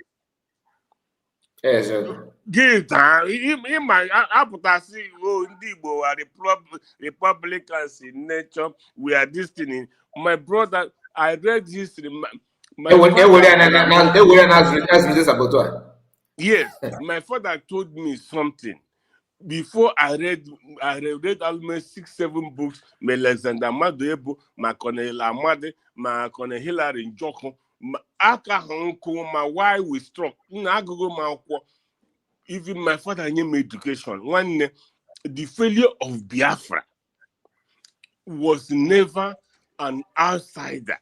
Yes, sir. Get her. In my apathy, Republicans in nature, we are this thing. My brother, I read history. Yes, my father told me something. Before I read almost 6-7 books. My Alexander Maduebo, my Colonel Amade, my Colonel Hilary Njoko, my why we struck. Even my father gave me education. One, the failure of Biafra was never an outsider.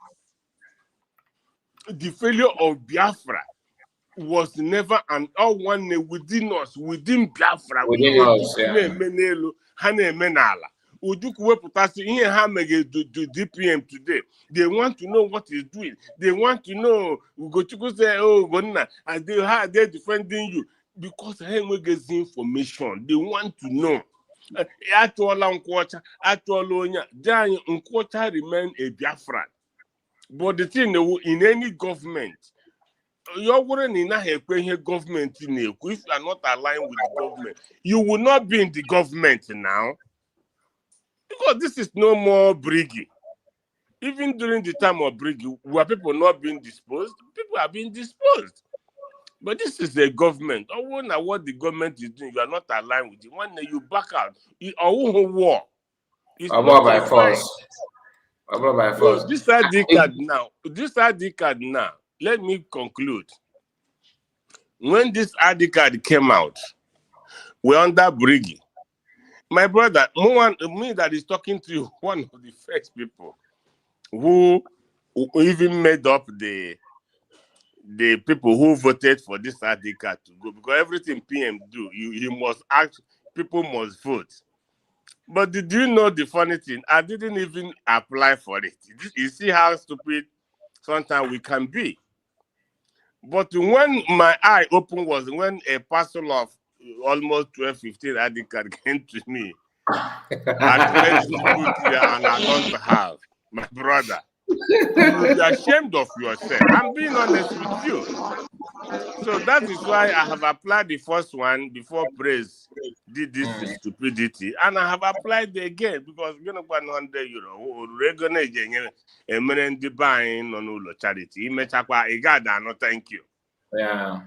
The failure of Biafra was never an one within us, within Biafra. Within us, Ojukwu wepụtasị ihe ha megere to DPM today. They want to know what he's doing. They want to know. Ugochukwu say, oh, Gonna, and how they're defending you. Because they have information. They want to know. Atụọla Nkwọcha, atụọla onye, Jai Nkwọcha remain a Biafran. But the thing in any government, you're in government if you are not aligned with the government, you will not be in the government now. Because this is no more Briggy. Even during the time of Briggy, were people not being disposed? People are being disposed. But this is a government. I wonder what the government is doing. You are not aligned with it. When you back out, war. It's not by force. By force. So this ID card now. Let me conclude. When this ID card came out, we're under Briggy. My brother, me that is talking to you, one of the first people who even made up the people who voted for this ID card to go, because everything PM do, you must act, people must vote. But did you know the funny thing? I didn't even apply for it. You see how stupid sometimes we can be. But when my eye opened was when a parcel of almost 12-15 ID card came to me. I pledged to put there and I don't have. My brother, you will be ashamed of yourself. I'm being honest with you. So that is why I have applied the first one before Praise did this stupidity. And I have applied again because you're going to pay €100. Regular buying on charity. No, thank you. Yeah.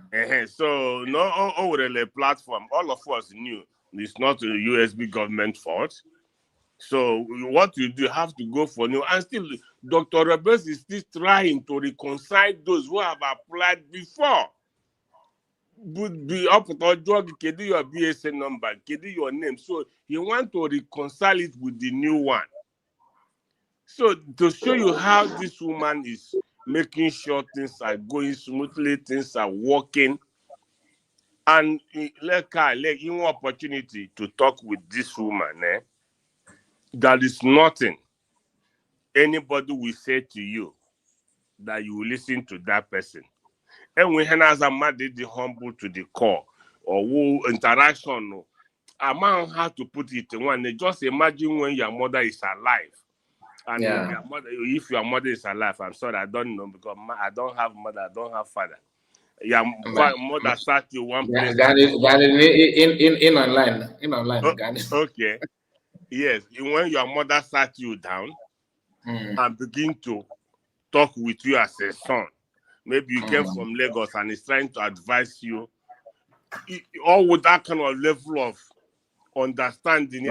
So no over the platform, all of us knew it's not a USB government fault. So what you do, you have to go for new. And still, Dr. Rebels is still trying to reconcile those who have applied before. Would be up to drug, your BSN number, your name. So he want to reconcile it with the new one. So to show you how this woman is making sure things are going smoothly, things are working, and let you opportunity to talk with this woman. There is nothing anybody will say to you that you will listen to that person. And when has a man did the humble to the core or who interaction, a man had to put it in one. Just imagine when your mother is alive. And your mother, if your mother is alive, I'm sorry, I don't know because I don't have mother, I don't have father. Your mother sat you one place. In online. Okay. Yes. When your mother sat you down and begin to talk with you as a son, maybe you came from Lagos and is trying to advise you, all with that kind of level of understanding.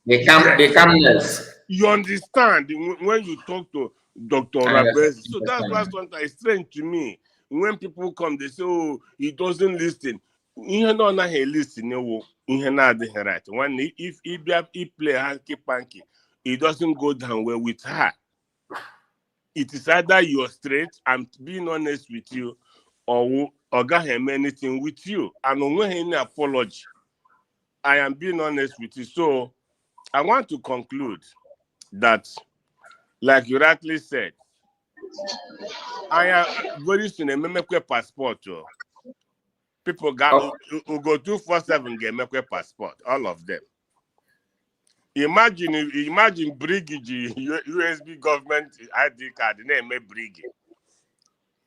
The calmness. You understand when you talk to Dr. Rabez. So that's why sometimes it's strange to me. When people come, they say, oh, he doesn't listen. He not listen. Right. When if he play hanky-panky, it doesn't go down well with her. It is either you're straight, I'm being honest with you, or God have anything with you. And when any apology, I am being honest with you. So I want to conclude that, like you rightly said, I am very soon a memekwe passport. People got who go 247 get memekwe passport, all of them. Imagine Briggy USB government ID card name Briggy.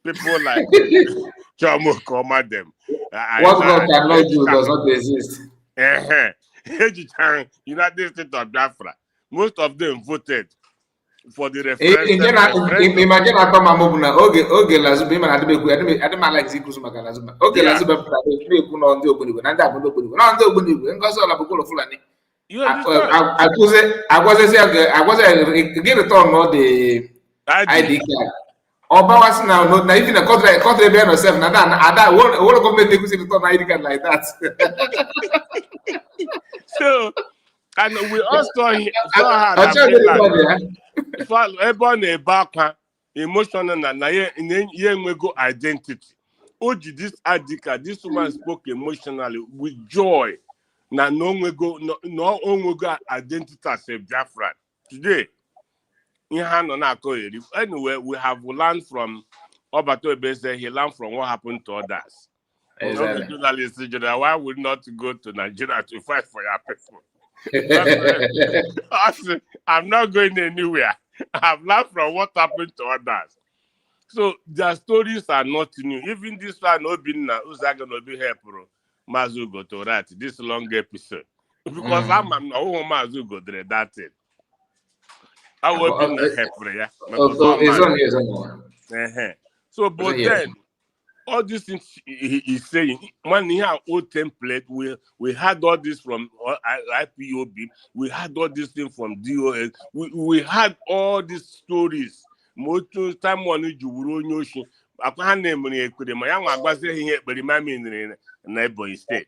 People like Chomo Koma them. What God cannot do does not exist. United States of Biafra. Most of them voted for the referendum. Imagine I come Mabuna, okay, Lazubim and Adama like Zikus Magalazuma. Okay, Lazubim, on the Obunibu, and that Obunibu, not the Obunibu, and Gosola Bukola Fulani. I was a get a ton of the ID card. Obawas now, not even a country bear yourself, and that won't go make the ID card like that. So, and we also saw her a back emotional and go identity. Oji, this Adika, this woman spoke emotionally with joy. Now no go identity as a Biafra. Today, anyway, we have learned from Obato Ebese, he learned from what happened to others. Exactly. Why would not go to Nigeria to fight for your people? I'm not going anywhere. I've learned from what happened to others. So their stories are not new. Even this one, Obinna, who's going to be here, Mazu go to write this long episode. Because I'm not Mazu go to that thing. I will be here. So, but then, all these things he's saying, when he had old template, we had all this from IPOB, we had all this thing from DOS, we had all these stories. Most time one you notion. After name when he could my young was here, but remember in neighboring state.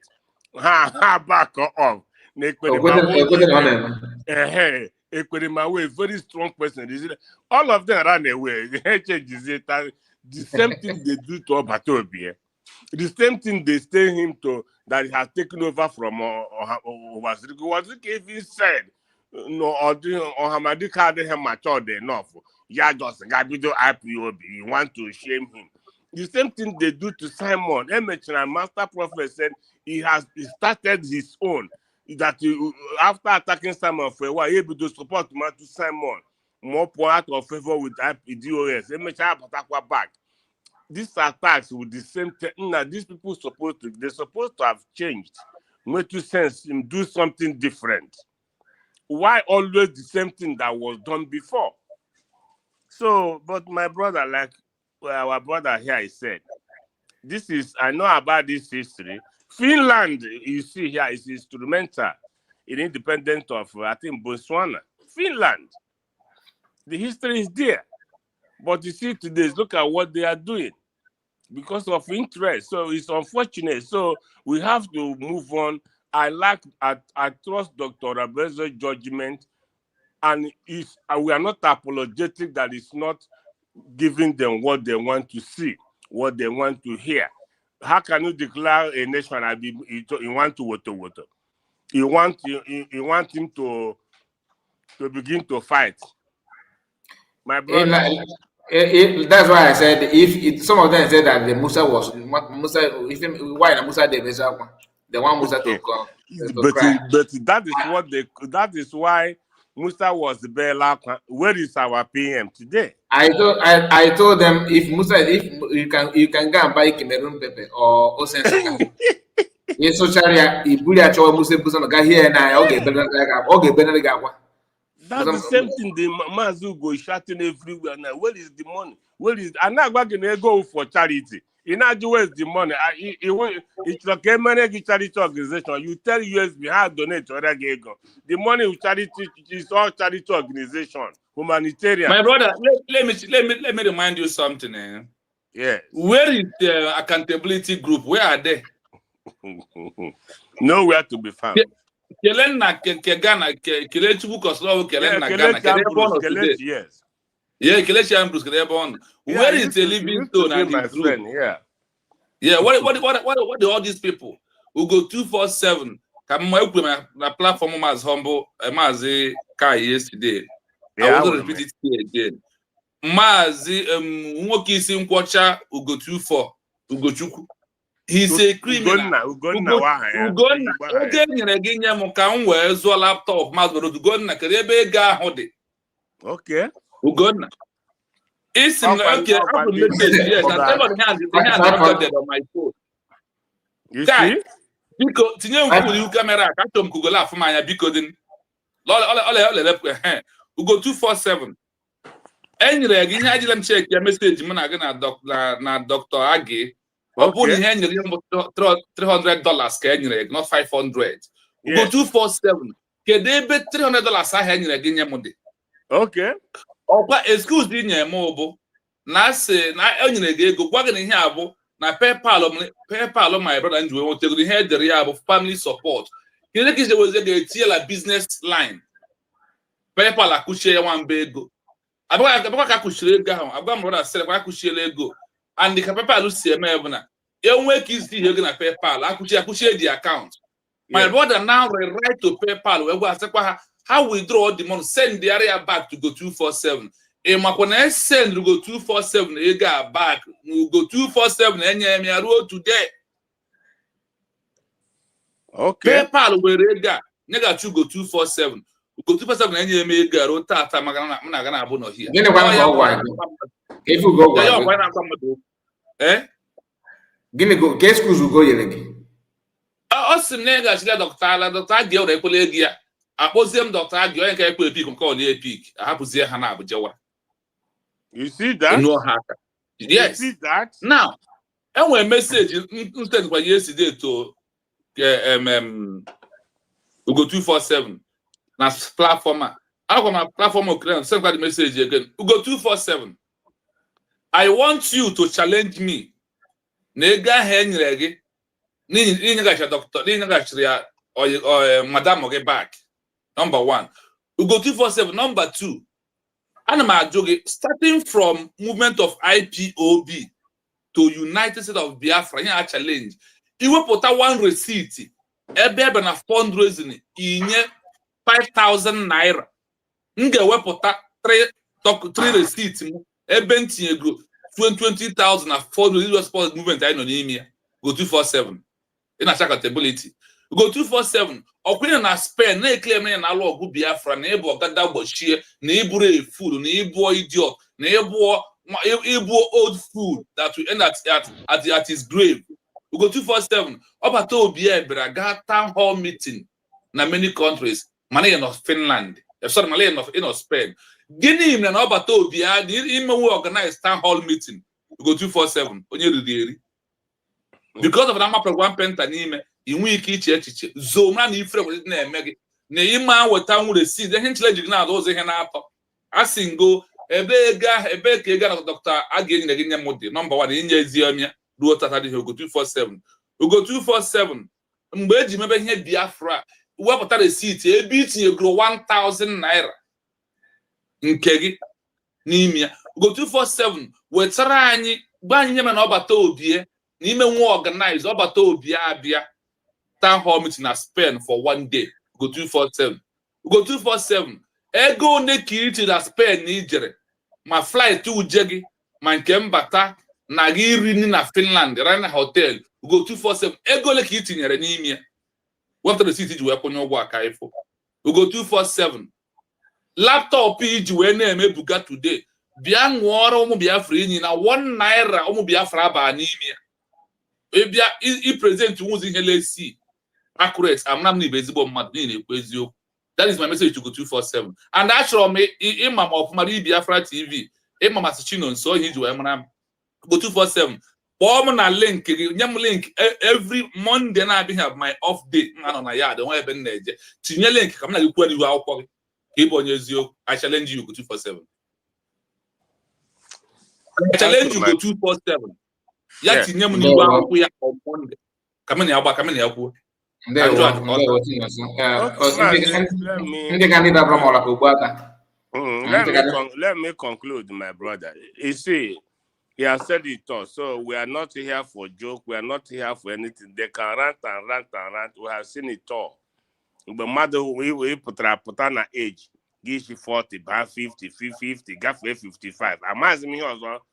Ha back off. Ekwerimawe, very strong person. All of them ran away. The same thing they do to Obatobie. The same thing they say him to that he has taken over from Waziriko. Waziriko even said, no, or Hamadi had him matured enough. Yeah, just Gabido IPOB. You want to shame him. The same thing they do to Simon. MHN Master Prophet said he started his own. That after attacking Simon for a while, able to support to Simon more point of favor with DOS. MHN back. These attacks with the same thing. Now, these people they're supposed to have changed. Make you sense him do something different. Why always the same thing that was done before? So, but my brother, like our brother here, he said, this is, I know about this history. Finland, you see here, is instrumental in independence of, I think, Botswana. Finland. The history is there. But you see today, look at what they are doing because of interest. So it's unfortunate. So we have to move on. I trust Dr. Rabezo's judgment, and we are not apologetic that it's not giving them what they want to see, what they want to hear. How can you declare a nation and you want to water? You want him to begin to fight. My brother. That's why I said if some of them said that the Musa was why Musa the one Musa to come. But that is why Musa was the Bela. Where is our PM today? I told them if you can go and buy Cameroon pepper or Osensa. Yes, so Charia, if we are showing Musa got here and I okay better. That's the same thing. The Mazu go shouting everywhere now. Where is the money? I'm not going to go for charity. In other words, the money. It's like a money charity organization. You tell USB how to donate to other go. The money with charity is all charity organization, humanitarian. My brother, let me remind you something. Yes. Where is the accountability group? Where are they? Nowhere to be found. Kelen na Ghana, Kelechi Bukoslow, Kelen na Ghana, yes. Yeah, Kelechi Ambrose, where is the living stone and the group? Yeah. What do all these people who go 247? Come my platform as humble Mazi Kai yesterday. I want to repeat it here again. Mazi Nwokisi Nkwocha Ugo 24 Ugo Chukwu. He's a criminal. Ugonna. Laptop. Okay. Ugonna. It's okay. I will make it. Yes, on my phone. You see? Because you camera. I told Google for my because then. Ugo 247. Enyere gị ihe ajila m check ya message m na gị na Dr. Agi. Ọ bụ na ihe enyere ya $300 ka enyere gị, not 500. Go 247. Kedu ebe $300 ahụ enyere gị nye m dị? Okay. Ọkwa excuse dị nye m bụ na asị na enyere gị ego gwa gị na ihe a bụ na PayPal my brother nji wee nwetagoro ihe edere ya bụ family support. Kedu ka iji weze ga-etinye la business line? PayPal akwụchie ya nwamba ego. Abụkwa ka akwụchiri ego ahụ, agwa m brother sịrị kwa akwụchiela ego. And ka PayPal si eme bụ na enwe ka isi ihe ego na PayPal akwụchie the account. My brother now right to PayPal wee gwa asịkwa ha withdraw the money, send the area back to go 247. Makwana send go 247 ego back. Go 247 enye m ya ruo today. Okay. PayPal were ego nye ga go 247. Go 247 enye m ego ruo tata maka na m na-aga na abụ no here. Gịnị gwa ọ gwa gị? If you go gịnị go ke excuse go yere gị? Ọ sị m na ga-achịla Dr. Agi ọrụ ekwele ego ya. Akpọzie m Dr. Agi onye nke ekpe epik nke ọ na-epik ahapụzie ha na Abuja. You see that? Yes. You see that? Now, enwere message instead kwa yesterday to Ugo 247 na platform a. Akwa na platform okre send the message again. Ugo 247. I want you to challenge me. Na ego ahụ enyere gị n'inye gacha doctor, n'inye gacha ya madam oge back. Number 1. Ugo 247. Number 2. Ana m ajụ gị, starting from movement of IPOB to United States of Biafra, ihe a challenge. Iwepụta one receipt ebe na fundraising inye 5,000 naira. M ga-ewepụta 3 receipts m ebe ntinyego 20,000 na fundraising support movement anyị nọ n'ime ya. Go 247. Ị na accountability. Go 247. Ọkwenye na Spain na-eklem ya na alụ ọgụ Biafra na ịbụ ọgada gbochie na ịbụrụ efool na ịbụ idiot na ịbụ old fool that will end at his grave. Go 247. Ọbata obi ya bịara gaa town hall meeting na many countries, mana ya nọ Finland, sorry, mana ya nọ Spain. Gịnị mere na ọbata obi ya imenwe organize town hall meeting? Go 247. Onye riri eri. Because of na ma program penta n'ime inwe ike iche echiche zoma na ifre kwesịrị na-eme gị na ịma weta nwere seed ihe nchile ji gị na-alụ ụzọ ihe na-atọ asị ngo ebe ka ego na Dr. Agi enyere gị nye m dị number 1 inye ezi ọmịa ruo tata dị Ugo 247. Ugo 247 mgbe eji mebe ihe Biafra wepụta receipt ebe itinyegoro 1,000 naira nke gị n'ime ya. Ugo 247 wetara anyị gba anyị nye na ọbata obie n'ime nwa organize ọbata obi abịa town hall meeting na Spain for 1 day. Go 247. Go 247. Ego one ka iti na Spain na ijere ma flight uje gị ma nke mbata na gị iri na Finland rana hotel. Go 247. Ego ole ka itinyere n'ime ya. Wepụta receipt iji wee kwụnye ụgwọ aka ifo. Go 247. Laptop iji wee na-eme buga today. Bịa ṅụọrọ ụmụ Biafra inyi na 1 naira ụmụ Biafra aba n'ime ya. Ebia I present ụzọ ihe lesi accurate. Amna m na ibe ezigbo mmadụ niile ekwu eziokwu. That is my message to Go 247. And achọrọ m ịma ma ọfụma Biafra TV ịma masị Chino nso ihe iji wee mara m. Go 247. Kpọọ m na link gị, nye m link every Monday na-abịa my off day m anọ na yard nwa ebe m na-eje. Tinye link ka m na gị kwuo n'ihu akwụkwọ gị ka ịbụ onye eziokwu. I challenge you Go 247. I challenge you Go 247. Ya tinye m n'ihu akwụkwọ ya on Monday. Kamene ya gba kamene ya kwuo. Ndị ga ndị dabara m ọla ka ugbu aka. Let me conclude, my brother. You see, he has said it all. So we are not here for joke. We are not here for anything. They can rant and rant and rant. We have seen it all. But mother, we put na age. Give 40, 50, 50, gafe 55. Amazing me also.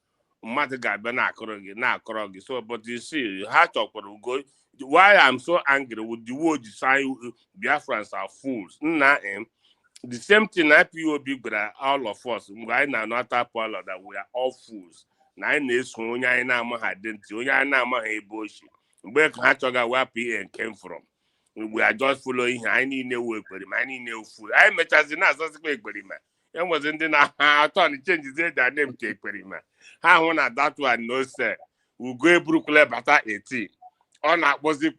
Mother got na akorogi. So, but you see, how talk go. Why I'm so angry with the word you say Biafrans are fools. The same thing IPOB, but all of us, right now, not that we are all fools. Nine is when I know my identity, when I know my bullshit. Where PN came from. We are just following. I need no work, but I need no food. I met as in a suspect, but It was in the I thought it changes their name to Perima. How when that one no say we go Brooklyn bata 18. On that was the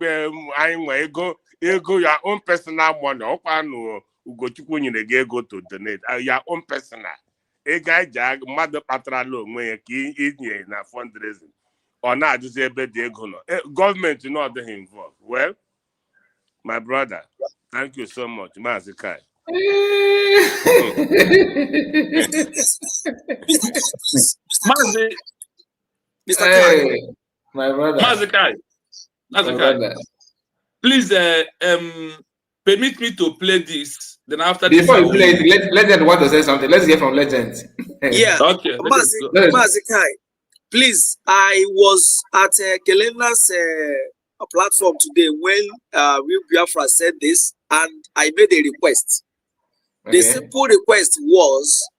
I'm go your own personal money. No go to when you go to donate your own personal. A guy jag mother patralo when you in a fundraising. Or not just a bed they go. Government you know they involved. Well, my brother, thank you so much, Mazikai. Mr. Hey, my brother. Mazikai. Please permit me to play this. Then after before this, you play it, Legend want to say something. Let's hear from Legend. Yeah. Okay. Mazikai, please. I was at Kelena's platform today when Real Biafra said this, and I made a request. The simple request was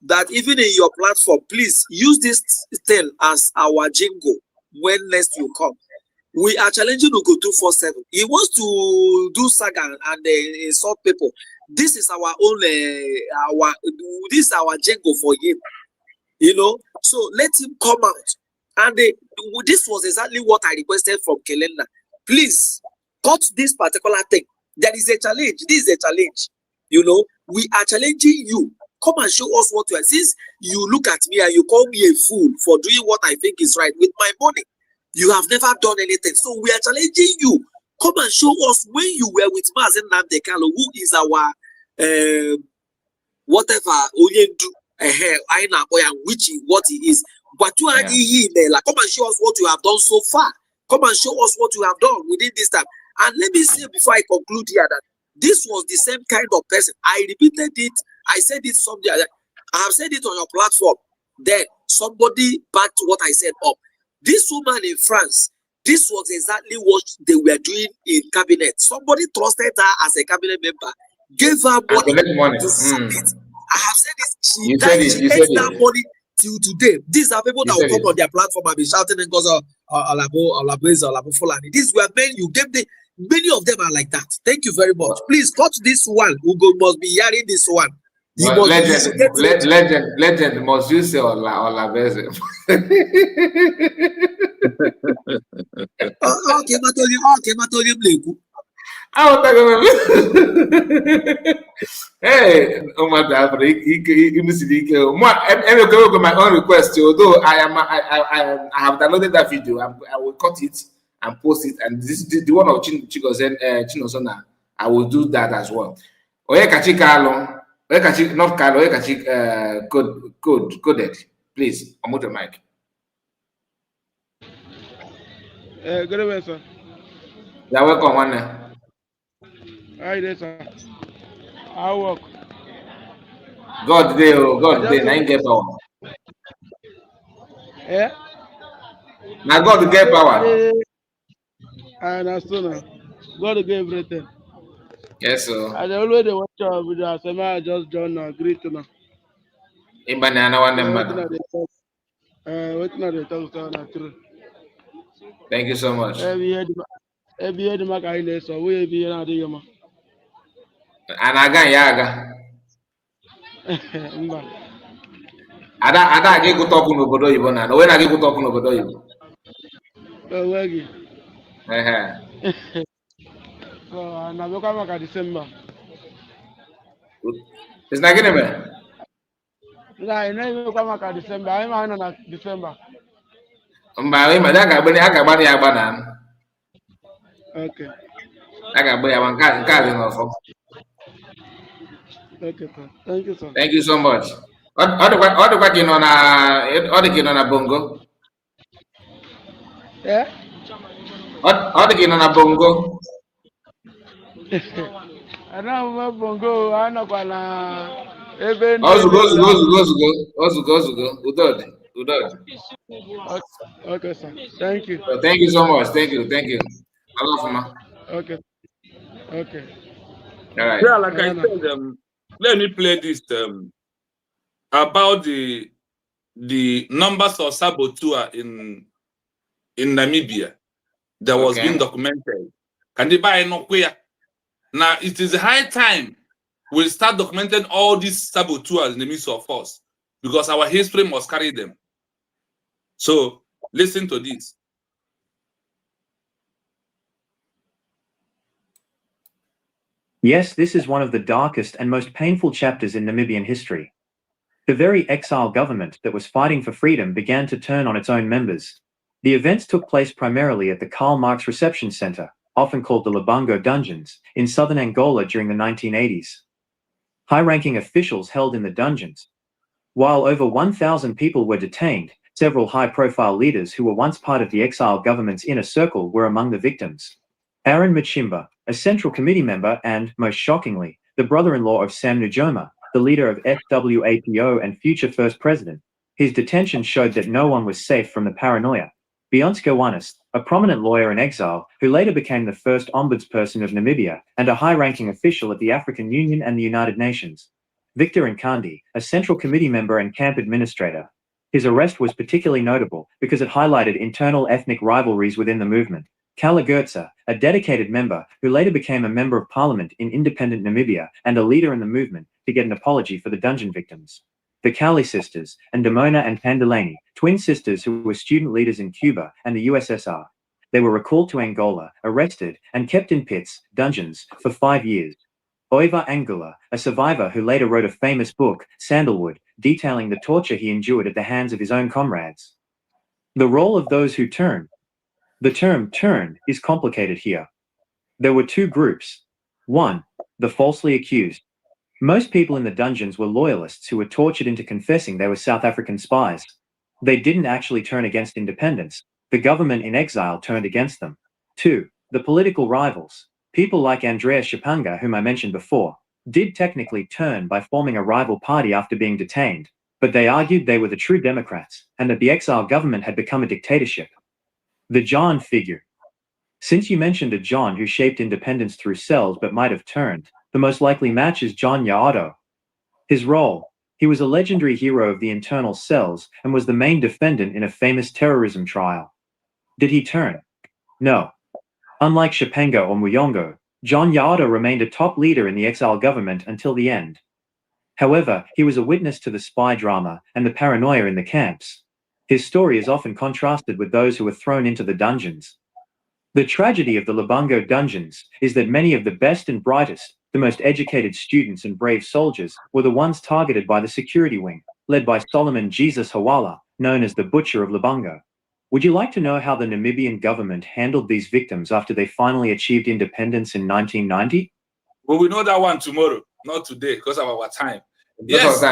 that even in your platform, please use this thing as our jingle when next you come. We are challenging Ugo 247. He wants to do saga and insult people. This is our own this is our jingle for him. You know, so let him come out. And this was exactly what I requested from Kelena. Please cut this particular thing. There is a challenge. This is a challenge. You know, we are challenging you. Come and show us what you are. Since you look at me and you call me a fool for doing what I think is right with my money, you have never done anything. So we are challenging you. Come and show us when you were with Mazen Namdekalo, who is our whatever Oyendu, which what he is. But you are like, come and show us what you have done so far. Come and show us what you have done within this time. And let me say before I conclude here that this was the same kind of person. I repeated it. I said it someday. I have said it on your platform. Then somebody backed what I said up. This woman in France, this was exactly what they were doing in cabinet. Somebody trusted her as a cabinet member, gave her money to submit. I have said this. She ate that money till today. These are people that will come on their platform and be shouting and goes, Olabo Fulani. These were men you gave the. Many of them are like that. Thank you very much. Please cut this one. Ugo must be hearing this one. Legend must you say Olabeze. Hey, my own request. Although I have downloaded that video, I will cut it and post it. And this the one of Chinosona. I will do that as well. Oyekachi Carlo, Oyekachi, not Carlo, Oyekachi coded. Please, unmute the mic. Good evening, sir. You're welcome, one. Hi there, sir. I work. God day, I ain't get power. Yeah? Now God get power. I understand. God gave everything. Yes, sir. I always watch your video. I just join now. Greet you now. Thank you so much. Every year, the mark I know, so we be another year. And again, Yaga. Ada get go talk n'obodo Igbo na. When I get go talk n'obodo Igbo. So, I'm not going to December. It's not getting me. No, I'm not going to December. I'm on December. Okay. Okay, sir. Thank you, sir. Thank you so much. All the question on a bongo. Yeah? All the on a bongo. I know bongo. I know even. Udod. Okay, sir. Thank you. So thank you so much. Thank you. I love you. Okay. All right. Yeah, like I said, let me play this about the numbers of saboteur in Namibia that was being documented. Can they buy no queer? Now it is high time we'll start documenting all these saboteurs in the midst of us, because our history must carry them. So listen to this. Yes, this is one of the darkest and most painful chapters in Namibian history. The very exile government that was fighting for freedom began to turn on its own members. The events took place primarily at the Karl Marx Reception Center, often called the Lubango Dungeons, in southern Angola during the 1980s. High-ranking officials held in the dungeons. While over 1,000 people were detained, several high-profile leaders who were once part of the exile government's inner circle were among the victims. Aaron Machimba, a Central Committee member and, most shockingly, the brother-in-law of Sam Nujoma, the leader of SWAPO and future first president. His detention showed that no one was safe from the paranoia. Beyonce Wanis, a prominent lawyer in exile, who later became the first ombudsperson of Namibia and a high-ranking official at the African Union and the United Nations. Victor Nkandi, a Central Committee member and camp administrator. His arrest was particularly notable because it highlighted internal ethnic rivalries within the movement. Kala Gertza, a dedicated member who later became a member of parliament in independent Namibia and a leader in the movement, to get an apology for the dungeon victims. The Cowley sisters, and Damona and Pandalani, twin sisters who were student leaders in Cuba and the USSR. They were recalled to Angola, arrested, and kept in pits, dungeons, for 5 years. Oiva Angula, a survivor who later wrote a famous book, Sandalwood, detailing the torture he endured at the hands of his own comrades. The role of those who turn. The term turn is complicated here. There were two groups. One, the falsely accused. Most people in the dungeons were loyalists who were tortured into confessing they were South African spies. They didn't actually turn against independence. The government in exile turned against them. 2. The political rivals. People like Andreas Shipanga, whom I mentioned before, did technically turn by forming a rival party after being detained, but they argued they were the true Democrats and that the exile government had become a dictatorship. The John figure. Since you mentioned a John who shaped independence through cells but might have turned, the most likely match is John Yaotto. His role: he was a legendary hero of the internal cells and was the main defendant in a famous terrorism trial. Did he turn? No. Unlike Shipanga or Muyongo, John Yaotto remained a top leader in the exile government until the end. However, he was a witness to the spy drama and the paranoia in the camps. His story is often contrasted with those who were thrown into the dungeons. The tragedy of the Lubango dungeons is that many of the best and brightest, the most educated students and brave soldiers were the ones targeted by the security wing, led by Solomon Jesus Hawala, known as the Butcher of Lubango. Would you like to know how the Namibian government handled these victims after they finally achieved independence in 1990? Well, we know that one tomorrow, not today, because of our time. Yes,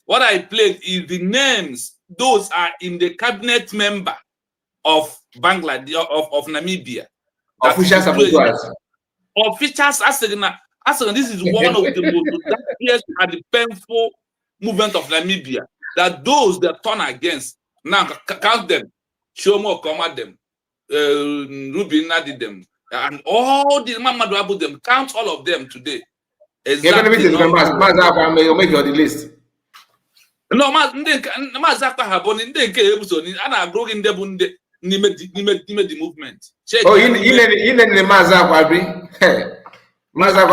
what I played is the names. Those are in the cabinet member of Bangladesh, of Namibia. Official saboteurs. Officials, as this is one of the most darkest and the painful movement of Namibia. That those that turn against, now count them, Shomo Koma them, Ruby Nadi them, and all the Mamadou Abu them, count all of them today. Exactly. You'll make your list. No, Mazaka Haboni, they came and I broke in the the movement. Oh, in the Mazak, Mazak,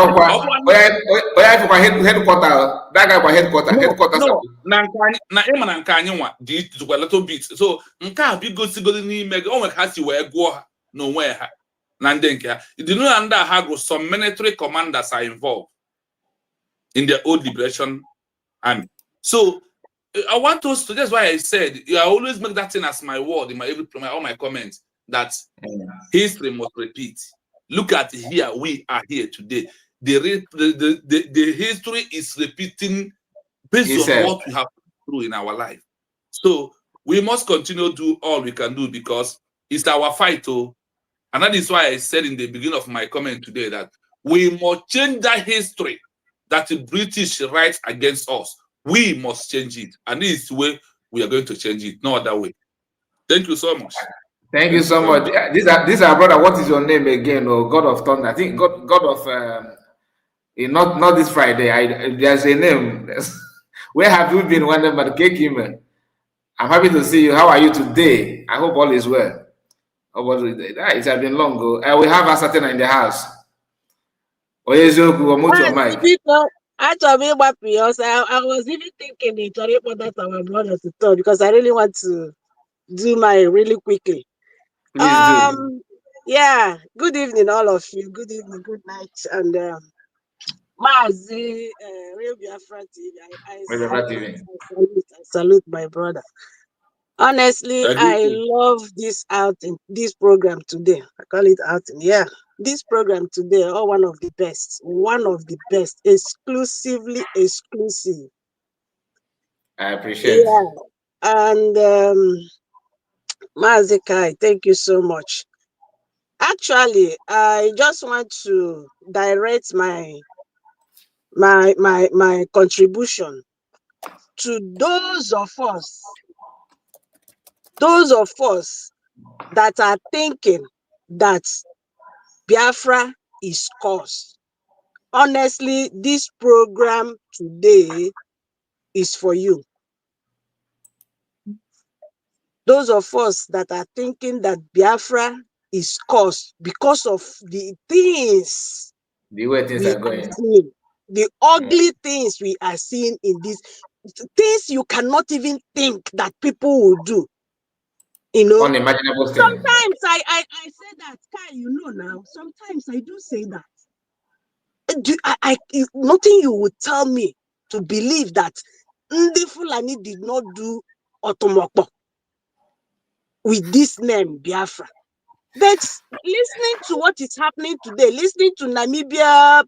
where for headquarters, that guy for headquarters. No, na Eman Kanyawa did to a little bit. So, Nka be good to go in Meg, oh, has you wear go nowhere. Nandenka, you do not under how some military commanders are involved in the old liberation army. So, I want us to, that's why I said, I always make that thing as my word in all my comments, that history must repeat. Look at here, we are here today. The history is repeating based on what we have through in our life. So we must continue to do all we can do because it's our fight. And that is why I said in the beginning of my comment today that we must change that history that the British write against us. We must change it. And this is the way we are going to change it, no other way. Thank you so much. Thank you so much. This our brother. What is your name again? Oh, God of Thunder. I think God of not this Friday. There's a name. Where have you been when the cake came? I'm happy to see you. How are you today? I hope all is well. It has been long ago. We have Asatena in the house. your mic. I was even thinking that's our brother to talk because I really want to do my really quickly. Please do. Yeah. Good evening, all of you. Good evening, good night, and Mazi, Real Biafra TV. I salute my brother. Honestly, I love this outing, this program today. I call it outing. Yeah. This program today, one of the best, exclusively exclusive. I appreciate. Yeah. And Mazikai, thank you so much. Actually, I just want to direct my contribution to those of us that are thinking that Biafra is cursed. Honestly, this program today is for you. Those of us that are thinking that Biafra is cursed because of the things The way things we are going. seeing, the ugly things we are seeing in these things you cannot even think that people will do. Unimaginable things. Sometimes I say that, Kai, now. Sometimes I do say that. Nothing you would tell me to believe that Ndi Fulani did not do Otomokpo with this name Biafra. But listening to what is happening today, listening to Namibia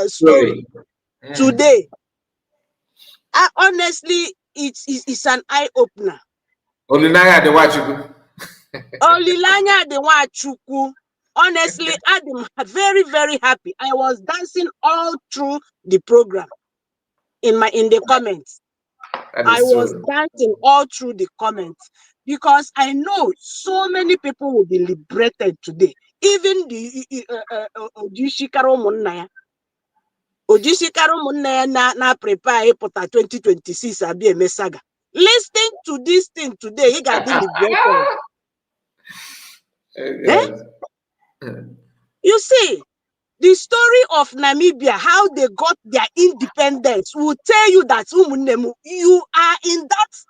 story today, honestly, it's an eye opener. Olilanya de Nwachukwu. Honestly, I'm very, very happy. I was dancing all through the program in the comments. I was dancing all through the comments because I know so many people will be liberated today. Even the Ojishikaro Munaya na prepare for 2026 abi Mesaga. Listening to this thing today, he got liberated. You see, the story of Namibia, how they got their independence, will tell you that you are in that.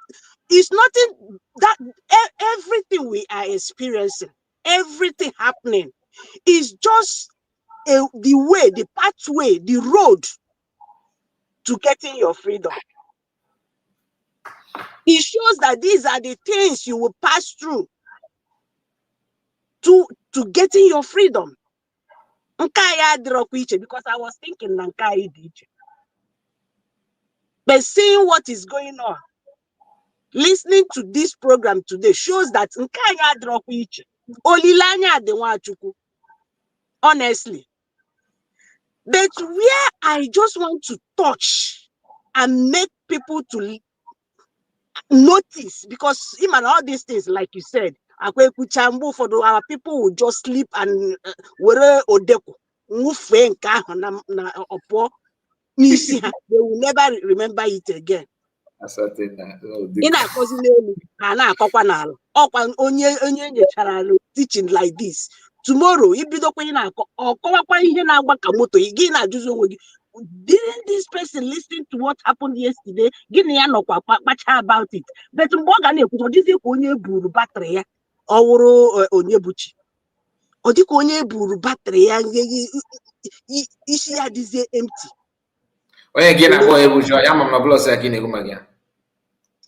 It's nothing that everything we are experiencing, everything happening is just the way, the pathway, the road to getting your freedom. It shows that these are the things you will pass through to getting your freedom. Because I was thinking Nankai DJ. But seeing what is going on, listening to this program today shows that honestly. But where I just want to touch and make people to notice, because even all these things, like you said, our people will just sleep and they will never remember it again. Teaching like this. Tomorrow, didn't this person listen to what happened yesterday? About it. But battery empty.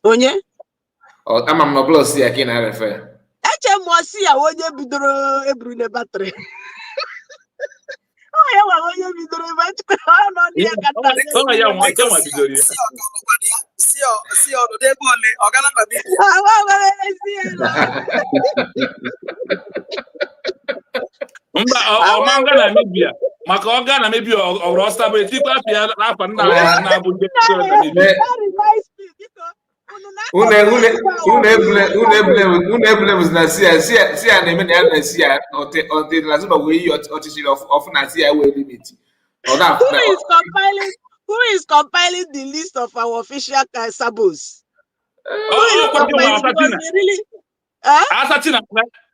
Onye? Amam no blood see again I refer. Echemosi ya onye bidoro ebrune battery. Oh yeah, onye bidoro battery. No dia kata. See on the bole ogana Namibia. Maka ọga na maybe or stability class ya na abu Une was na see na me na see until lazima we otishi of na see we limit. Who is compiling the list of our official sabos? Asatina,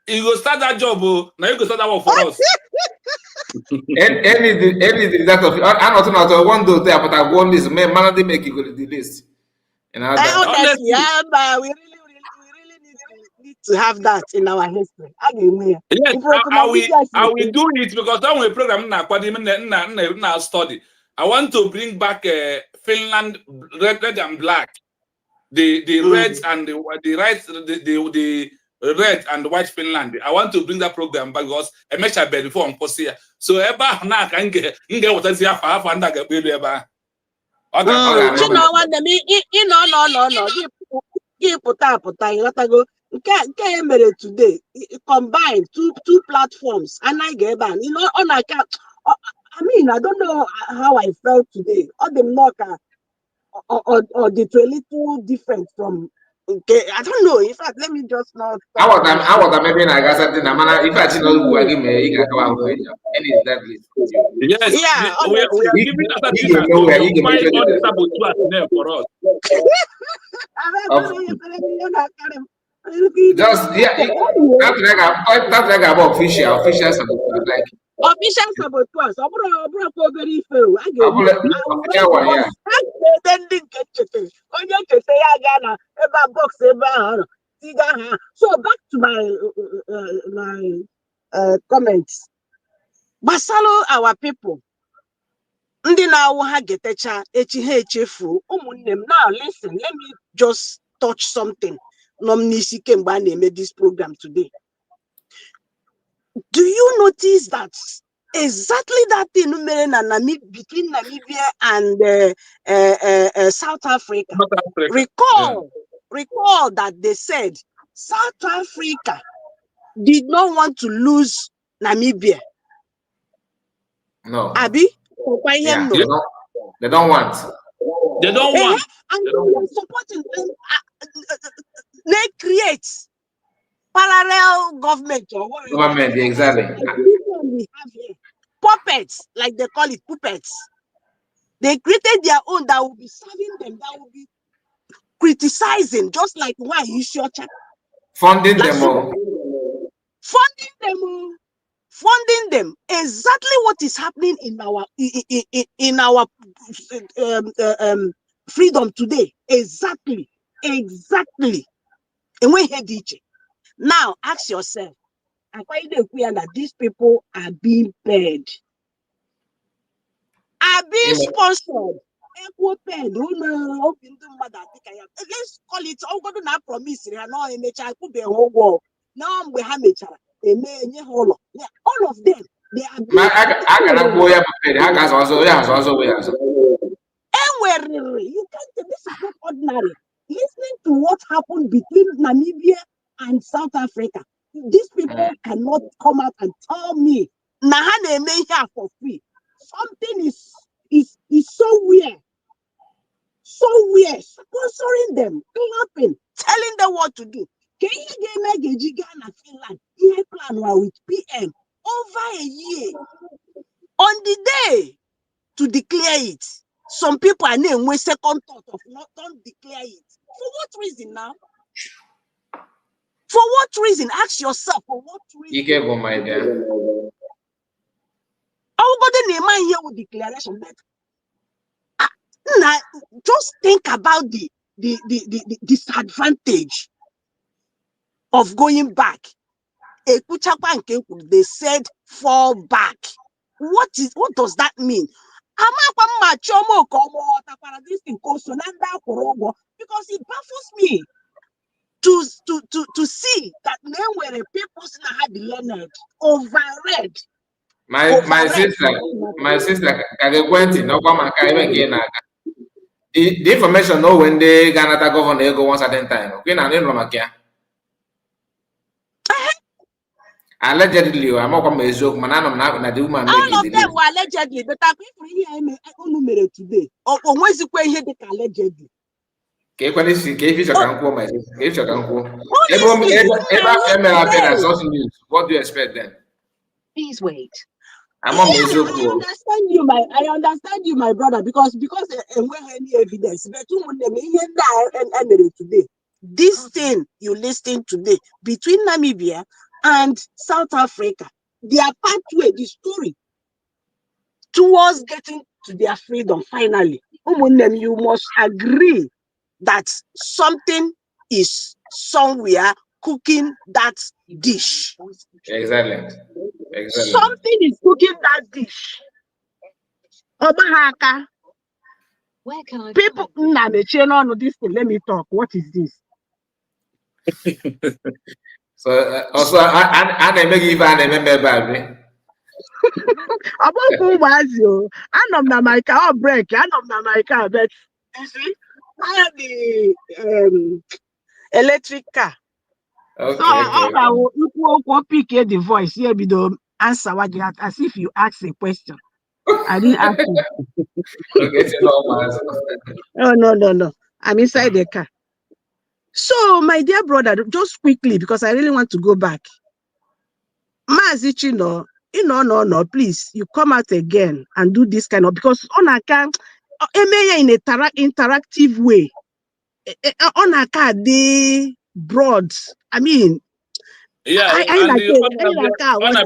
you go start that job, now you go start that work for us. Any that of I'm not one do there, but I go on this man they make you go to the list. You know that. Honestly, we really need to have that in our history. Yes, I will do it because that one program na study. I want to bring back Finland red and black. The reds and the rights the red and white Finland. I want to bring that program back because I mentioned before on Kosia. So eba na can get what I see half and that be eba. You know what I mean? No. Give put you gotta go. Nke today combine two platforms and I get ban. You know, on account. I mean, I don't know how I felt today. All the knock or the a little different from. Okay, I don't know. In fact, let me just not. I was maybe I got something. If I see no who I give me, you can come out. Any is that list? Yes, Yeah, we are giving us a saboteur for us. Just that's like about official like official saboteurs. Very fail. official one, yeah. So back to my comments. Basalo, our people. Ndị na-awụ ha getecha echi ha echefu ụmụnne m. Now listen, let me just touch something n'isi kemgbe a na-eme this program today. Do you notice that exactly that thing between Namibia and South Africa? Recall that they said South Africa did not want to lose Namibia. No. Abi? Yeah, they don't want. They don't want. And they are supporting them. They create parallel government or whatever. Government, exactly. We have here puppets, like they call it, puppets. They created their own that will be serving them, that will be criticizing, just like why you sure funding them all. Funding them. Exactly what is happening in our freedom today. Exactly. And we had each. Now ask yourself, that these people are being paid, are being sponsored. Let's call it all promise. All of them, they are being you can't. This is not ordinary. Listening to what happened between Namibia and South Africa, these people cannot come out and tell me Nahane may here for free. Something is so weird. Sponsoring them, clapping, telling them what to do. Can you get Ghana, Finland? He plan with PM over a year. On the day to declare it, some people are named with second thought of don't declare it. For what reason now? For what reason? Ask yourself, for what reason? You can go, my dear. I will go the name here with declaration. Now, just think about the disadvantage of going back. They said fall back. What does that mean? Because it baffles me to see that men were people that had learned overread. My sister, the information know when they Ghana governor go one certain time. Okay, now allegedly, I'm not going to joke. The woman all of them were allegedly, but I think today. Or when's the way they allegedly? What do you expect then? Please wait. I understand you, my brother, because any evidence. But today, this thing you listening today between Namibia and South Africa, their pathway, the story towards getting to their freedom finally. You must agree that something is somewhere cooking that dish. Exactly. Something is cooking that dish. Obahaka. People, this thing, let me talk. What is this? So also I make even I remember bad. I know my car break. I know my car, but you see, I have the electric car. Okay, So okay. I will pick the voice here be the answer what you have, as if you ask a question. I didn't ask you. Okay, it's normal. Oh no. I'm inside the car. So my dear brother, just quickly because I really want to go back. Mazi no, please, you come out again and do this kind of, because on a can in a interactive way. On a can they broad. I mean, Yeah, I and like the it. What's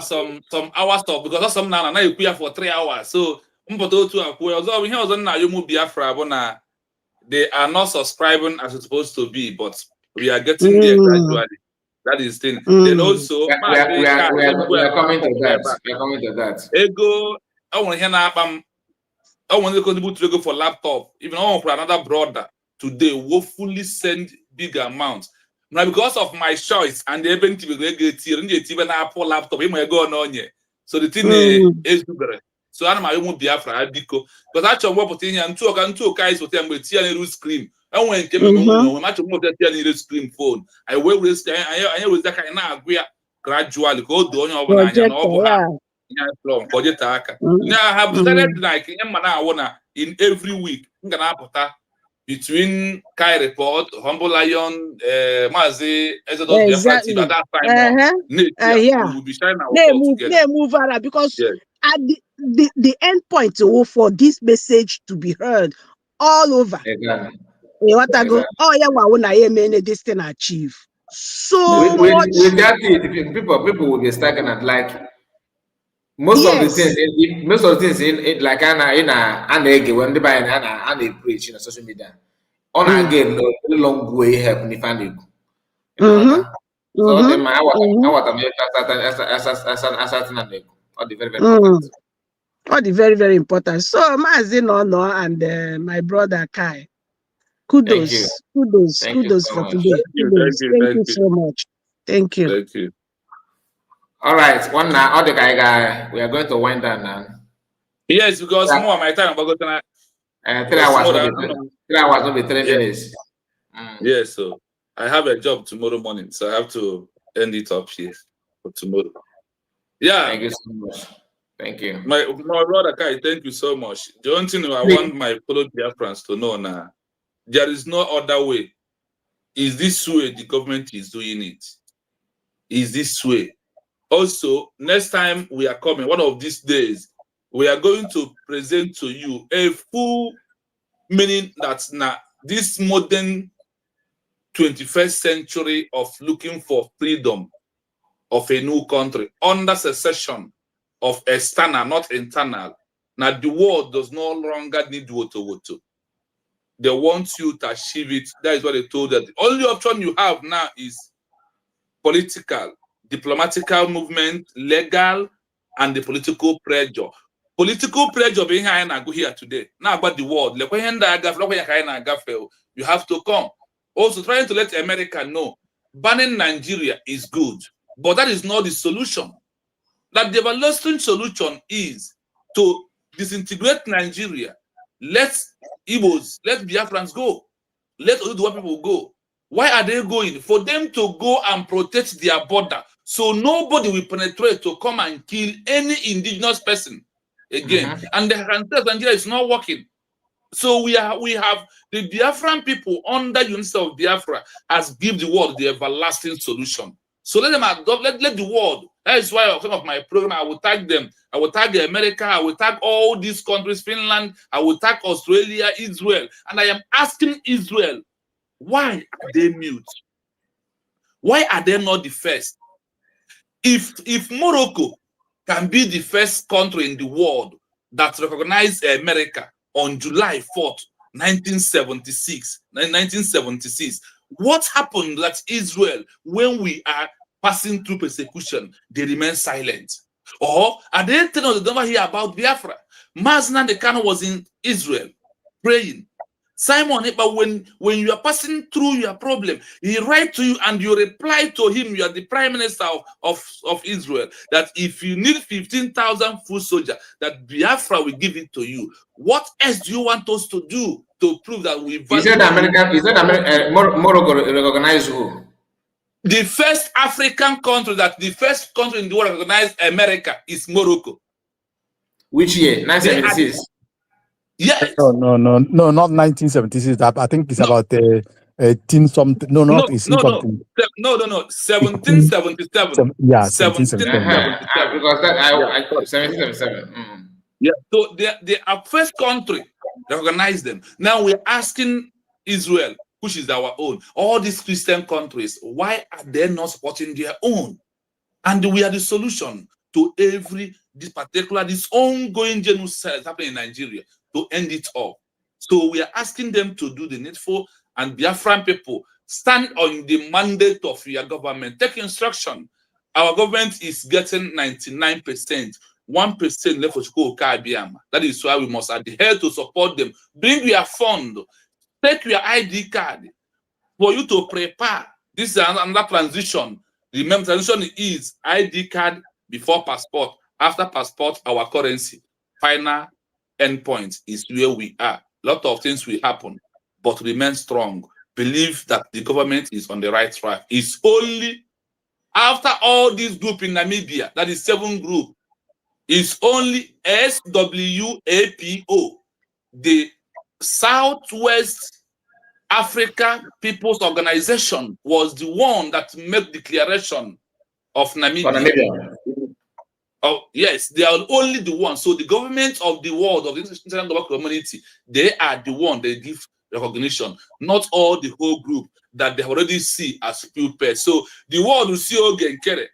here? some hours stuff because some now you queer for 3 hours. So Mpoto to also here was now you move Biafra bona they are not subscribing as it's supposed to be, but we are getting there gradually. That is thing. Then also We are coming to that. We are coming to that. Ego, I want to hear now. I want to contribute to go for laptop. Even I want for another brother today will fully send big amounts. Now because of my choice and the event we get here, even Apple laptop, it might go on here. So the thing is better. So I'm my own Biafra because actually what putting and two guys with them with TNA screen. I went to much more than TNA screen phone. I will risk I was that kind of gradually go down over now I have decided like in every week I'm gonna put between Kai Report, Humble Lion, Mazi, Exodus Biafra TV at that time. We will be sharing our thoughts together. They move around because at the end point for this message to be heard all over. Exactly. What I go? Oh yeah, when I am this thing achieve so much. With that, people will be stagnant. Like most of the things, like when they buy and they preach in social media, on again no long way help ni fan so then my what all the very important. All the very important. So Mazi no and my brother Kai. Kudos Thank you so for much. today. Thank you so much. Thank you. Thank you. All right, one now, all the guy, we are going to wind down now. Yes, because more of my time about 3 hours, 3 hours, will be 3 minutes. Yes, so I have a job tomorrow morning, so I have to end it up here for tomorrow. Yeah. Thank you so much. Thank you. My brother Kai, thank you so much. The only thing I want my fellow Biafrans to know now, there is no other way. Is this way the government is doing it? Is this way? Also, next time we are coming, one of these days, we are going to present to you a full meaning that now this modern 21st century of looking for freedom of a new country under secession of external, not internal. Now the world does no longer need woto. They want you to achieve it. That is what they told that the only option you have now is political, diplomatical movement, legal, and the political pressure. Political pressure being high and go here today. Now about the world. You have to come. Also trying to let America know banning Nigeria is good, but that is not the solution. That the everlasting solution is to disintegrate Nigeria. Let Igbos, let Biafrans go. Let Oduduwa people go. Why are they going? For them to go and protect their border. So nobody will penetrate to come and kill any indigenous person again. And the Nigeria is not working. So we have the Biafran people under University of Biafra has given the world the everlasting solution. So let them adopt, let the world. That is why some of my program, I will tag them. I will tag America. I will tag all these countries, Finland. I will tag Australia, Israel. And I am asking Israel, why are they mute? Why are they not the first? If Morocco can be the first country in the world that recognized America on July 4th, 1976. What happened that Israel, when we are passing through persecution, they remain silent? Or are they telling us they never hear about Biafra? Mazna the Kano was in Israel praying. Simon, but when you are passing through your problem, he writes to you and you reply to him, you are the prime minister of Israel, that if you need 15,000 foot soldiers, that Biafra will give it to you. What else do you want us to do to prove that we value? He said Morocco recognized who? The first African country, the first country in the world recognized America is Morocco. Which year? 1976. Yes. No, not 1976. I think it's about 18 something. No, 1777. No. 1777. Yeah, 1777. Because that 1777. Yeah. So they are first country recognize them. Now we're asking Israel, which is our own, all these Christian countries, why are they not supporting their own? And we are the solution to this ongoing genocide happening in Nigeria, to end it all. So we are asking them to do the needful, and Biafran people, stand on the mandate of your government. Take instruction. Our government is getting 99%, 1% left for Chukwu Okabiama. That is why we must adhere to support them. Bring your fund, take your ID card for you to prepare. This is another transition. Remember, transition is ID card before passport. After passport, our currency. Final endpoint is where we are. A lot of things will happen, but remain strong. Believe that the government is on the right track. It's only after all this group in Namibia, that is 7 group, it's only SWAPO, the Southwest Africa People's Organization, was the one that made declaration of Namibia. Oh, yes, they are only the one. So the government of the world, of the international global community, they are the one they give recognition, not all the whole group that they already see as puppets. So the world will see Ogenkere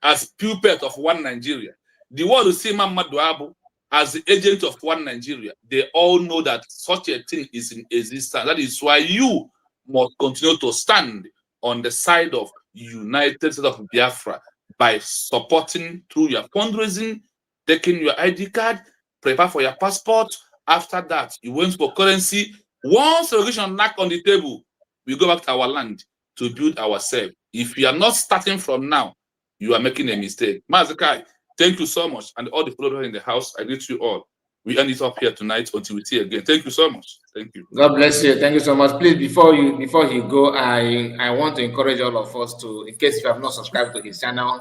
as puppet of one Nigeria. The world will see Mamadou Abu as the agent of one Nigeria. They all know that such a thing is in existence. That is why you must continue to stand on the side of United States of Biafra by supporting through your fundraising, taking your ID card, prepare for your passport. After that, you went for currency. Once regulation knock on the table, we go back to our land to build ourselves. If you are not starting from now, you are making a mistake. Mazakai, thank you so much. And all the followers in the house, I greet you all. We end it up here tonight until we see you again. Thank you so much. Thank you. God bless you. Thank you so much. Please, before you go, I want to encourage all of us to, in case you have not subscribed to his channel,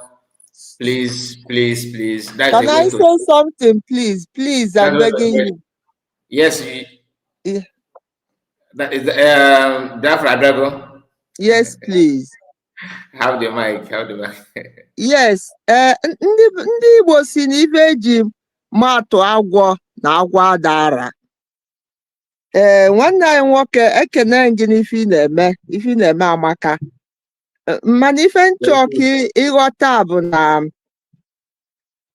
please. That's Can I say something, please? Please, I'm begging you. Yes. Yeah. That is Biafra Drago. Yes, please. Have the mic. Yes. Ndị Igbo si n'ife eji matụ agwọ na agwọ adara. Nwanne anyị nwoke ekene gị n'ife ị na-eme amaka. Mana ife nchọka ịghọta bụ na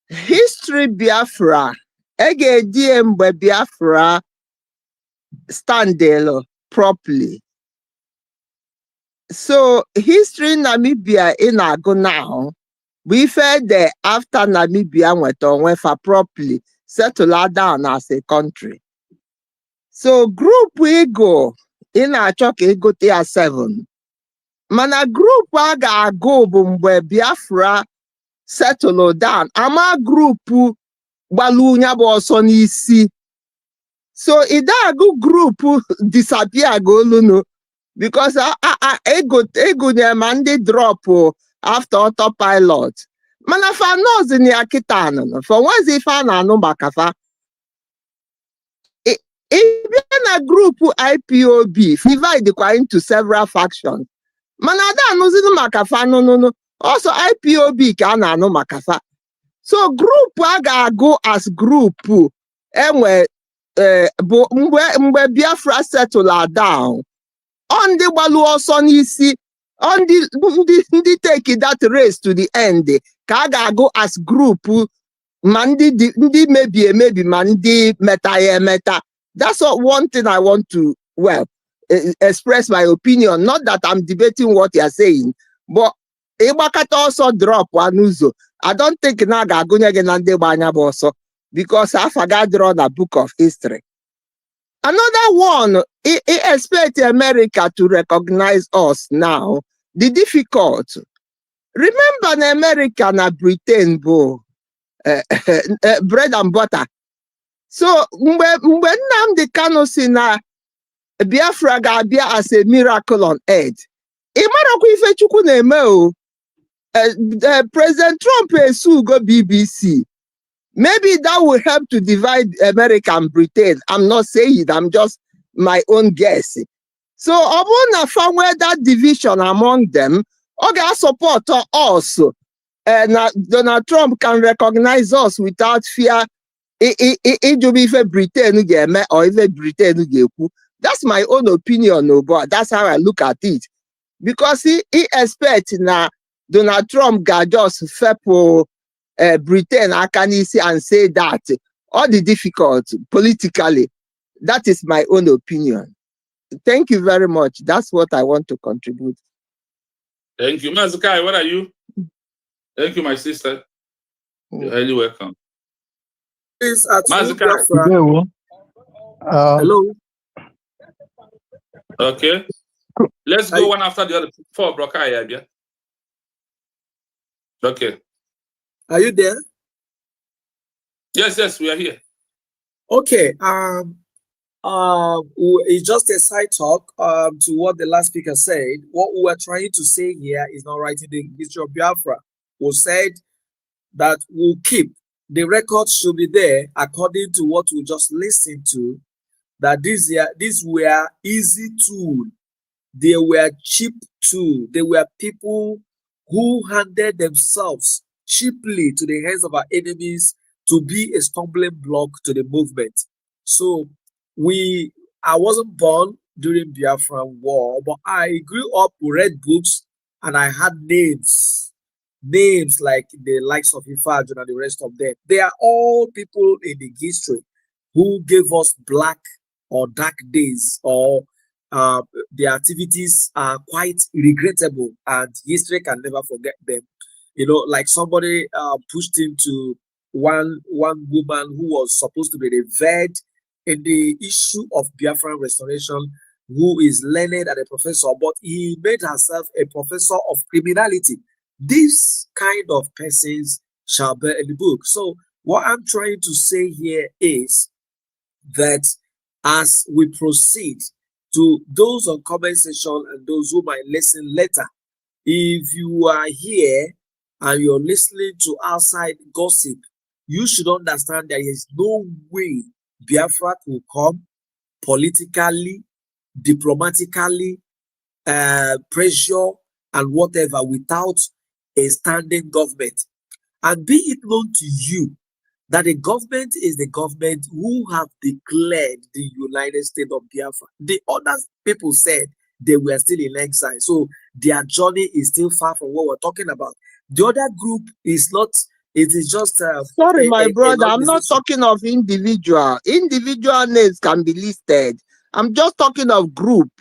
history Biafra ga-edie mgbe Biafra standelo properly. So history Namibia ị na-agụ now bụ ife de after Namibia nweta onwe fa properly settle down as a country. So group ego ị na-achọ ka egote ya 7. Mana group a ga-agụ bụ mgbe Biafra settle down. Ama group gbalu nya bụ ọsọ n'isi. So idagu group disappear golunu because ego nyemandi drop after autopilot. Mana fa knows in ya kitano. For once if I no makafa. If a group IPOB divide into several factions. Manada knows in makafa no. Also IPOB can no makafa. So group aga go as group enwe mgbe Biafra settle down on the gbalu ọsọ n'isi on the take that race to the end ka ga go as group Mandi maybe mandi meta. That's what one thing I want to express my opinion. Not that I'm debating what you're saying, but Ibakata also drop one uzo. I don't think Naga Gunyagende Banya also because I forgot draw the book of history. Another one, he expect America to recognize us now. The difficult. Remember in America and Britain, bread and butter. So when Nnamdi Kanu si na Biafra ga-abịa as a miracle on earth, ịmarakwa ife Chukwu na-eme o. President Trump go BBC. Maybe that will help to divide America and Britain. I'm not saying it, I'm just my own guess. So I found where that division among them, okay, support us. And Donald Trump can recognize us without fear. It will be if Britain or if Britain. That's my own opinion, no, but that's how I look at it. Because he expects now Donald Trump got just for Britain, I can see and say that all the difficult politically. That is my own opinion. Thank you very much. That's what I want to contribute. Thank you. Mazukai, what are you? Thank you, my sister. You're highly welcome. Mazukai. Hello. Okay. Let's go one after the other. For Brokai, yeah. Okay. Are you there? Yes, we are here. Okay. It's just a side talk to what the last speaker said. What we are trying to say here is not writing the history of Biafra. We said that we'll keep the records should be there according to what we just listened to. That these were easy tools. They were cheap tools. They were people who handed themselves cheaply to the hands of our enemies to be a stumbling block to the movement. So I wasn't born during Biafran War, but I grew up, read books, and I had names like the likes of Ifajun and the rest of them. They are all people in the history who gave us black or dark days, or their activities are quite regrettable, and history can never forget them. You know, like somebody pushed into one woman who was supposed to be revered in the issue of Biafran restoration, who is learned and a professor, but he made herself a professor of criminality. These kind of persons shall bear in the book. So what I'm trying to say here is that as we proceed to those on comment section and those who might listen later, if you are here and you're listening to outside gossip, you should understand there is no way Biafra will come politically, diplomatically, pressure and whatever without a standing government. And be it known to you that the government is the government who have declared the United States of Biafra. The other people said they were still in exile, so their journey is still far from what we're talking about. The other group is not. It is just. Sorry, my brother. I'm not talking of individual. Individual names can be listed. I'm just talking of group.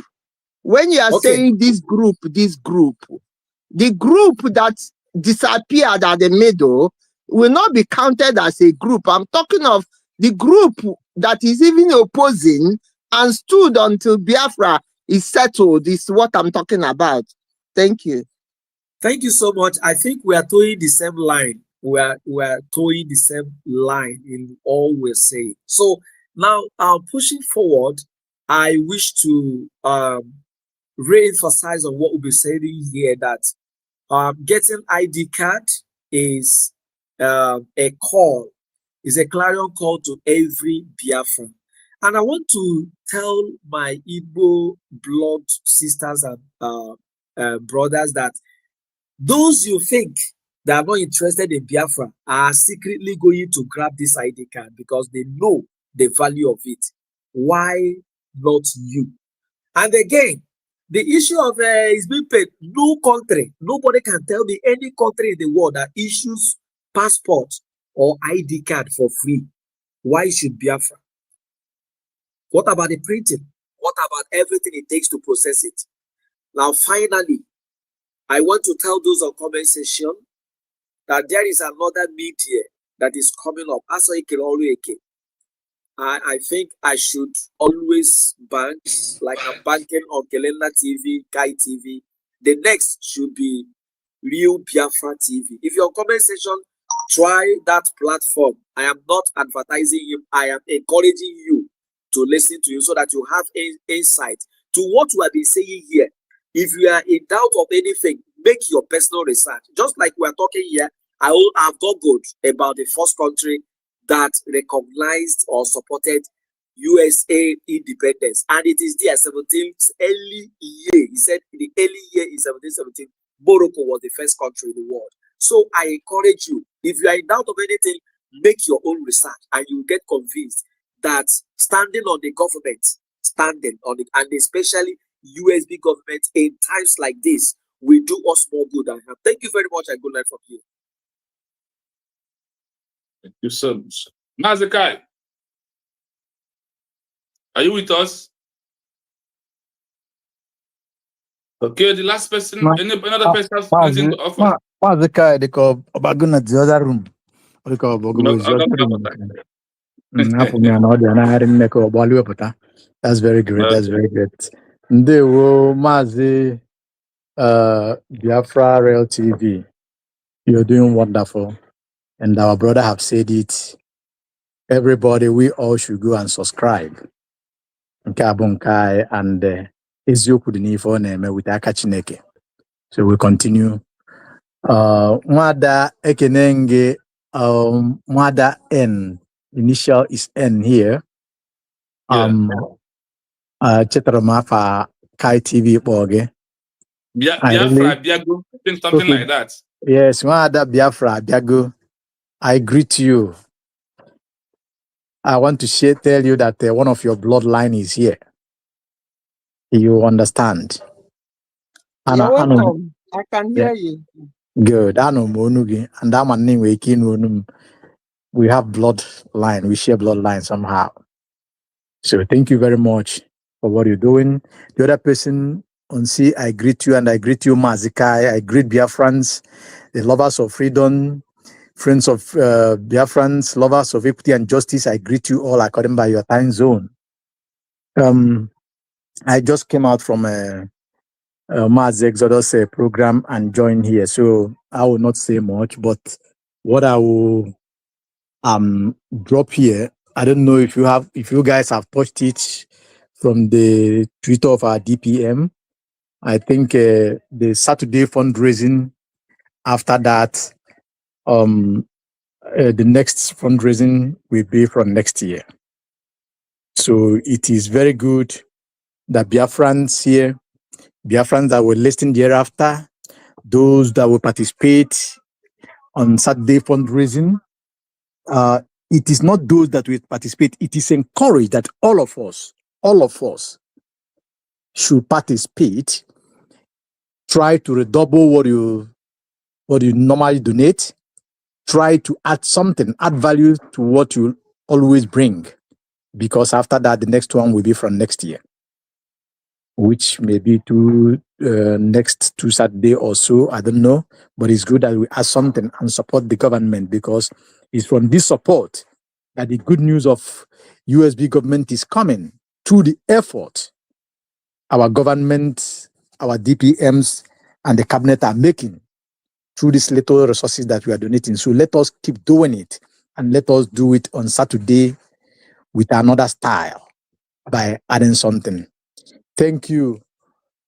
When you are saying this group, the group that disappeared at the middle will not be counted as a group. I'm talking of the group that is even opposing and stood until Biafra is settled. Is what I'm talking about. Thank you. Thank you so much. I think we are towing the same line. We are towing the same line in all we're saying. So now, pushing forward, I wish to re-emphasize on what we'll be saying here, that getting ID card is a call, is a clarion call to every Biafran. And I want to tell my Igbo blood sisters and brothers that those you think that are not interested in Biafra are secretly going to grab this ID card because they know the value of it. Why not you? And again, the issue of is being paid. No country, nobody can tell me any country in the world that issues passport or ID card for free. Why should Biafra? What about the printing? What about everything it takes to process it? Now, finally, I want to tell those on comment section that there is another media that is coming up. I think I should always bank like I'm banking on Kelena TV, Kai TV. The next should be Real Biafra TV. If you're on comment section, try that platform. I am not advertising you. I am encouraging you to listen to you so that you have insight to what we have been saying here. If you are in doubt of anything, make your personal research. Just like we are talking here, I have googled about the first country that recognized or supported USA independence, and it is there 17th early year. He said the early year is 1717. Morocco was the first country in the world. So I encourage you, if you are in doubt of anything, make your own research, and you will get convinced that standing on the government, standing on it, and especially USB government in times like this, will do us more good than harm. Thank you very much, and good night from you. Thank you so much. Mazekai, are you with us? Okay, the last person, another person has anything to offer. Mazekai, they call Obaguna the other room. They call Obagu room. That's very great. That's very great. They will Mazi Biafra Real TV. You're doing wonderful. And our brother have said it. Everybody, we all should go and subscribe. Nkabunkai and Ezioku Dinifo Neme with Akachineke. So we continue. Mwada Ekenenge, Mwada N, initial is N here. Chetaramafa Kai TV Boge. Biafra, Biago, I think something like that. Yes, Mwada Biafra, Biago. I greet you. I want to tell you that one of your bloodline is here. You understand? You're welcome. I can hear you. Good. I know Monugi, and I'm a name we have bloodline. We share bloodline somehow. So thank you very much for what you're doing. The other person on C, I greet you, and I greet you, Mazikai. I greet Biafrans, the lovers of freedom, friends of Biafrans, lovers of equity and justice. I greet you all according by your time zone. I just came out from a Mars Exodus program and joined here, so I will not say much. But what I will drop here, I don't know if you guys have touched it from the Twitter of our DPM. I think the Saturday fundraising. After that, the next fundraising will be from next year. So it is very good that Biafrans here, Biafrans that will listen thereafter, those that will participate on Saturday fundraising. It is not those that will participate. It is encouraged that all of us should participate. Try to redouble what you normally donate. Try to add something, add value to what you always bring. Because after that, the next one will be from next year, which may be next 2 Saturday or so. I don't know. But it's good that we add something and support the government, because it's from this support that the good news of USB government is coming through the effort our government, our DPMs, and the cabinet are making through these little resources that we are donating. So let us keep doing it, and let us do it on Saturday with another style by adding something. Thank you.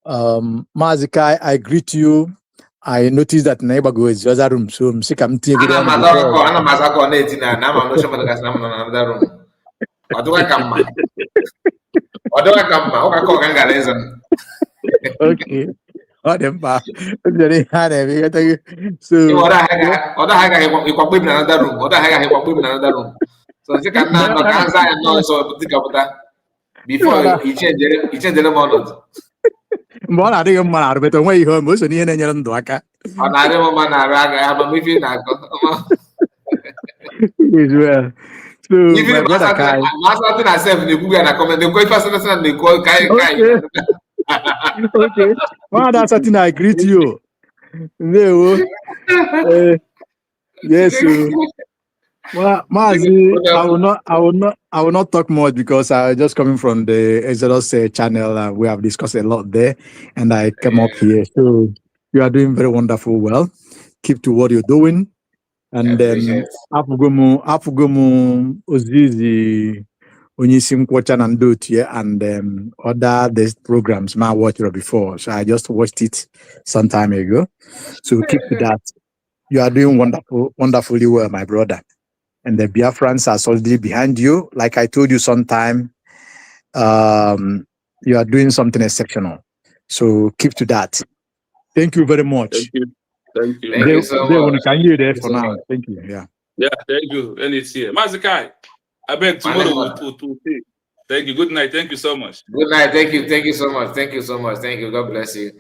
Mazikai, I greet you. I noticed that Neighborhood is the other room, so I'm sick. I'm taking room. Okay. Oh, them bad. So before he changed the model. Mbọ na-adịghị mma na arụbeta onwe ihe ome, o so n'ihe na-enyere ndụ aka. Ọ na-adị mma na arụ aga ya, ma mefi na-akọ. As well. So Even my if brother Kai. something I said in the Google and I comment, they go if I something they call Kai. Okay. Well, that's something I agree to you. No. Yes. Well, Mazi, I will not talk much because I just coming from the Exodus channel and we have discussed a lot there, and I came up here. So you are doing very wonderful. Well, keep to what you're doing, and Afugomu Ozizi Onyisim Kwochan and do it here, and other these programs. I watched it before, so I just watched it some time ago. So keep to that. You are doing wonderfully well, my brother. And the Biafrans are solidly behind you. Like I told you sometime, you are doing something exceptional. So keep to that. Thank you very much. Thank you. Thank you. Thank you so much. Can you there for now? Thank you. Yeah. Yeah, thank you. And it's here. Mazikai, I beg tomorrow we'll see. Thank you. Good night. Thank you so much. Good night. Thank you. Thank you so much. Thank you so much. Thank you. God bless you.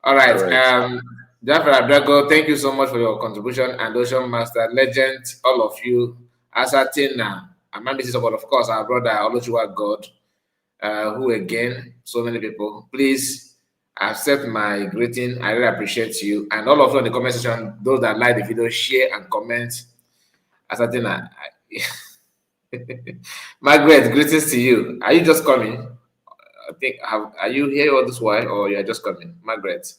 All right. Biafra Abdago, thank you so much for your contribution. And Ocean Master, legend, all of you. Asatina, and my Mrs. of course, our brother Oluchiwa God, who again, so many people. Please accept my greeting. I really appreciate you. And all of you in the comment section, those that like the video, share and comment. Asatina, Margaret, greetings to you. Are you just coming? I think, are you here all this while or you are just coming? Margaret,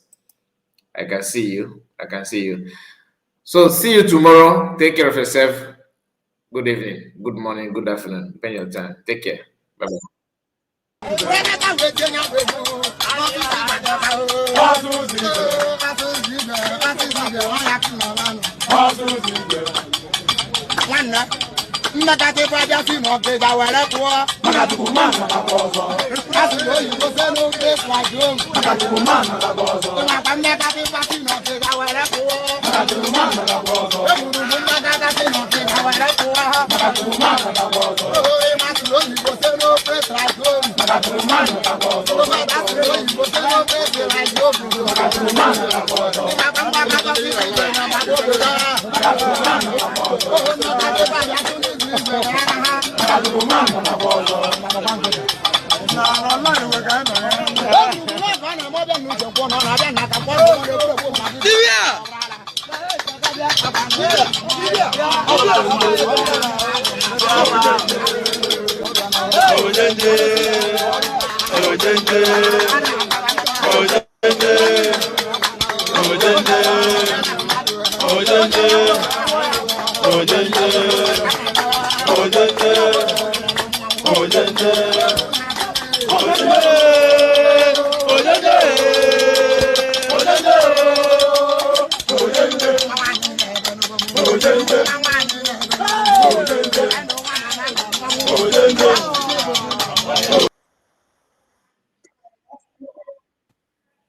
I can see you. I can see you. So see you tomorrow. Take care of yourself. Good evening, good morning, good afternoon. Depending on your time. Take care. Bye-bye. Mmekati praja si mo ke da wele kwa. Makati kumana la bozo. Kasi yo you go say no face like you. Makati kumana la bozo. Mmekati praja mo ke da wele kwa. Makati kumana la bozo. Mmekati mo ke da wele kwa. Makati kumana la bozo. Kasi yo you go say no face like you. Makati kumana la bozo. Kasi yo you go say no face like you. Makati kumana la bozo. Makati kumana la bozo.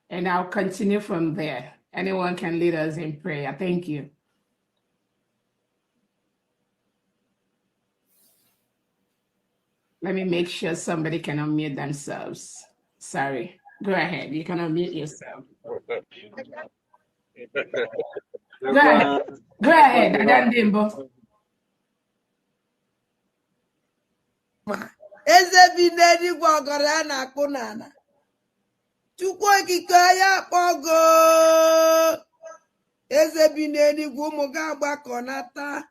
And I'll continue from there. Anyone can lead us in prayer. Thank you. Let me make sure somebody can unmute themselves. Sorry. Go ahead. You can unmute yourself. Go ahead. Go ahead, Adandimbo. Ezebinedi gwagara na kunana. Chukwu okike ya kpogo. Ezebinedi gwumu ga agbakọnata.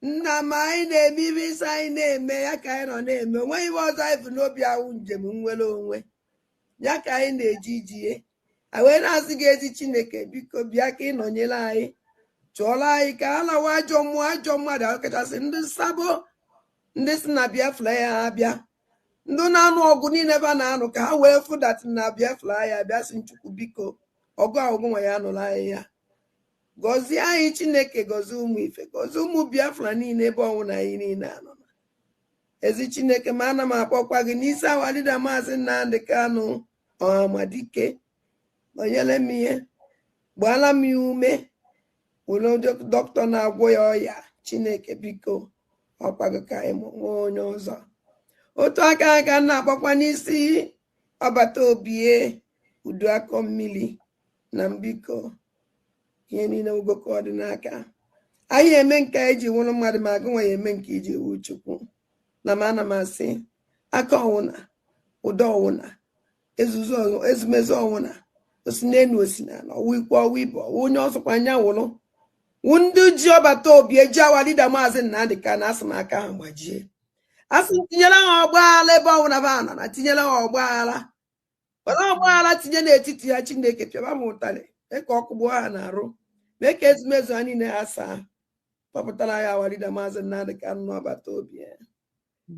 Nna m anyị na-eme ibe isi anyị na-eme ya ka anyị nọ na-eme onwe ibe ọzọ anyị bụ n'obi awụ njem nwere onwe ya ka anyị na-eji ijie anyị wee na-asị gị ezi Chineke biko bịa ka ị nọnyere anyị chụọrọ anyị ka a lawa ajọ mmadụ ọkachasị ndị nsabo ndị si na Biafra ya abịa ndị na-anụ ọgụ niile ebe a na-anụ ka ha wee fụdatị na Biafra ya abịa si Chukwu biko ọgụ ahụgụ nwa ya nụrụ anyị ya gọzie anyị Chineke gọzie ụmụ ife gọzie ụmụ Biafra niile ebe ọnwụ na anyị niile anọ ezi Chineke ma ana m akpọkwa gị n'isi awalida Maazị Nnamdi Kanu Ọhamadike nọnyere m ihe gbaala m ya ume were dọkịta na-agwọ ya ọya Chineke biko ọkwago ka anyị nwee onye ọzọ otu aka ka m na-akpọkwa n'isi ọbata obie udu akọ mmiri na mbiko ihe niile ugoko ọdịnaka anyị eme nke iji wụrụ mmadụ ma agụnwa ya eme nke iji wu Chukwu na m ana m asị aka ọwụna ụdọ ọwụna ezumezu ọwụna osi n'enu osi na ọwụ ikwu ọwụ ibe ọwụ onye ọsọkwa anya wụrụ wụ ndị ji ọbata obi eji awalida maazị Nnamdị ka na asị m aka ha gbajie asị tinyere ha ọgbaghara ebe ọwụna ba nọ na tinyere ha ọgbaghara were ọgbaghara tinye n'etiti ya Chineke pịaba m ụtarị mee ka ọkụ gbuo ha na-arụ mee ka ezumezu ha niile ha saa kpọpụtara ya awalida maazị Nnamdị ka nọ ọbata obi ya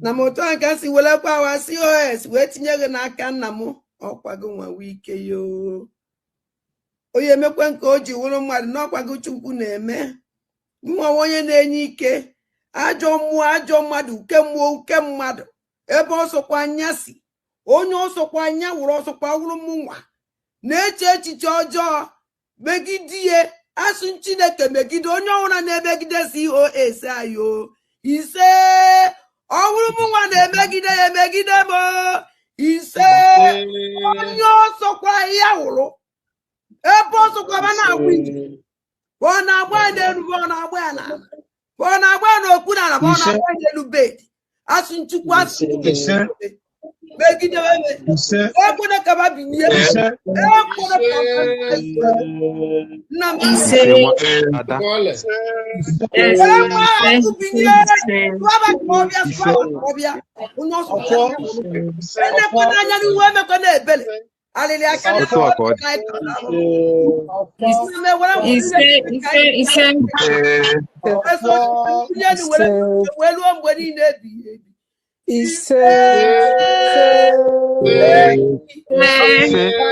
na m otu a ka si welekwa awa COS wee tinye gị n'aka nna m ọkwago nwawa ike yo onye emekwe nke o ji wụrụ mmadụ n'ọkwago Chukwu na-eme nwa onye na-enye ike ajọ mmụọ ajọ mmadụ uke mmụọ uke mmadụ ebe ọsọkwa anya si onye ọsọkwa anya wụrụ ọsọkwa wụrụ mụnwa na-eche echiche ọjọọ megide asụ Chineke megide onye ọbụla na-emegide COS ayo ise ọwụrụ mụnwa na-emegide ya emegide m ise onye ọsọkwa ya wụrụ ebe ọsọkwa ma na-agba ije ọ na-agba ya n'elu ọ na-agba ya n'ala ọ na-agba ya n'okpu n'ala ọ na-agba ya n'elu bedi asụ Chukwu asụ megide ekwene ka ba binye ekwene ka nna m onye anya n'iwe emekọ na-ebele alịlị aka wee ruo mgbe niile ebighị ebi ise